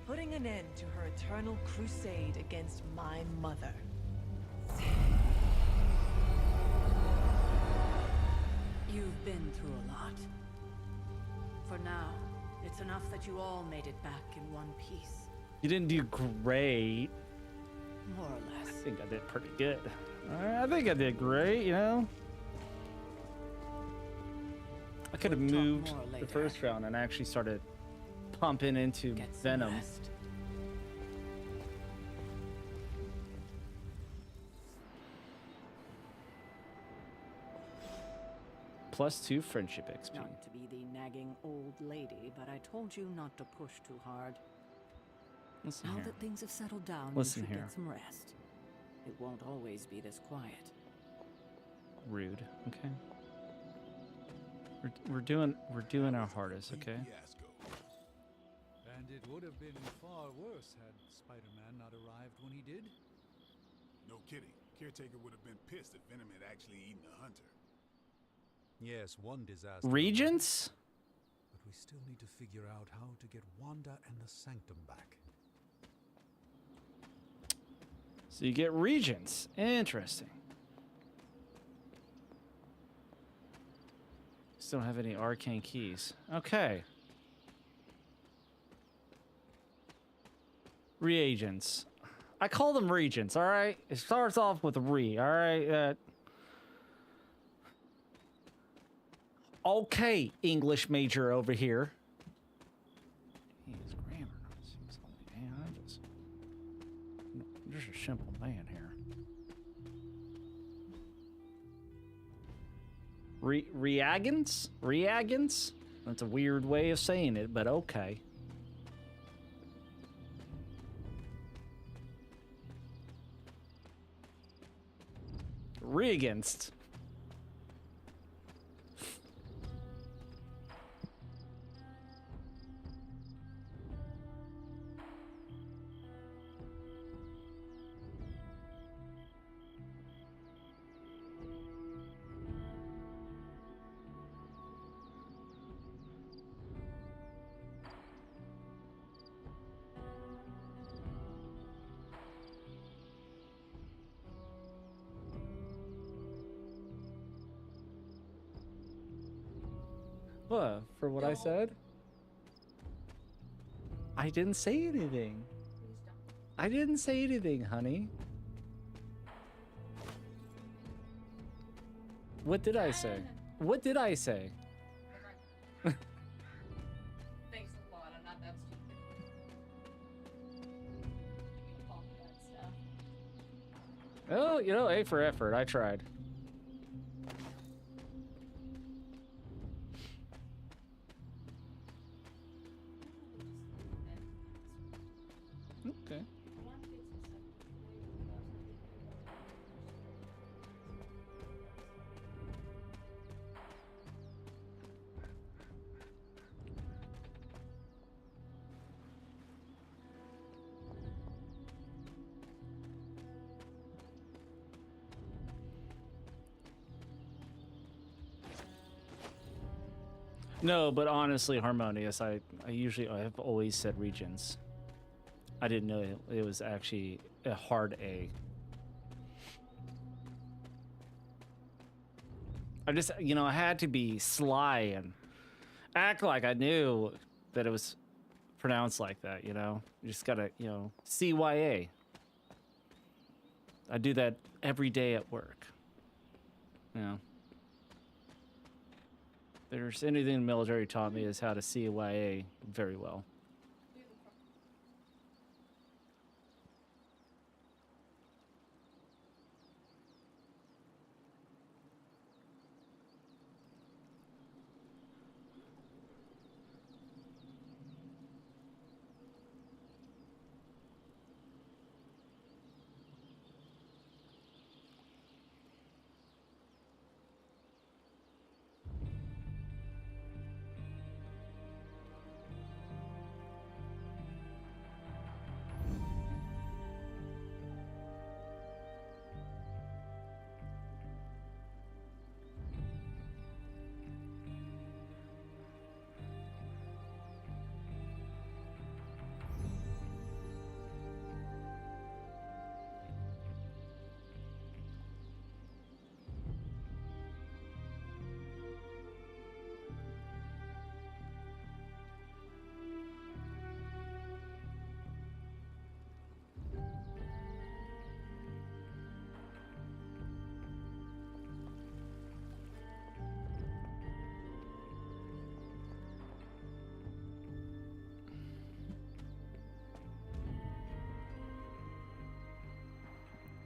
putting an end to her eternal crusade against my mother. You've been through a lot. For now, it's enough that you all made it back in one piece. You didn't do great. More or less. I think I did pretty good. I think I did great, you know? I could have moved the first round and actually started pumping into Venom. +2 friendship XP. Not to be the nagging old lady, but I told you not to push too hard. Listen now here. that things have settled down, Listen you should here. get some rest. It won't always be this quiet. Rude, okay? We're doing our hardest, okay? And it would have been far worse had Spider-Man not arrived when he did. No kidding. Caretaker would have been pissed if Venom had actually eaten a hunter. Yes, one disaster. Regents? But we still need to figure out how to get Wanda and the Sanctum back. So you get Regents. Interesting. Still don't have any arcane keys. Okay. Reagents. I call them regents, all right? It starts off with re, all right? Okay, English major over here. His grammar seems like, man, I'm just a simple man here. Reagents? Reagents? That's a weird way of saying it, but okay. Reagainst. What? For what I said? I didn't say anything. I didn't say anything, honey. What did I say? What did I say? Thanks a lot. I'm not that stupid. Oh, you know, A for effort. I tried. No, but honestly, Harmonious, I've always said regions. I didn't know it was actually a hard A. I just, I had to be sly and act like I knew that it was pronounced like that, You just gotta, CYA. I do that every day at work. If there's anything the military taught me is how to CYA very well.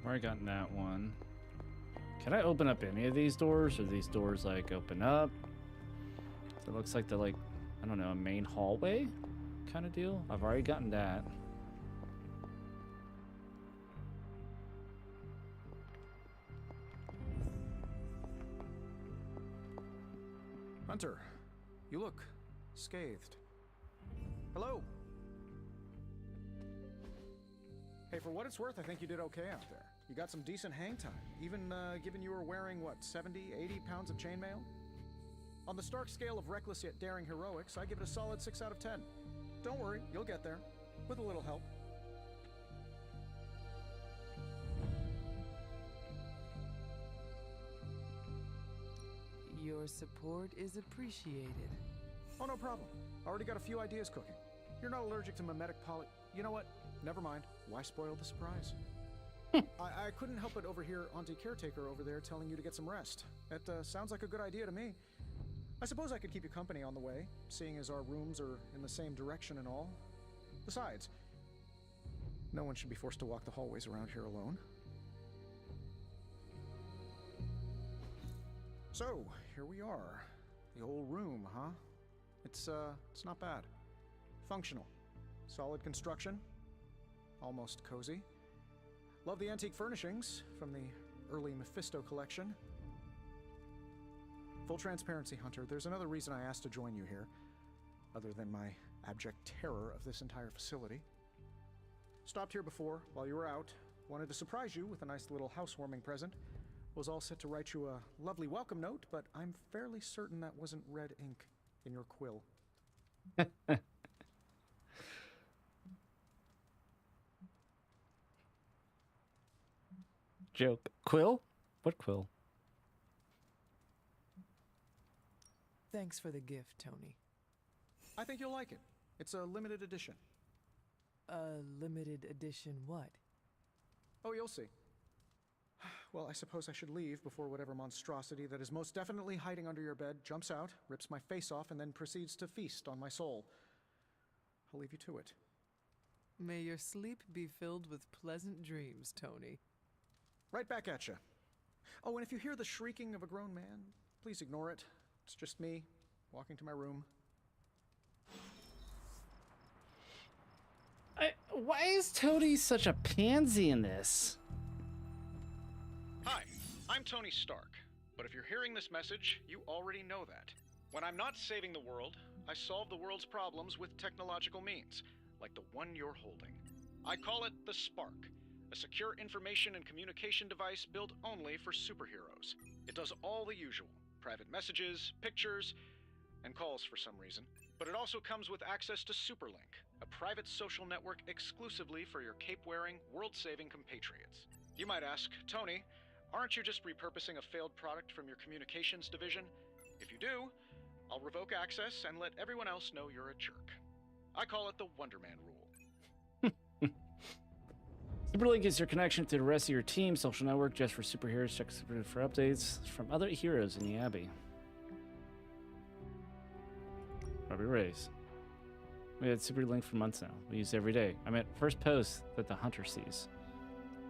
Already gotten that one. Can I open up any of these doors? Or these doors like open up? So it looks like they're like, I don't know, a main hallway kind of deal. I've already gotten that. Hunter, you look scathed. Hello? Hey, for what it's worth, I think you did okay out there. You got some decent hang time, even given you were wearing, what, 70, 80 pounds of chainmail? On the Stark scale of reckless yet daring heroics, I give it a solid 6 out of 10. Don't worry, you'll get there, with a little help. Your support is appreciated. Oh, no problem. Already got a few ideas cooking. You're not allergic to mimetic poly... You know what? Never mind. Why spoil the surprise? I couldn't help but overhear Auntie Caretaker over there telling you to get some rest. That sounds like a good idea to me. I suppose I could keep you company on the way, seeing as our rooms are in the same direction and all. Besides, no one should be forced to walk the hallways around here alone. So, here we are. The old room, huh? It's not bad. Functional. Solid construction. Almost cozy. Love the antique furnishings from the early Mephisto collection. Full transparency, Hunter, there's another reason I asked to join you here, other than my abject terror of this entire facility. Stopped here before, while you were out. Wanted to surprise you with a nice little housewarming present. Was all set to write you a lovely welcome note, but I'm fairly certain that wasn't red ink in your quill. Joke. Quill? What quill? Thanks for the gift, Tony. I think you'll like it. It's a limited edition. A limited edition what? Oh, you'll see. Well, I suppose I should leave before whatever monstrosity that is most definitely hiding under your bed jumps out, rips my face off, and then proceeds to feast on my soul. I'll leave you to it. May your sleep be filled with pleasant dreams, Tony. Right back at you. Oh, and if you hear the shrieking of a grown man, please ignore it. It's just me, walking to my room. Why is Tony such a pansy in this? Hi, I'm Tony Stark, but if you're hearing this message, you already know that. When I'm not saving the world, I solve the world's problems with technological means, like the one you're holding. I call it the Spark, a secure information and communication device built only for superheroes. It does all the usual: private messages, pictures, and calls for some reason. But it also comes with access to Superlink, a private social network exclusively for your cape-wearing, world-saving compatriots. You might ask, Tony, aren't you just repurposing a failed product from your communications division? If you do, I'll revoke access and let everyone else know you're a jerk. I call it the Wonder Man rule. Superlink is your connection to the rest of your team, social network just for superheroes. Check Superlink for updates from other heroes in the Abbey. Robbie Reyes. We had Superlink for months now. We use it every day. I meant first post that the hunter sees.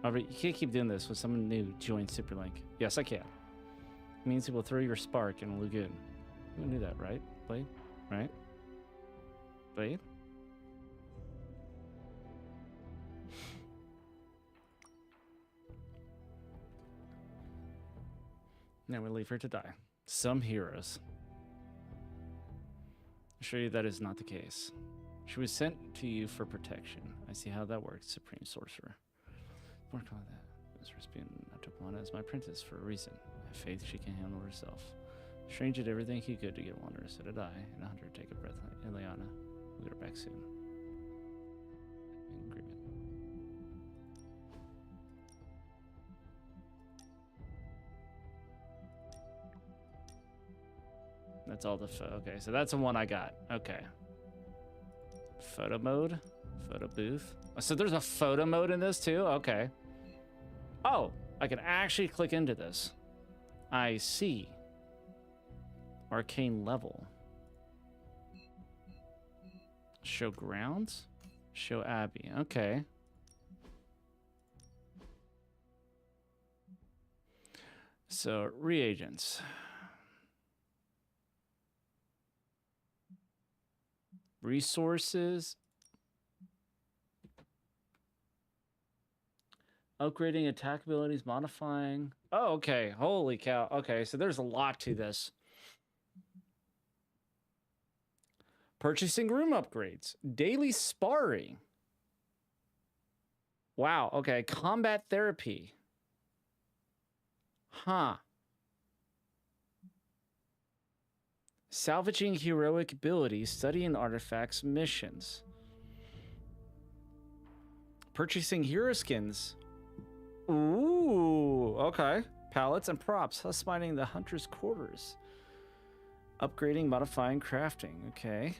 However, you can't keep doing this when someone new joins Superlink. Yes, I can. It means it will throw your spark and it'll look good. You knew that, right, Blade? Right? Blade? Now we leave her to die. Some heroes. I assure you that is not the case. She was sent to you for protection. I see how that works, Supreme Sorcerer. Work on that. Miss Respian Atopalana is my apprentice for a reason. I have faith she can handle herself. Strange did everything he could to get Wanderer, so did I, and a hunter take a breath. Ileana, we'll get her back soon. Agreement. That's all the okay, so that's the one I got. Okay. Photo mode, photo booth. So there's a photo mode in this too? Okay. Oh, I can actually click into this. I see. Arcane level. Show grounds? Show Abbey. Okay. So, reagents. Resources. Upgrading attack abilities, modifying. Oh, okay. Holy cow. Okay, so there's a lot to this. Purchasing room upgrades. Daily sparring. Wow, okay. Combat therapy. Huh. Salvaging heroic abilities, studying artifacts, missions. Purchasing hero skins. Ooh, okay. Pallets and props. Thus finding the hunter's quarters. Upgrading, modifying, crafting. Okay.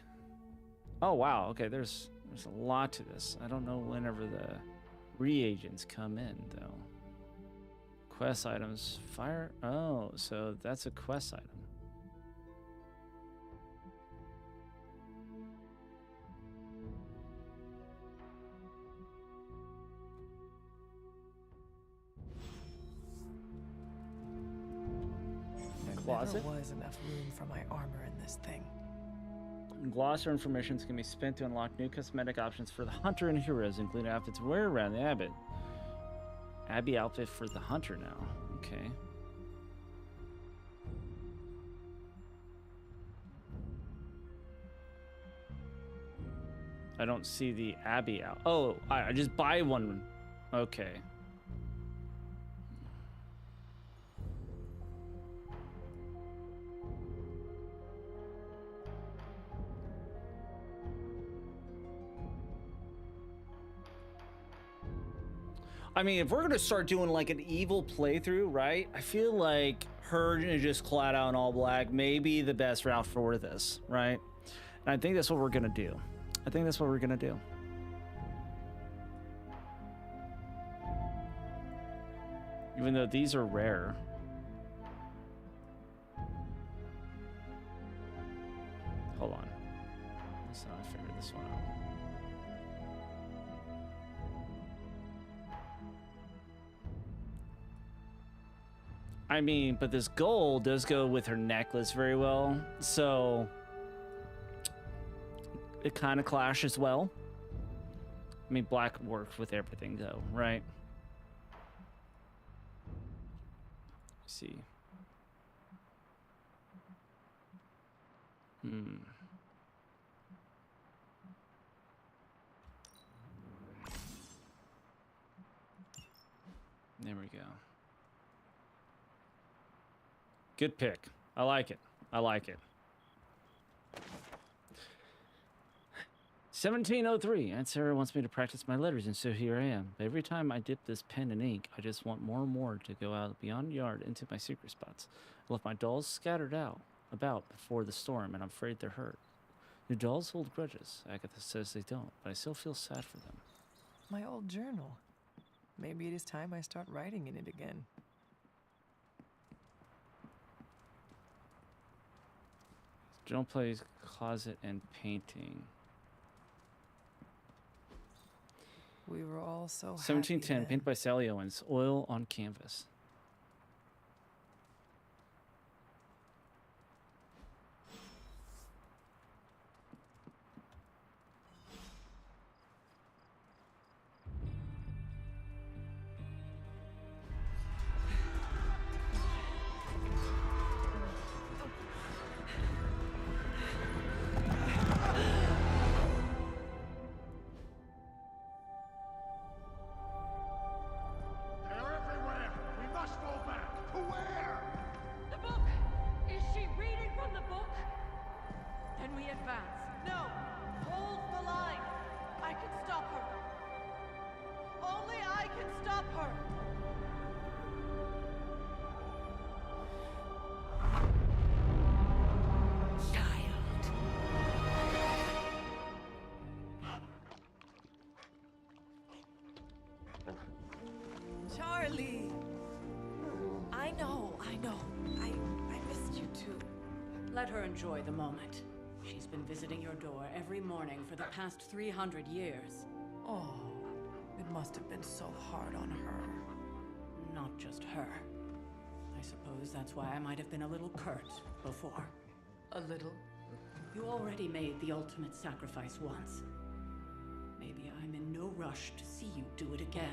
Oh wow. Okay, there's a lot to this. I don't know whenever the reagents come in though. Quest items. Fire. Oh, so that's a quest item. Closet. There was enough room for my armor in this thing. Gloss or information can be spent to unlock new cosmetic options for the hunter and heroes, including outfits to wear around the Abbey. Abbey outfit for the hunter now. Okay. I don't see the Abbey out. Oh, I just buy one. Okay. I mean, if we're gonna start doing like an evil playthrough, right? I feel like her just clad out in all black may be the best route for this, right? And I think that's what we're gonna do. I think that's what we're gonna do. Even though these are rare. Hold on. Let's not figure this one out. I mean, but this gold does go with her necklace very well, so it kind of clashes well. I mean, black works with everything, though, right? Let's see. There we go. Good pick. I like it. I like it. 1703. Aunt Sarah wants me to practice my letters, and so here I am. But every time I dip this pen in ink, I just want more and more to go out beyond the yard into my secret spots. I left my dolls scattered about before the storm, and I'm afraid they're hurt. Do dolls hold grudges? Agatha says they don't, but I still feel sad for them. My old journal. Maybe it is time I start writing in it again. Journal plays closet and painting. We were all so 1710, happy painted by Sally Owens. Oil on canvas. They're everywhere! We must go back! To where? The book! Is she reading from the book? Then we advance. No! Hold the line! I can stop her. Only I can stop her! Charlie! I know. I missed you too. Let her enjoy the moment. She's been visiting your door every morning for the past 300 years. Oh, it must have been so hard on her. Not just her. I suppose that's why I might have been a little curt before. A little? You already made the ultimate sacrifice once. Maybe I'm in no rush to see you do it again.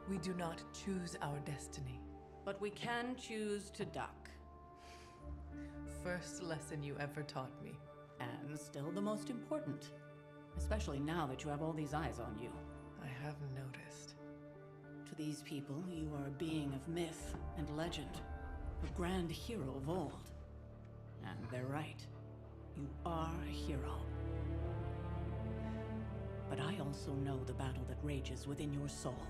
We do not choose our destiny. But we can choose to duck. First lesson you ever taught me. And still the most important. Especially now that you have all these eyes on you. I have noticed. To these people, you are a being of myth and legend. A grand hero of old. And they're right. You are a hero. But I also know the battle that rages within your soul.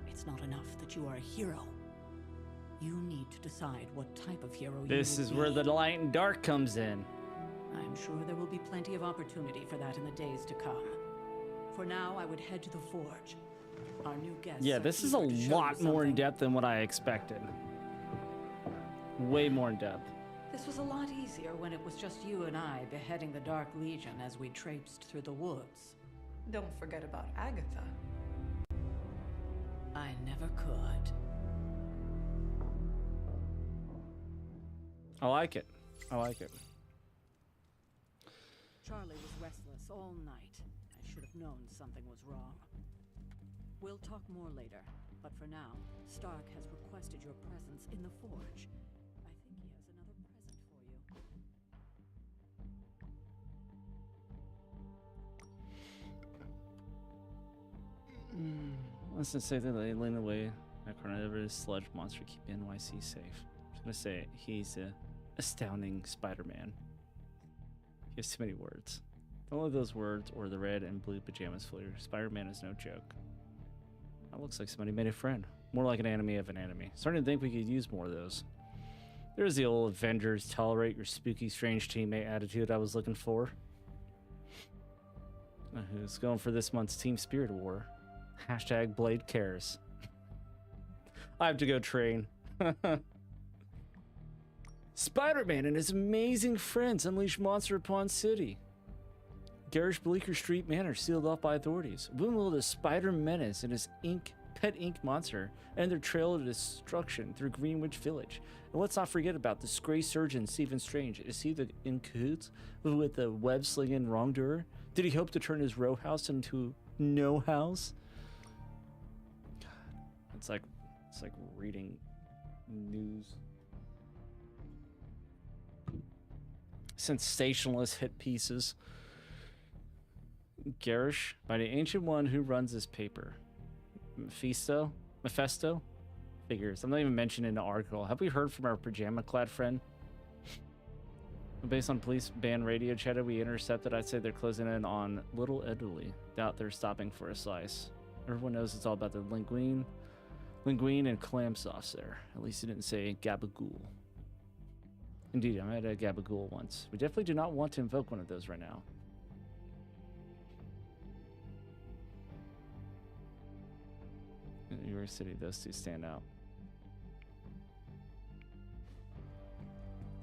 It's not enough that you are a hero. You need to decide what type of hero you will be. This is where the light and dark comes in. I'm sure there will be plenty of opportunity for that in the days to come. For now, I would head to the forge. Our new guests. Yeah, this is a lot more in depth than what I expected. Way more in depth. This was a lot easier when it was just you and I beheading the Dark Legion as we traipsed through the woods. Don't forget about Agatha. I never could. I like it. I like it. Charlie was restless all night. I should have known something was wrong. We'll talk more later, but for now, Stark has requested your presence in the forge. I think he has another present for you. Let's just say that they lean away. Whatever this sludge monster keep NYC safe. I'm just gonna say he's a astounding Spider-Man. He has too many words. Don't let those words or the red and blue pajamas fool you. Spider-Man is no joke. That looks like somebody made a friend. More like an enemy of an enemy. Starting to think we could use more of those. There's the old Avengers tolerate your spooky, strange teammate attitude I was looking for. Who's going for this month's Team Spirit Award? Hashtag Blade Cares. I have to go train. Spider-Man and his amazing friends unleash monster upon city. Garish Bleecker Street Manor sealed off by authorities. When will the Spider Menace and his pet ink monster end their trail of destruction through Greenwich Village? And let's not forget about the Grey Surgeon Stephen Strange. Is he in cahoots with the web-slinging wrongdoer? Did he hope to turn his row house into no house? God, it's like reading news. Sensationalist hit pieces. Garish, by the ancient one who runs this paper. Mephisto? Figures. I'm not even mentioning the article. Have we heard from our pajama-clad friend? Based on police band radio chatter we intercepted, I'd say they're closing in on Little Italy. Doubt they're stopping for a slice. Everyone knows it's all about the linguine and clam sauce there. At least he didn't say gabagool. Indeed, I had a gabagool once. We definitely do not want to invoke one of those right now. New York City, those two stand out.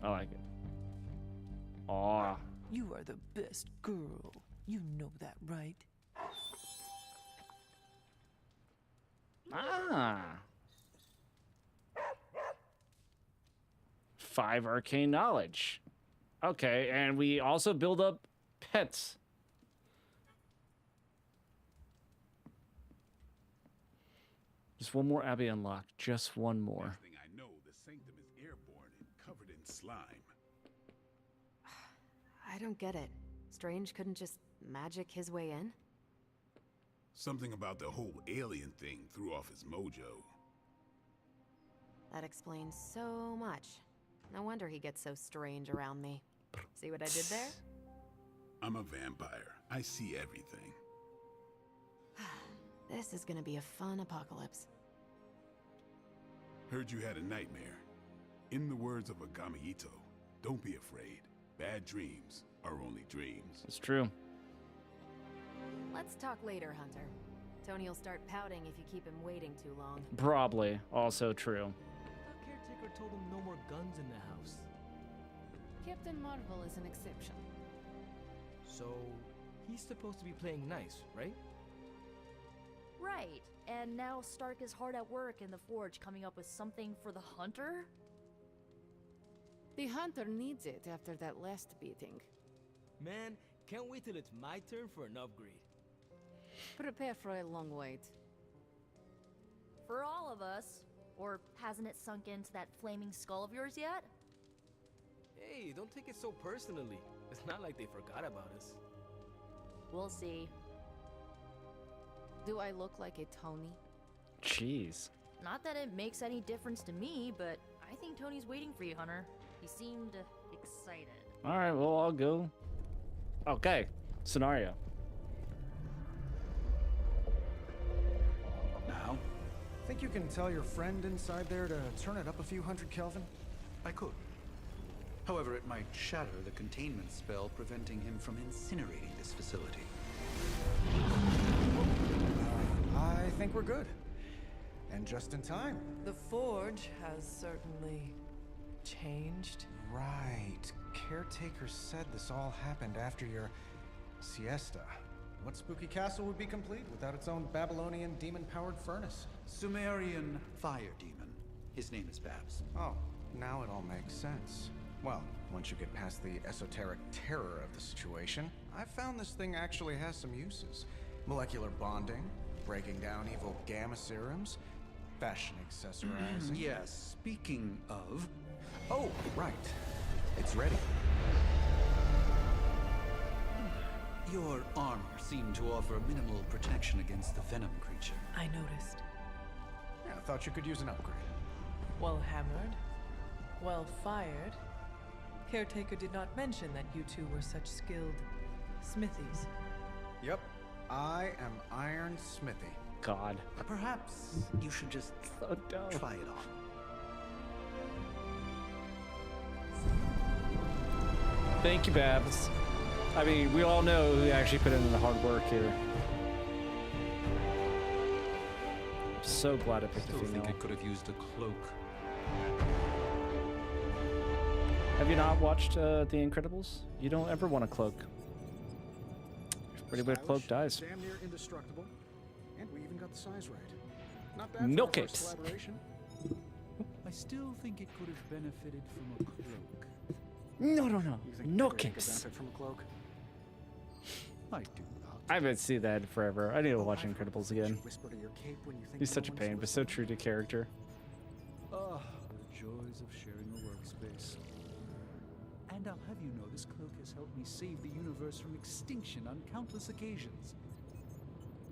I like it. Aw. You are the best girl. You know that, right? Ah. 5 arcane knowledge. Okay, and we also build up pets. Just one more abbey unlocked. Just one more. Next thing I know, the sanctum is airborne and covered in slime. I don't get it. Strange couldn't just magic his way in? Something about the whole alien thing threw off his mojo. That explains so much. No wonder he gets so strange around me. See what I did there? I'm a vampire. I see everything. This is gonna be a fun apocalypse. Heard you had a nightmare. In the words of Agami Ito, don't be afraid. Bad dreams are only dreams. It's true. Let's talk later, Hunter. Tony will start pouting if you keep him waiting too long. Probably. Also true. The caretaker told him no more guns in the house. Captain Marvel is an exception. So, he's supposed to be playing nice, right? Right. And now Stark is hard at work in the Forge coming up with something for the Hunter? The Hunter needs it after that last beating. Man, can't wait till it's my turn for an upgrade. Prepare for a long wait. For all of us. Or hasn't it sunk into that flaming skull of yours yet? Hey, don't take it so personally. It's not like they forgot about us. We'll see. Do I look like a Tony? Jeez. Not that it makes any difference to me, but I think Tony's waiting for you, Hunter. He seemed excited. All right, well, I'll go. Okay, scenario. Now? Think you can tell your friend inside there to turn it up a few hundred Kelvin? I could. However, it might shatter the containment spell preventing him from incinerating this facility. I think we're good. And just in time. The Forge has certainly changed. Right. Caretaker said this all happened after your siesta. What spooky castle would be complete without its own Babylonian demon-powered furnace? Sumerian fire demon. His name is Babs. Oh, now it all makes sense. Well, once you get past the esoteric terror of the situation, I've found this thing actually has some uses. Molecular bonding, breaking down evil gamma serums, fashion accessorizing. Yes, speaking of... Oh, right. It's ready. Your armor seemed to offer minimal protection against the venom creature. I noticed. Yeah, I thought you could use an upgrade. Well hammered. Well fired. Caretaker did not mention that you two were such skilled smithies. Yep. I am Iron Smithy. God. Perhaps you should just try it on. Thank you, Babs. I mean, we all know who actually put in the hard work here. I'm so glad I picked a female. I think I could have used a cloak. Have you not watched The Incredibles? You don't ever want a cloak. Pretty bad cloak dies. Damn near indestructible. And we even got the size right. Not bad Milk for our it. first collaboration. I still think it could have benefited from a cloak. No. You think No Drake could kicks. benefit from a cloak? I do not. I haven't seen that in forever. I need to watch Incredibles again. Whisper to your cape when you think He's no such a one's pain, but so true to character. Ah, the joys of sharing a workspace. And I'll have you know this cloak has helped me save the universe from extinction on countless occasions.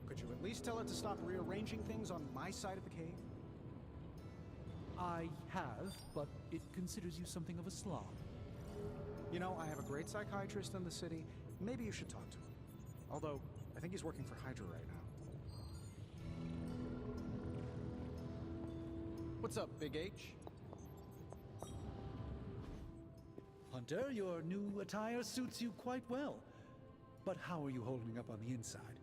Could you at least tell it to stop rearranging things on my side of the cave? I have, but it considers you something of a slob. You know, I have a great psychiatrist in the city. Maybe you should talk to him. Although, I think he's working for Hydra right now. What's up, Big H? Hunter, your new attire suits you quite well. But how are you holding up on the inside?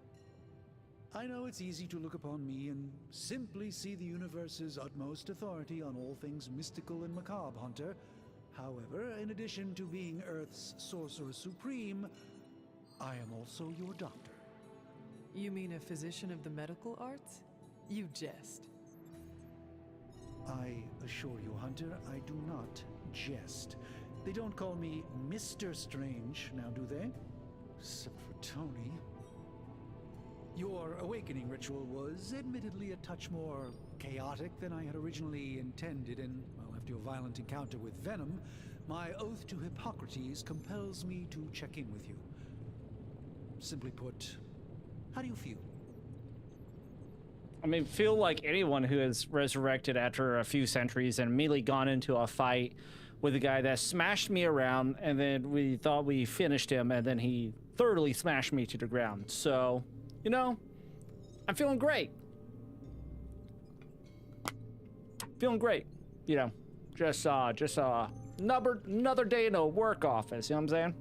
I know it's easy to look upon me and simply see the universe's utmost authority on all things mystical and macabre, Hunter. However, in addition to being Earth's Sorcerer Supreme, I am also your doctor. You mean a physician of the medical arts? You jest. I assure you, Hunter, I do not jest. They don't call me Mr. Strange, now do they? Except for Tony. Your awakening ritual was admittedly a touch more chaotic than I had originally intended, and, well, after your violent encounter with Venom, my oath to Hippocrates compels me to check in with you. Simply put, how do you feel? I mean, feel like anyone who is resurrected after a few centuries and immediately gone into a fight with a guy that smashed me around, and then we thought we finished him, and then he thoroughly smashed me to the ground. So, you know, I'm feeling great. Feeling great. You know, just another day in a work office. You know what I'm saying?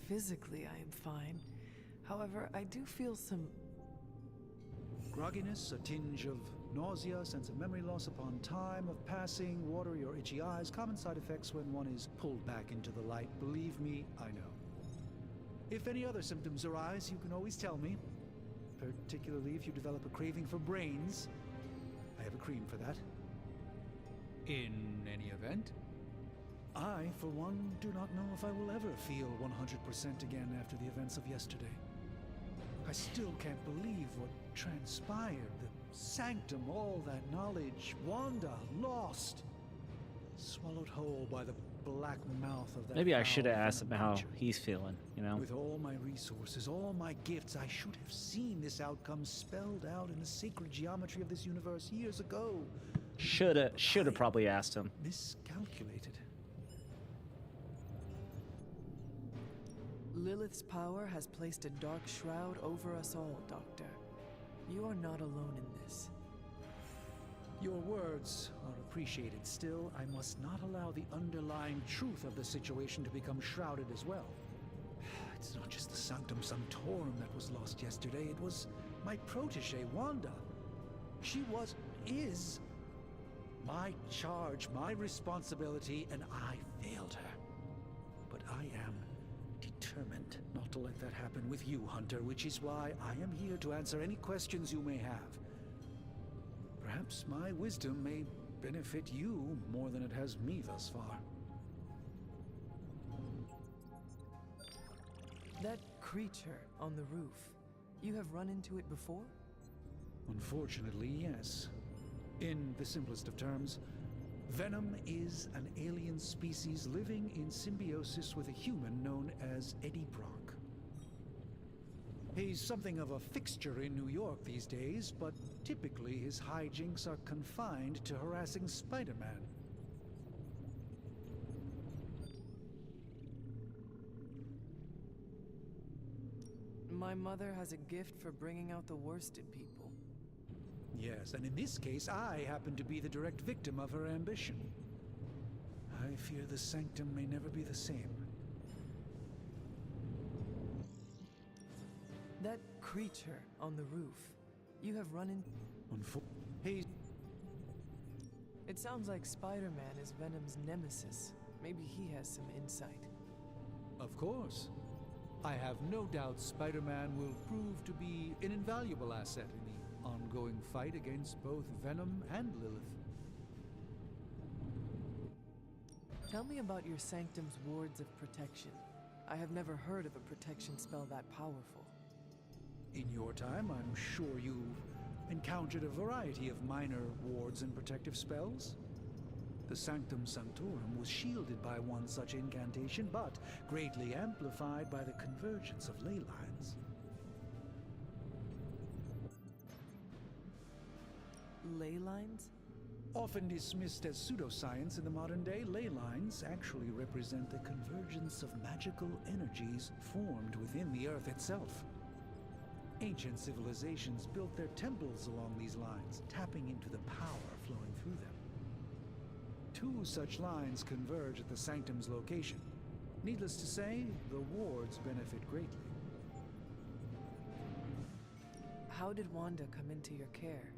Physically, I am fine. However, I do feel some grogginess, a tinge of nausea, sense of memory loss upon time of passing, watery or itchy eyes, common side effects when one is pulled back into the light. Believe me, I know. If any other symptoms arise, you can always tell me, particularly if you develop a craving for brains. I have a cream for that. In any event, I, for one, do not know if I will ever feel 100% again after the events of yesterday. I still can't believe what transpired. The sanctum, all that knowledge, Wanda, lost. Swallowed whole by the black mouth of that. Maybe I should have foul asked him venom how creature. he's feeling, you know? With all my resources, all my gifts, I should have seen this outcome spelled out in the sacred geometry of this universe years ago. Shoulda probably asked him. Miscalculated. Lilith's power has placed a dark shroud over us all, Doctor. You are not alone in this. Your words are appreciated. Still, I must not allow the underlying truth of the situation to become shrouded as well. It's not just the Sanctum Sanctorum that was lost yesterday. It was my protege, Wanda. She is my charge, my responsibility, and I failed her. But I am determined not to let that happen with you, Hunter, which is why I am here to answer any questions you may have. Perhaps my wisdom may benefit you more than it has me thus far. That creature on the roof, you have run into it before? Unfortunately, yes. In the simplest of terms, Venom is an alien species living in symbiosis with a human known as Eddie Brock. He's something of a fixture in New York these days, but typically his hijinks are confined to harassing Spider-Man. My mother has a gift for bringing out the worst in people. Yes, and in this case, I happen to be the direct victim of her ambition. I fear the Sanctum may never be the same. That creature on the roof, you have run in... It sounds like Spider-Man is Venom's nemesis. Maybe he has some insight. Of course. I have no doubt Spider-Man will prove to be an invaluable asset in the ongoing fight against both Venom and Lilith. Tell me about your Sanctum's wards of protection. I have never heard of a protection spell that powerful. In your time, I'm sure you've encountered a variety of minor wards and protective spells. The Sanctum Sanctorum was shielded by one such incantation, but greatly amplified by the convergence of ley lines. Ley lines? Often dismissed as pseudoscience in the modern day, ley lines actually represent the convergence of magical energies formed within the Earth itself. Ancient civilizations built their temples along these lines, tapping into the power flowing through them. 2 such lines converge at the Sanctum's location. Needless to say, the wards benefit greatly. How did Wanda come into your care?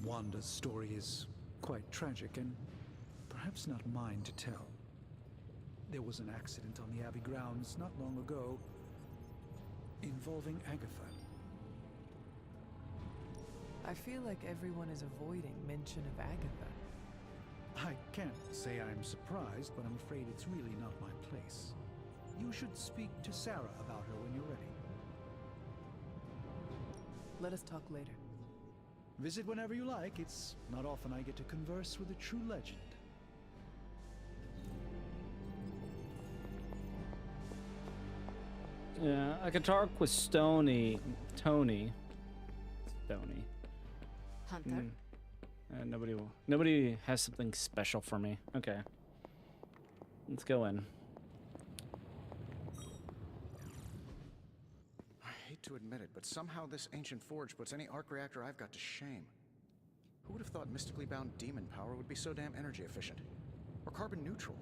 Wanda's story is quite tragic and perhaps not mine to tell. There was an accident on the Abbey grounds not long ago involving Agatha. I feel like everyone is avoiding mention of Agatha. I can't say I'm surprised, but I'm afraid it's really not my place. You should speak to Sarah about her when you're ready. Let us talk later. Visit whenever you like. It's not often I get to converse with a true legend. Yeah, I could talk with Tony. Hunter? Nobody has something special for me. Okay. Let's go in. I hate to admit it, but somehow this ancient forge puts any arc reactor I've got to shame. Who would have thought mystically bound demon power would be so damn energy efficient? Or carbon neutral?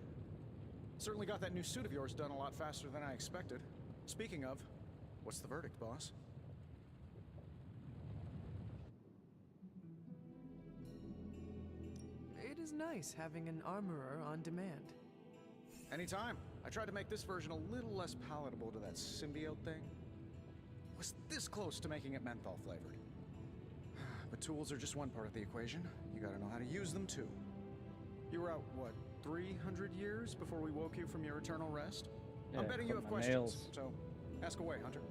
Certainly got that new suit of yours done a lot faster than I expected. Speaking of, what's the verdict, boss? It is nice having an armorer on demand. Anytime. I tried to make this version a little less palatable to that symbiote thing. Was this close to making it menthol flavored. But tools are just one part of the equation. You gotta know how to use them too. You were out, what, 300 years before we woke you from your eternal rest? Yeah, I'm betting you clip have my questions, nails. so ask away, Hunter.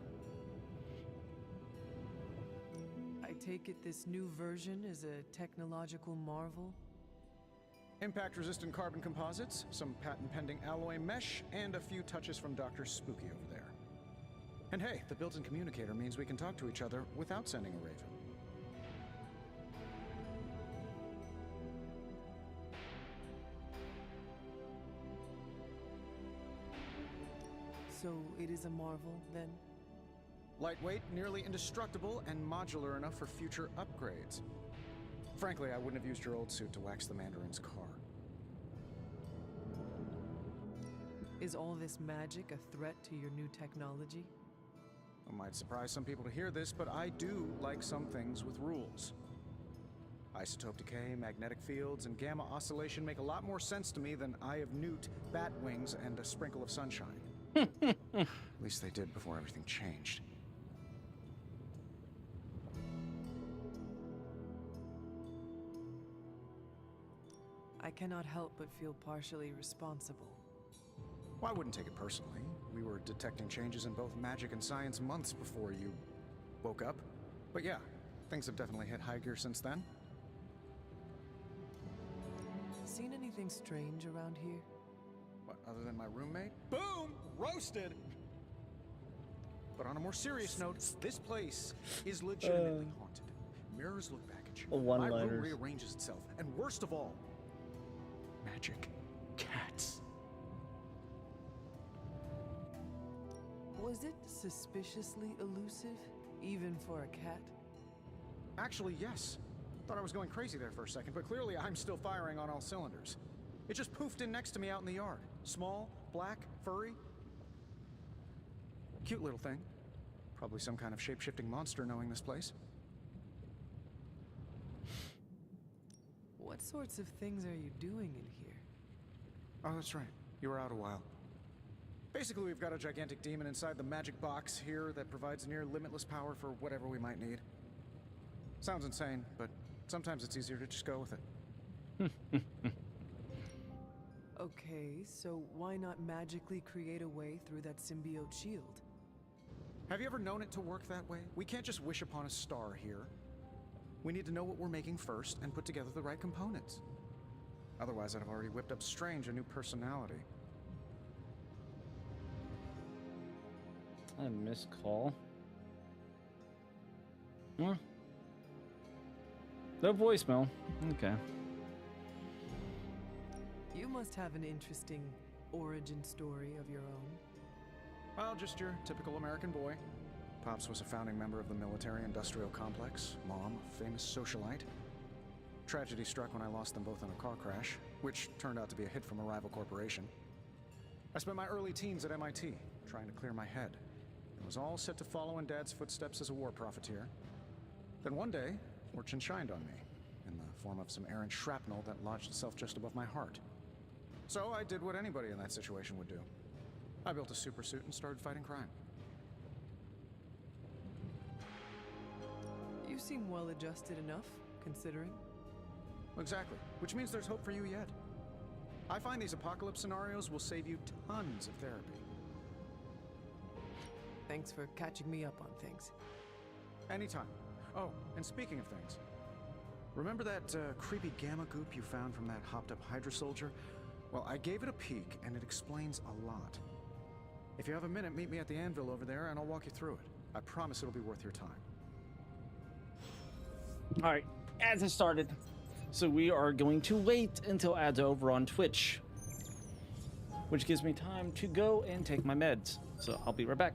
I take it this new version is a technological marvel? Impact-resistant carbon composites, some patent-pending alloy mesh, and a few touches from Dr. Spooky over there. And hey, the built-in communicator means we can talk to each other without sending a raven. So it is a marvel, then? Lightweight, nearly indestructible, and modular enough for future upgrades. Frankly, I wouldn't have used your old suit to wax the Mandarin's car. Is all this magic a threat to your new technology? It might surprise some people to hear this, but I do like some things with rules. Isotope decay, magnetic fields, and gamma oscillation make a lot more sense to me than Eye of Newt, bat wings, and a sprinkle of sunshine. At least they did before everything changed. I cannot help but feel partially responsible. Well, I wouldn't take it personally. We were detecting changes in both magic and science months before you woke up. But yeah, things have definitely hit high gear since then. Seen anything strange around here? What, other than my roommate? Boom! Roasted! But on a more serious note, this place is legitimately haunted. Mirrors look back at you. My room rearranges itself. And worst of all, magic cats. Was it suspiciously elusive, even for a cat? Actually, yes. Thought I was going crazy there for a second, but clearly I'm still firing on all cylinders. It just poofed in next to me out in the yard. Small, black, furry. Cute little thing. Probably some kind of shape-shifting monster knowing this place. What sorts of things are you doing in here? Oh, that's right. You were out a while. Basically, we've got a gigantic demon inside the magic box here that provides near limitless power for whatever we might need. Sounds insane, but sometimes it's easier to just go with it. Okay, so why not magically create a way through that symbiote shield? Have you ever known it to work that way? We can't just wish upon a star here. We need to know what we're making first and put together the right components. Otherwise, I'd have already whipped up Strange a new personality. A missed call. Huh? No voicemail. Okay. You must have an interesting origin story of your own. Well, just your typical American boy. Pops was a founding member of the military-industrial complex. Mom, a famous socialite. Tragedy struck when I lost them both in a car crash, which turned out to be a hit from a rival corporation. I spent my early teens at MIT, trying to clear my head. It was all set to follow in Dad's footsteps as a war profiteer. Then one day, fortune shined on me, in the form of some errant shrapnel that lodged itself just above my heart. So I did what anybody in that situation would do. I built a super suit and started fighting crime. You seem well adjusted enough, considering. Exactly, which means there's hope for you yet. I find these apocalypse scenarios will save you tons of therapy. Thanks for catching me up on things. Anytime. Oh, and speaking of things, remember that creepy gamma goop you found from that hopped-up Hydra soldier? Well, I gave it a peek, and it explains a lot. If you have a minute, meet me at the anvil over there, and I'll walk you through it. I promise it'll be worth your time. All right, ads have started. So we are going to wait until ads are over on Twitch, which gives me time to go and take my meds. So I'll be right back.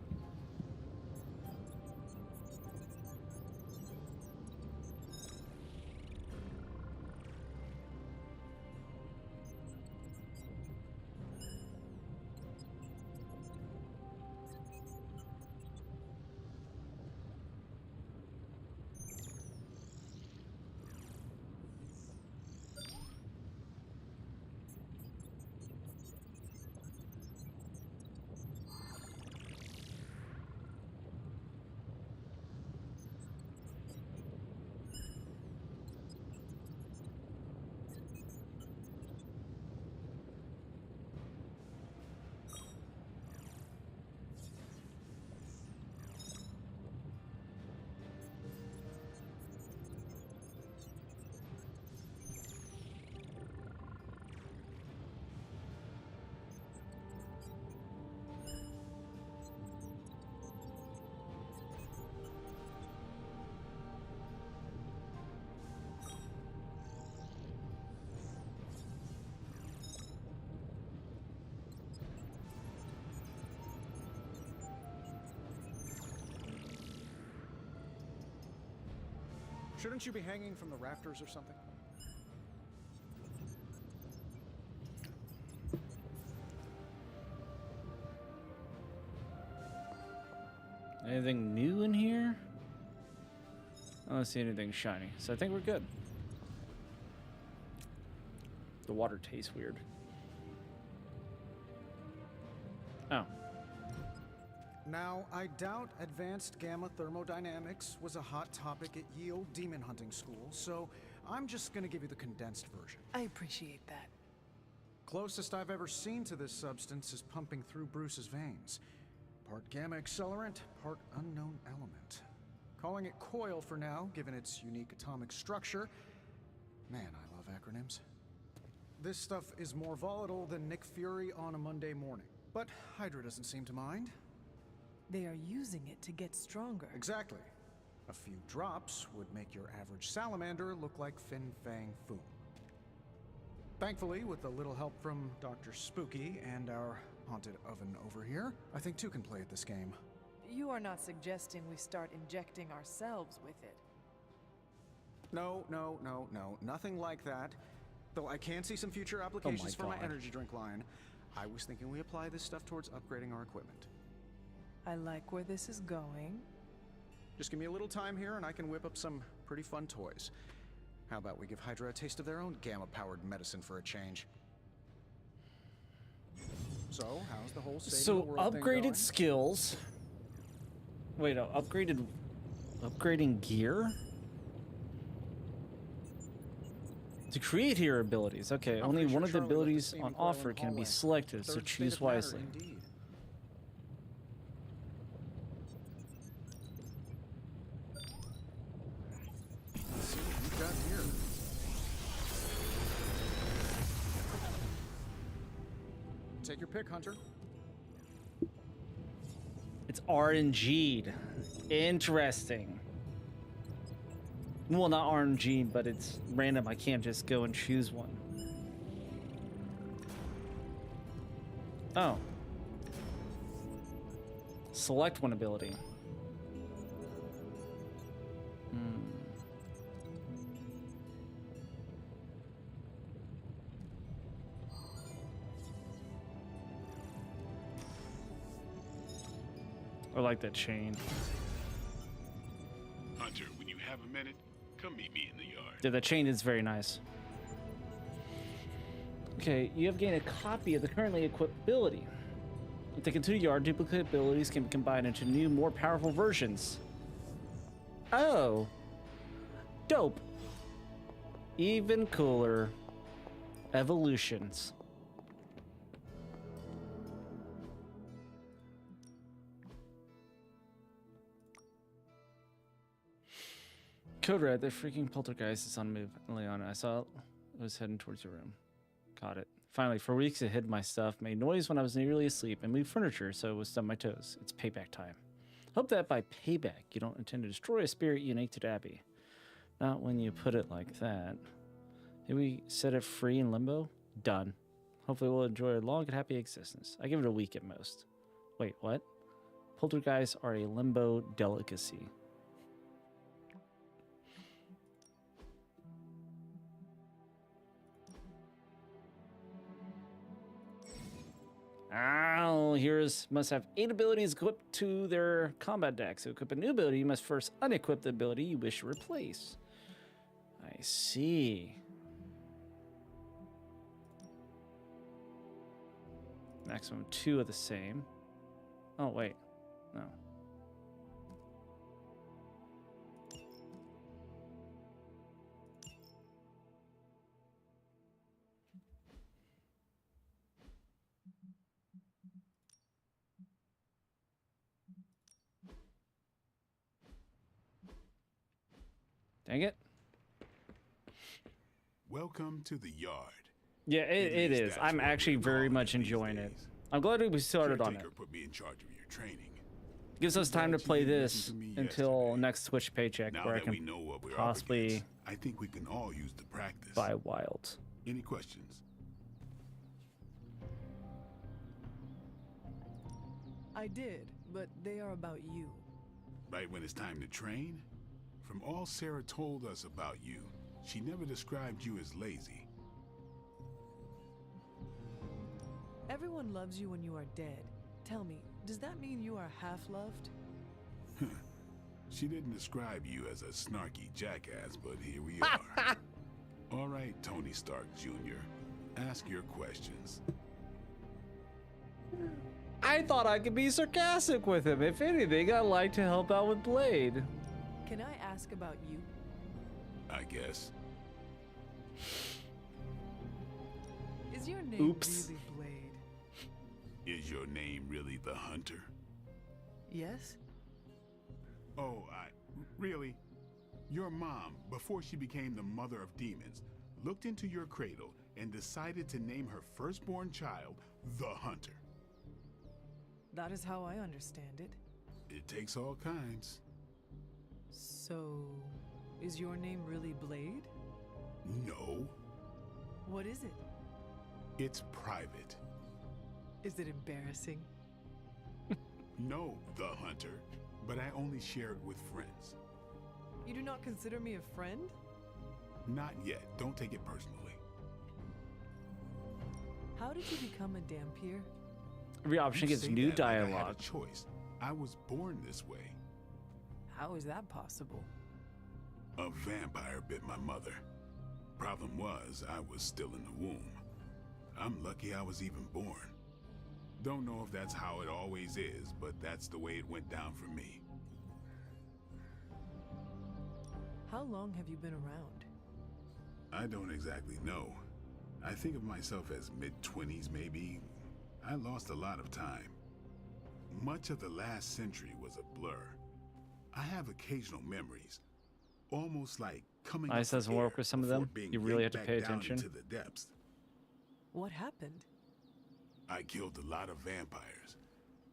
Shouldn't you be hanging from the rafters or something? Anything new in here? I don't see anything shiny, so I think we're good. The water tastes weird. Oh. Now, I doubt advanced gamma thermodynamics was a hot topic at Yield Demon Hunting School, so I'm just gonna give you the condensed version. I appreciate that. Closest I've ever seen to this substance is pumping through Bruce's veins. Part gamma accelerant, part unknown element. Calling it Coil for now, given its unique atomic structure. Man, I love acronyms. This stuff is more volatile than Nick Fury on a Monday morning, but Hydra doesn't seem to mind. They are using it to get stronger. Exactly. A few drops would make your average salamander look like Fin Fang Foom. Thankfully, with a little help from Dr. Spooky and our haunted oven over here, I think two can play at this game. You are not suggesting we start injecting ourselves with it. No, nothing like that. Though I can see some future applications for my energy drink line. I was thinking we apply this stuff towards upgrading our equipment. I like where this is going. Just give me a little time here and I can whip up some pretty fun toys. How about we give Hydra a taste of their own gamma-powered medicine for a change? So, how's the whole state of the world thing going? Upgraded skills. Wait, no, upgrading gear? To create hero abilities. Okay, only one of the abilities on offer can be selected, so choose wisely. Let's see what we've got here. Take your pick, Hunter. It's RNG'd. Interesting. Well, not RNG'd, but it's random. I can't just go and choose one. Oh. Select one ability. I like that chain. Hunter, when you have a minute, come meet me in the yard. Yeah, the chain is very nice. Okay, you have gained a copy of the currently equipped ability. Taken to the yard, duplicate abilities can be combined into new, more powerful versions. Oh. Dope. Even cooler. Evolutions. Code Red, the freaking poltergeist is on move. Leona, I saw it was heading towards your room. Caught it. Finally, for weeks it hid my stuff, made noise when I was nearly asleep, and moved furniture so it was on my toes. It's payback time. Hope that by payback you don't intend to destroy a spirit unique to Abby. Not when you put it like that. Did we set it free in limbo? Done. Hopefully we'll enjoy a long and happy existence. I give it a week at most. Wait, what? Poltergeists are a limbo delicacy. Oh, heroes must have 8 abilities equipped to their combat deck. So equip a new ability, you must first unequip the ability you wish to replace. I see. Maximum 2 of the same. Oh, wait. No. Dang it. Welcome to the yard. Yeah, it is. I'm actually very much enjoying it. I'm glad we started on it. Put me in charge of your training. Gives us time to play this until next Twitch paycheck, Now where I that we can know what we're up possibly against, I think we can all use the practice. buy Wild. Any questions? I did, but they are about you. Right when it's time to train? From all Sarah told us about you, she never described you as lazy. Everyone loves you when you are dead. Tell me, does that mean you are half-loved? She didn't describe you as a snarky jackass, but here we are. All right, Tony Stark Jr., ask your questions. I thought I could be sarcastic with him. If anything, I'd like to help out with Blade. Can I ask about you? I guess. Is your name Oops. really Blade? Is your name really the Hunter? Yes? Oh, really? Your mom, before she became the mother of demons, looked into your cradle and decided to name her firstborn child the Hunter. That is how I understand it. It takes all kinds. So, is your name really Blade? No, What is it? it's private. Is it embarrassing? No, the Hunter, but I only share it with friends. You do not consider me a friend? Not yet. Don't take it personally. How did you become a Dampier? Every option You gets say new that like I had dialogue. a choice. I was born this way. How is that possible? A vampire bit my mother. Problem was, I was still in the womb. I'm lucky I was even born. Don't know if that's how it always is, but that's the way it went down for me. How long have you been around? I don't exactly know. I think of myself as mid-20s, maybe. I lost a lot of time. Much of the last century was a blur. I have occasional memories, almost like coming Ice up doesn't for work air with some of before them. being You really have yanked to pay back down attention. into the depths. What happened? I killed a lot of vampires.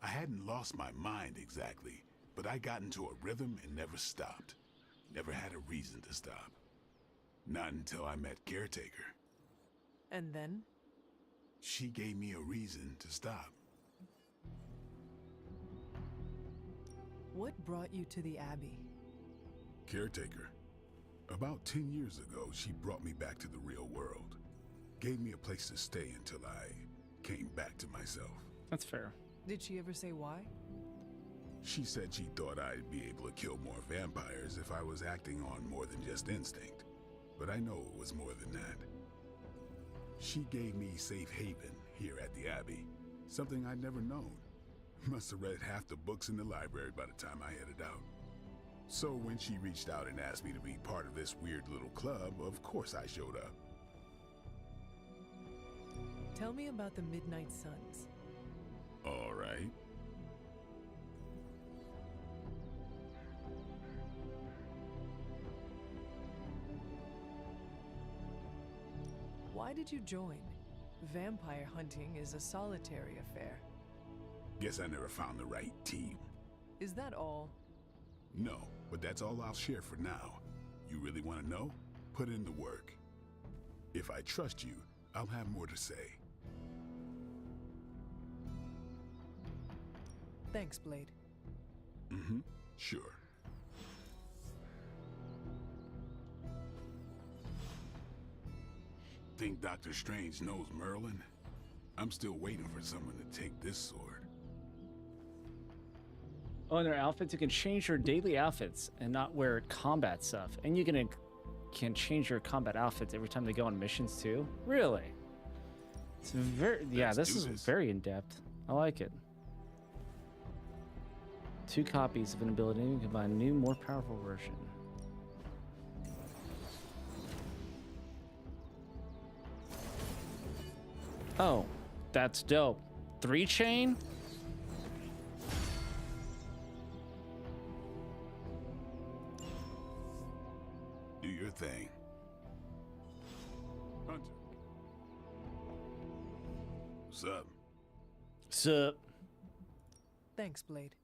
I hadn't lost my mind exactly, but I got into a rhythm and never stopped. Never had a reason to stop. Not until I met Caretaker. And then? She gave me a reason to stop. What brought you to the Abbey? Caretaker. About 10 years ago, she brought me back to the real world. Gave me a place to stay until I came back to myself. That's fair. Did she ever say why? She said she thought I'd be able to kill more vampires if I was acting on more than just instinct. But I know it was more than that. She gave me safe haven here at the Abbey, something I'd never known. Must have read half the books in the library by the time I headed out. So when she reached out and asked me to be part of this weird little club, of course I showed up. Tell me about the Midnight Suns. All right. Why did you join? Vampire hunting is a solitary affair. Guess I never found the right team. Is that all? No, but that's all I'll share for now. You really want to know? Put in the work. If I trust you, I'll have more to say. Thanks, Blade. Mm-hmm. Sure. Think Dr. Strange knows Merlin? I'm still waiting for someone to take this sword. Oh, and their outfits, you can change your daily outfits and not wear combat stuff. And you can change your combat outfits every time they go on missions too. Really? It's very this is very in-depth. I like it. 2 copies of an ability to combine a new, more powerful version. Oh, that's dope. 3-chain? Do your thing. Hunter. What's up? Sup? Thanks, Blade.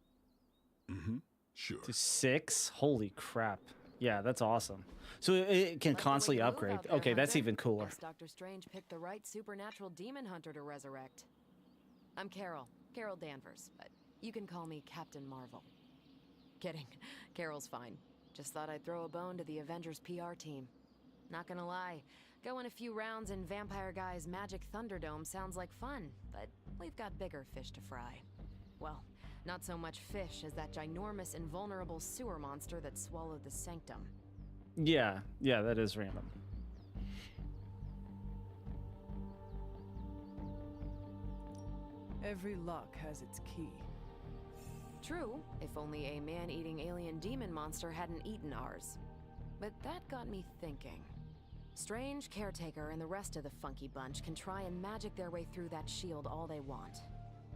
Mm-hmm. Sure. To 6? Holy crap. Yeah, that's awesome. So it can constantly upgrade. Okay, that's even cooler. Guess Dr. Strange picked the right supernatural demon hunter to resurrect. I'm Carol Danvers, but you can call me Captain Marvel. Kidding. Carol's fine. Just thought I'd throw a bone to the Avengers PR team. Not gonna lie, going a few rounds in Vampire Guy's Magic Thunderdome sounds like fun, but we've got bigger fish to fry. Well, not so much fish as that ginormous invulnerable sewer monster that swallowed the Sanctum. Yeah, that is random. Every lock has its key. True, if only a man-eating alien demon monster hadn't eaten ours. But that got me thinking. Strange, Caretaker, and the rest of the funky bunch can try and magic their way through that shield all they want.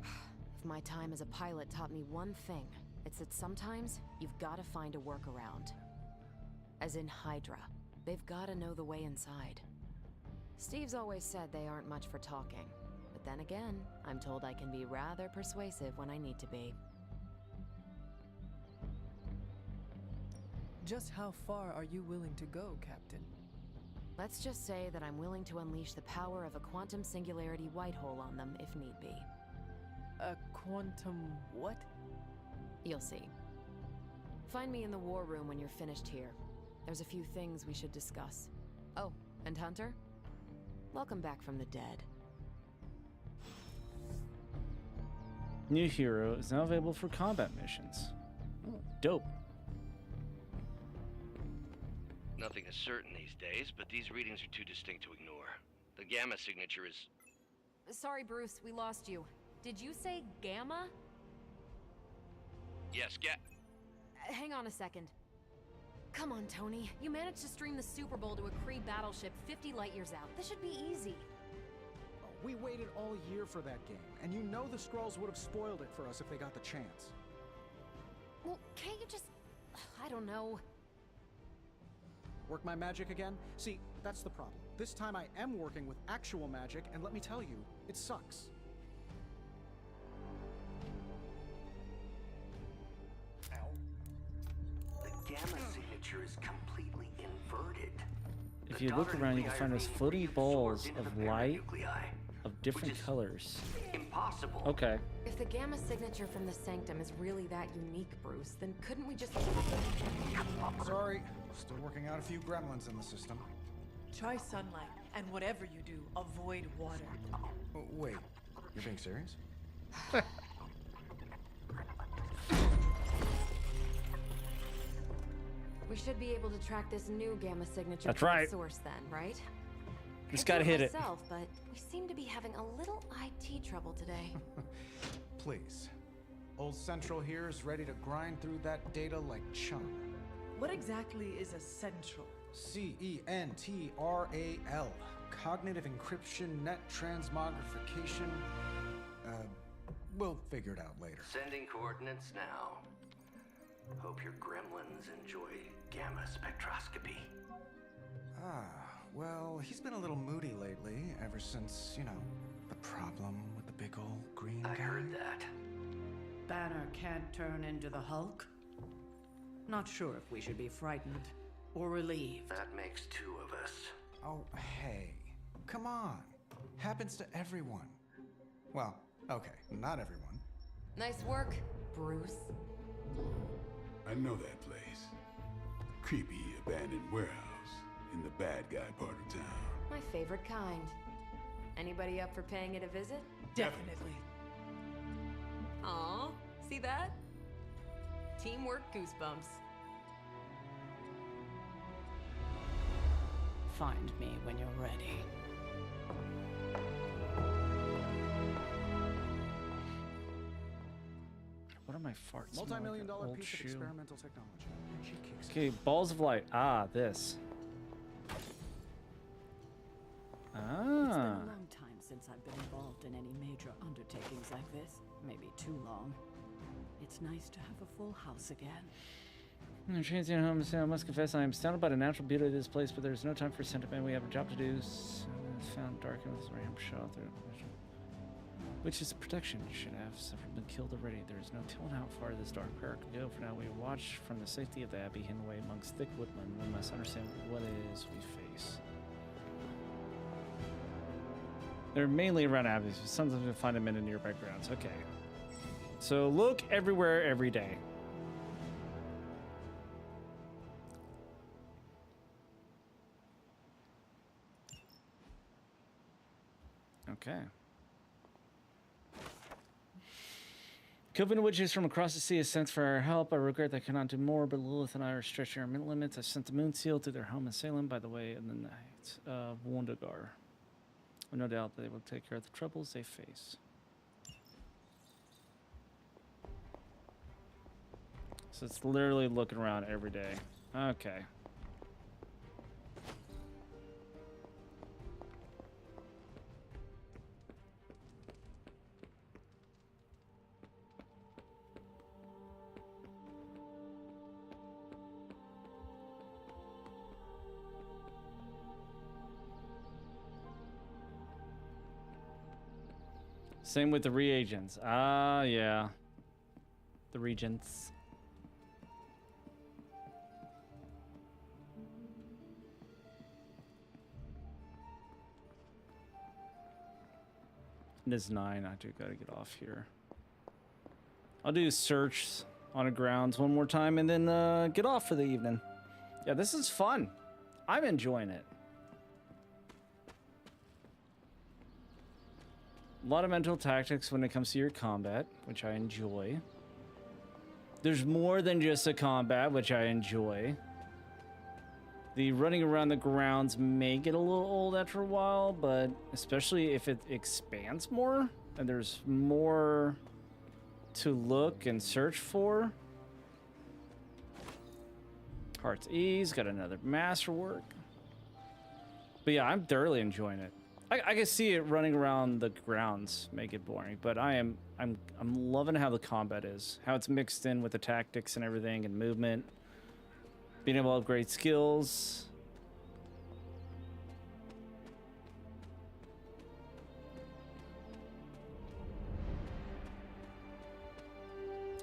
If my time as a pilot taught me one thing, it's that sometimes you've got to find a workaround. As in Hydra, they've got to know the way inside. Steve's always said they aren't much for talking, but then again, I'm told I can be rather persuasive when I need to be. Just how far are you willing to go, Captain? Let's just say that I'm willing to unleash the power of a quantum singularity white hole on them if need be. A quantum what? You'll see. Find me in the war room when you're finished here. There's a few things we should discuss. Oh, and Hunter? Welcome back from the dead. New hero is now available for combat missions. Ooh, dope. Nothing is certain these days, but these readings are too distinct to ignore. The gamma signature is... Sorry, Bruce, we lost you. Did you say Gamma? Yes, Hang on a second. Come on, Tony. You managed to stream the Super Bowl to a Kree battleship 50 light years out. This should be easy. Oh, we waited all year for that game, and you know the Skrulls would have spoiled it for us if they got the chance. Well, can't you just... I don't know. Work my magic again? See, that's the problem. This time I am working with actual magic, and let me tell you, it sucks. The gamma signature is completely inverted. If you look around, you can find those floating balls of light of different colors. Impossible. Okay. If the gamma signature from the Sanctum is really that unique, Bruce, then couldn't we just... Sorry, still working out a few gremlins in the system. Try sunlight, and whatever you do, avoid water. Oh, wait, you're being serious? We should be able to track this new gamma signature That's to right. its source then, right? Just Could gotta do hit it. myself, but we seem to be having a little IT trouble today. Please. Old Central here is ready to grind through that data like chum. What exactly is a central? CENTRAL. Cognitive encryption, net transmogrification. We'll figure it out later. Sending coordinates now. Hope your gremlins enjoy gamma spectroscopy. Well, he's been a little moody lately, ever since, you know, the problem with the big old green guy. I heard that. Banner can't turn into the Hulk? Not sure if we should be frightened or relieved. That makes two of us. Oh, hey. Come on. Happens to everyone. Well, okay, not everyone. Nice work, Bruce. I know that place. Creepy abandoned warehouse in the bad guy part of town. My favorite kind. Anybody up for paying it a visit? Definitely. Aw, see that? Teamwork goosebumps. Find me when you're ready. What are my farts? Multi-million-dollar Old piece shoe. of experimental technology. And she kicks Okay, balls of light. Ah, this. It's been Ah. a long time since I've been involved in any major undertakings like this. Maybe too long. It's nice to have a full house again. Transient home, so I must confess I am astounded by the natural beauty of this place, but there's no time for sentiment. We have a job to do. Found dark in this ramp shot through. Which is protection. Should have several been killed already. There is no telling how far this dark pair can go. For now, we watch from the safety of the abbey, hidden away amongst thick woodland. We must understand what it is we face. They're mainly around abbeys, but sometimes we find them in the nearby grounds. Okay. So look everywhere, every day. Okay. Coven witches from across the sea has sent for our help. I regret that I cannot do more, but Lilith and I are stretching our limits. I sent the Moon Seal to their home in Salem by the way in the night of Wondagar. No doubt they will take care of the troubles they face. So it's literally looking around every day. Okay. Same with the reagents. Ah, yeah. The regents. It is 9. I do gotta get off here. I'll do search on the grounds one more time and then get off for the evening. Yeah, this is fun. I'm enjoying it. A lot of mental tactics when it comes to your combat, which I enjoy. There's more than just a combat, which I enjoy. The running around the grounds may get a little old after a while, but especially if it expands more and there's more to look and search for. Heart's Ease, got another masterwork. But yeah, I'm thoroughly enjoying it. I can see it running around the grounds make it boring, but I'm loving how the combat is, how it's mixed in with the tactics and everything and movement, being able to upgrade skills.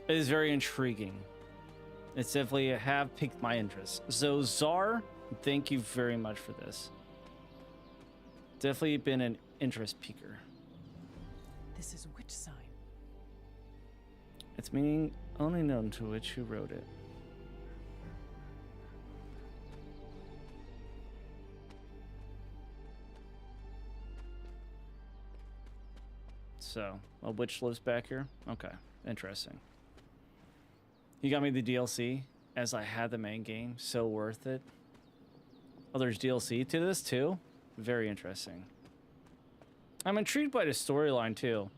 It is very intriguing. It's definitely have piqued my interest. So Czar, thank you very much for this. Definitely been an interest piquer. This is which sign? Its meaning only known to which who wrote it. So, a witch lives back here? Okay, interesting. You got me the DLC as I had the main game. So worth it. Oh, there's DLC to this too? Very interesting. I'm intrigued by the storyline too.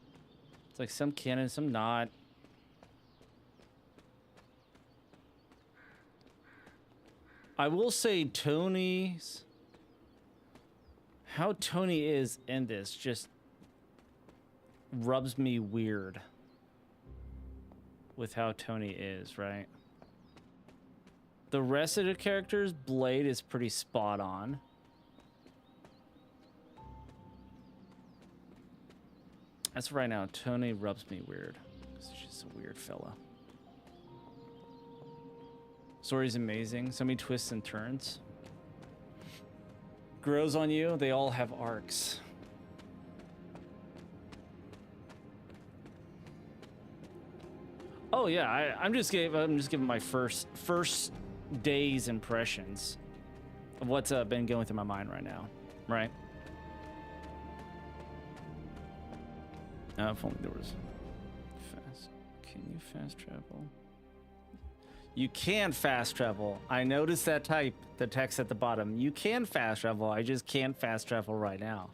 It's like some canon, some not. I will say Tony's... How Tony is in this just rubs me weird with how Tony is, right? The rest of the characters, Blade is pretty spot on. As of right now, Tony rubs me weird. He's just a weird fella. Story's amazing. So many twists and turns. Grows on you. They all have arcs. Oh yeah, I'm just giving my first day's impressions of what's been going through my mind right now, right? If only there was fast. Can you fast travel? You can fast travel. I noticed that the text at the bottom. You can fast travel. I just can't fast travel right now.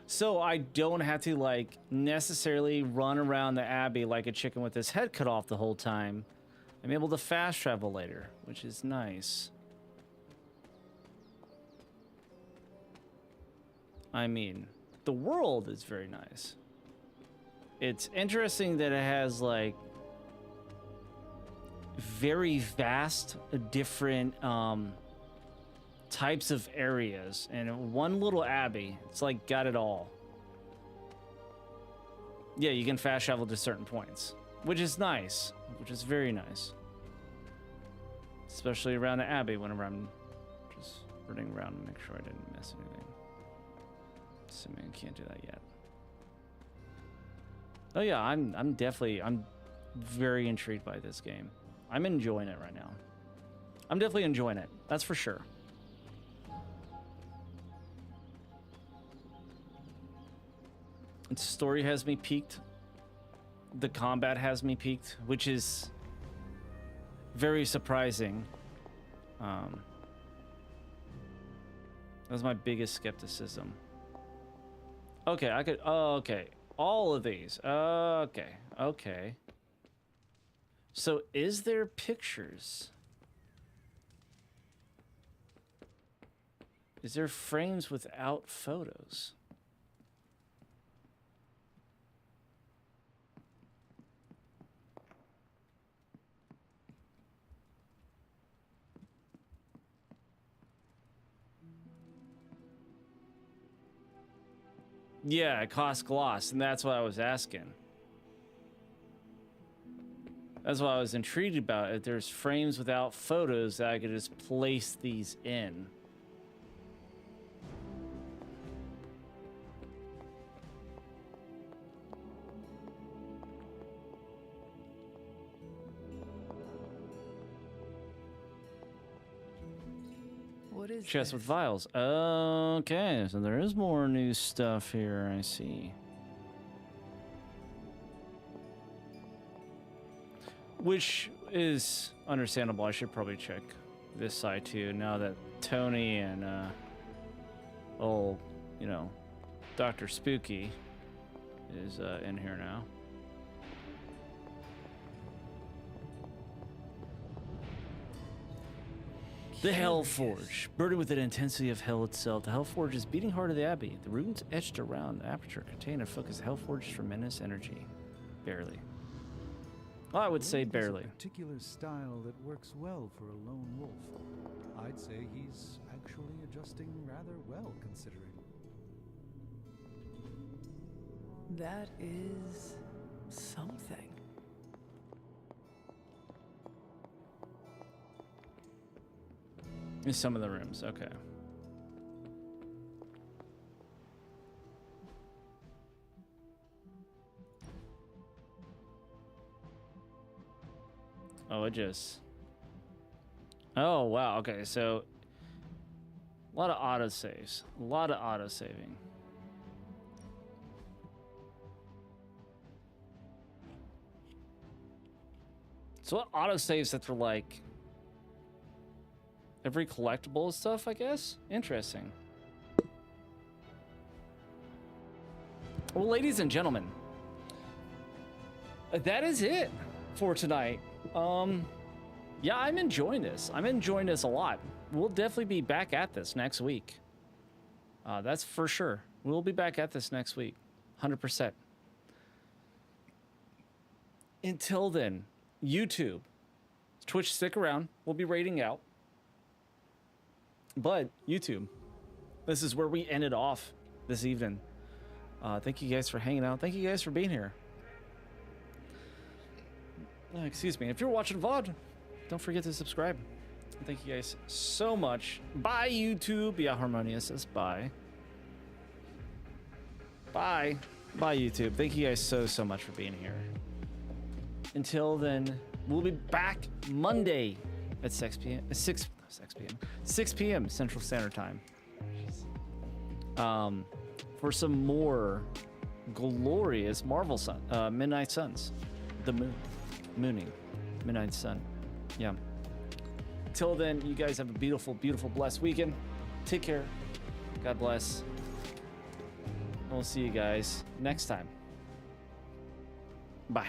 So I don't have to like necessarily run around the Abbey like a chicken with his head cut off the whole time. I'm able to fast travel later, which is nice. I mean, the world is very nice. It's interesting that it has like very vast different types of areas, and one little abbey, it's like got it all. Yeah, you can fast travel to certain points, which is nice, which is very nice, especially around the abbey whenever I'm just running around and make sure I didn't miss anything. Assuming I can't do that yet. Oh yeah, I'm very intrigued by this game. I'm enjoying it right now. I'm definitely enjoying it, that's for sure. Its story has me peaked. The combat has me peaked, which is very surprising. That's my biggest skepticism. Okay, I could. Oh, okay. All of these. Okay. Okay. So, is there pictures? Is there frames without photos? Yeah, it costs gloss, and that's what I was asking. That's what I was intrigued about. If there's frames without photos that I could just place these in. What is Chest with vials. Okay, so there is more new stuff here, I see. Which is understandable. I should probably check this side too, now that Tony and old, you know, Dr. Spooky is in here now. The Hellforge, burdened with the intensity of hell itself, the Hellforge is beating heart of the Abbey. The runes etched around the aperture contain a focused Hellforge's tremendous energy. Barely. Well, I would say barely. A particular style that works well for a lone wolf. I'd say he's actually adjusting rather well, considering. That is something. In some of the rooms, okay. Oh, it just... Oh, wow. Okay, so... A lot of autosaves. A lot of autosaving. So what autosaves that they're like... Every collectible stuff, I guess? Interesting. Well, ladies and gentlemen, that is it for tonight. Yeah, I'm enjoying this. I'm enjoying this a lot. We'll definitely be back at this next week. That's for sure. We'll be back at this next week. 100%. Until then, YouTube, Twitch, stick around. We'll be raiding out. But YouTube, this is where we ended off this evening. Thank you guys for hanging out. Thank you guys for being here. Excuse me. If you're watching VOD, don't forget to subscribe. Thank you guys so much. Bye, YouTube. Yeah, Harmonious says bye. Bye. Bye, YouTube. Thank you guys so much for being here. Until then, we'll be back Monday at 6 p.m. Central Standard Time. For some more glorious Marvel Midnight Suns. The mooning. Midnight Sun. Yeah. Till then, you guys have a beautiful, beautiful, blessed weekend. Take care. God bless. And we'll see you guys next time. Bye.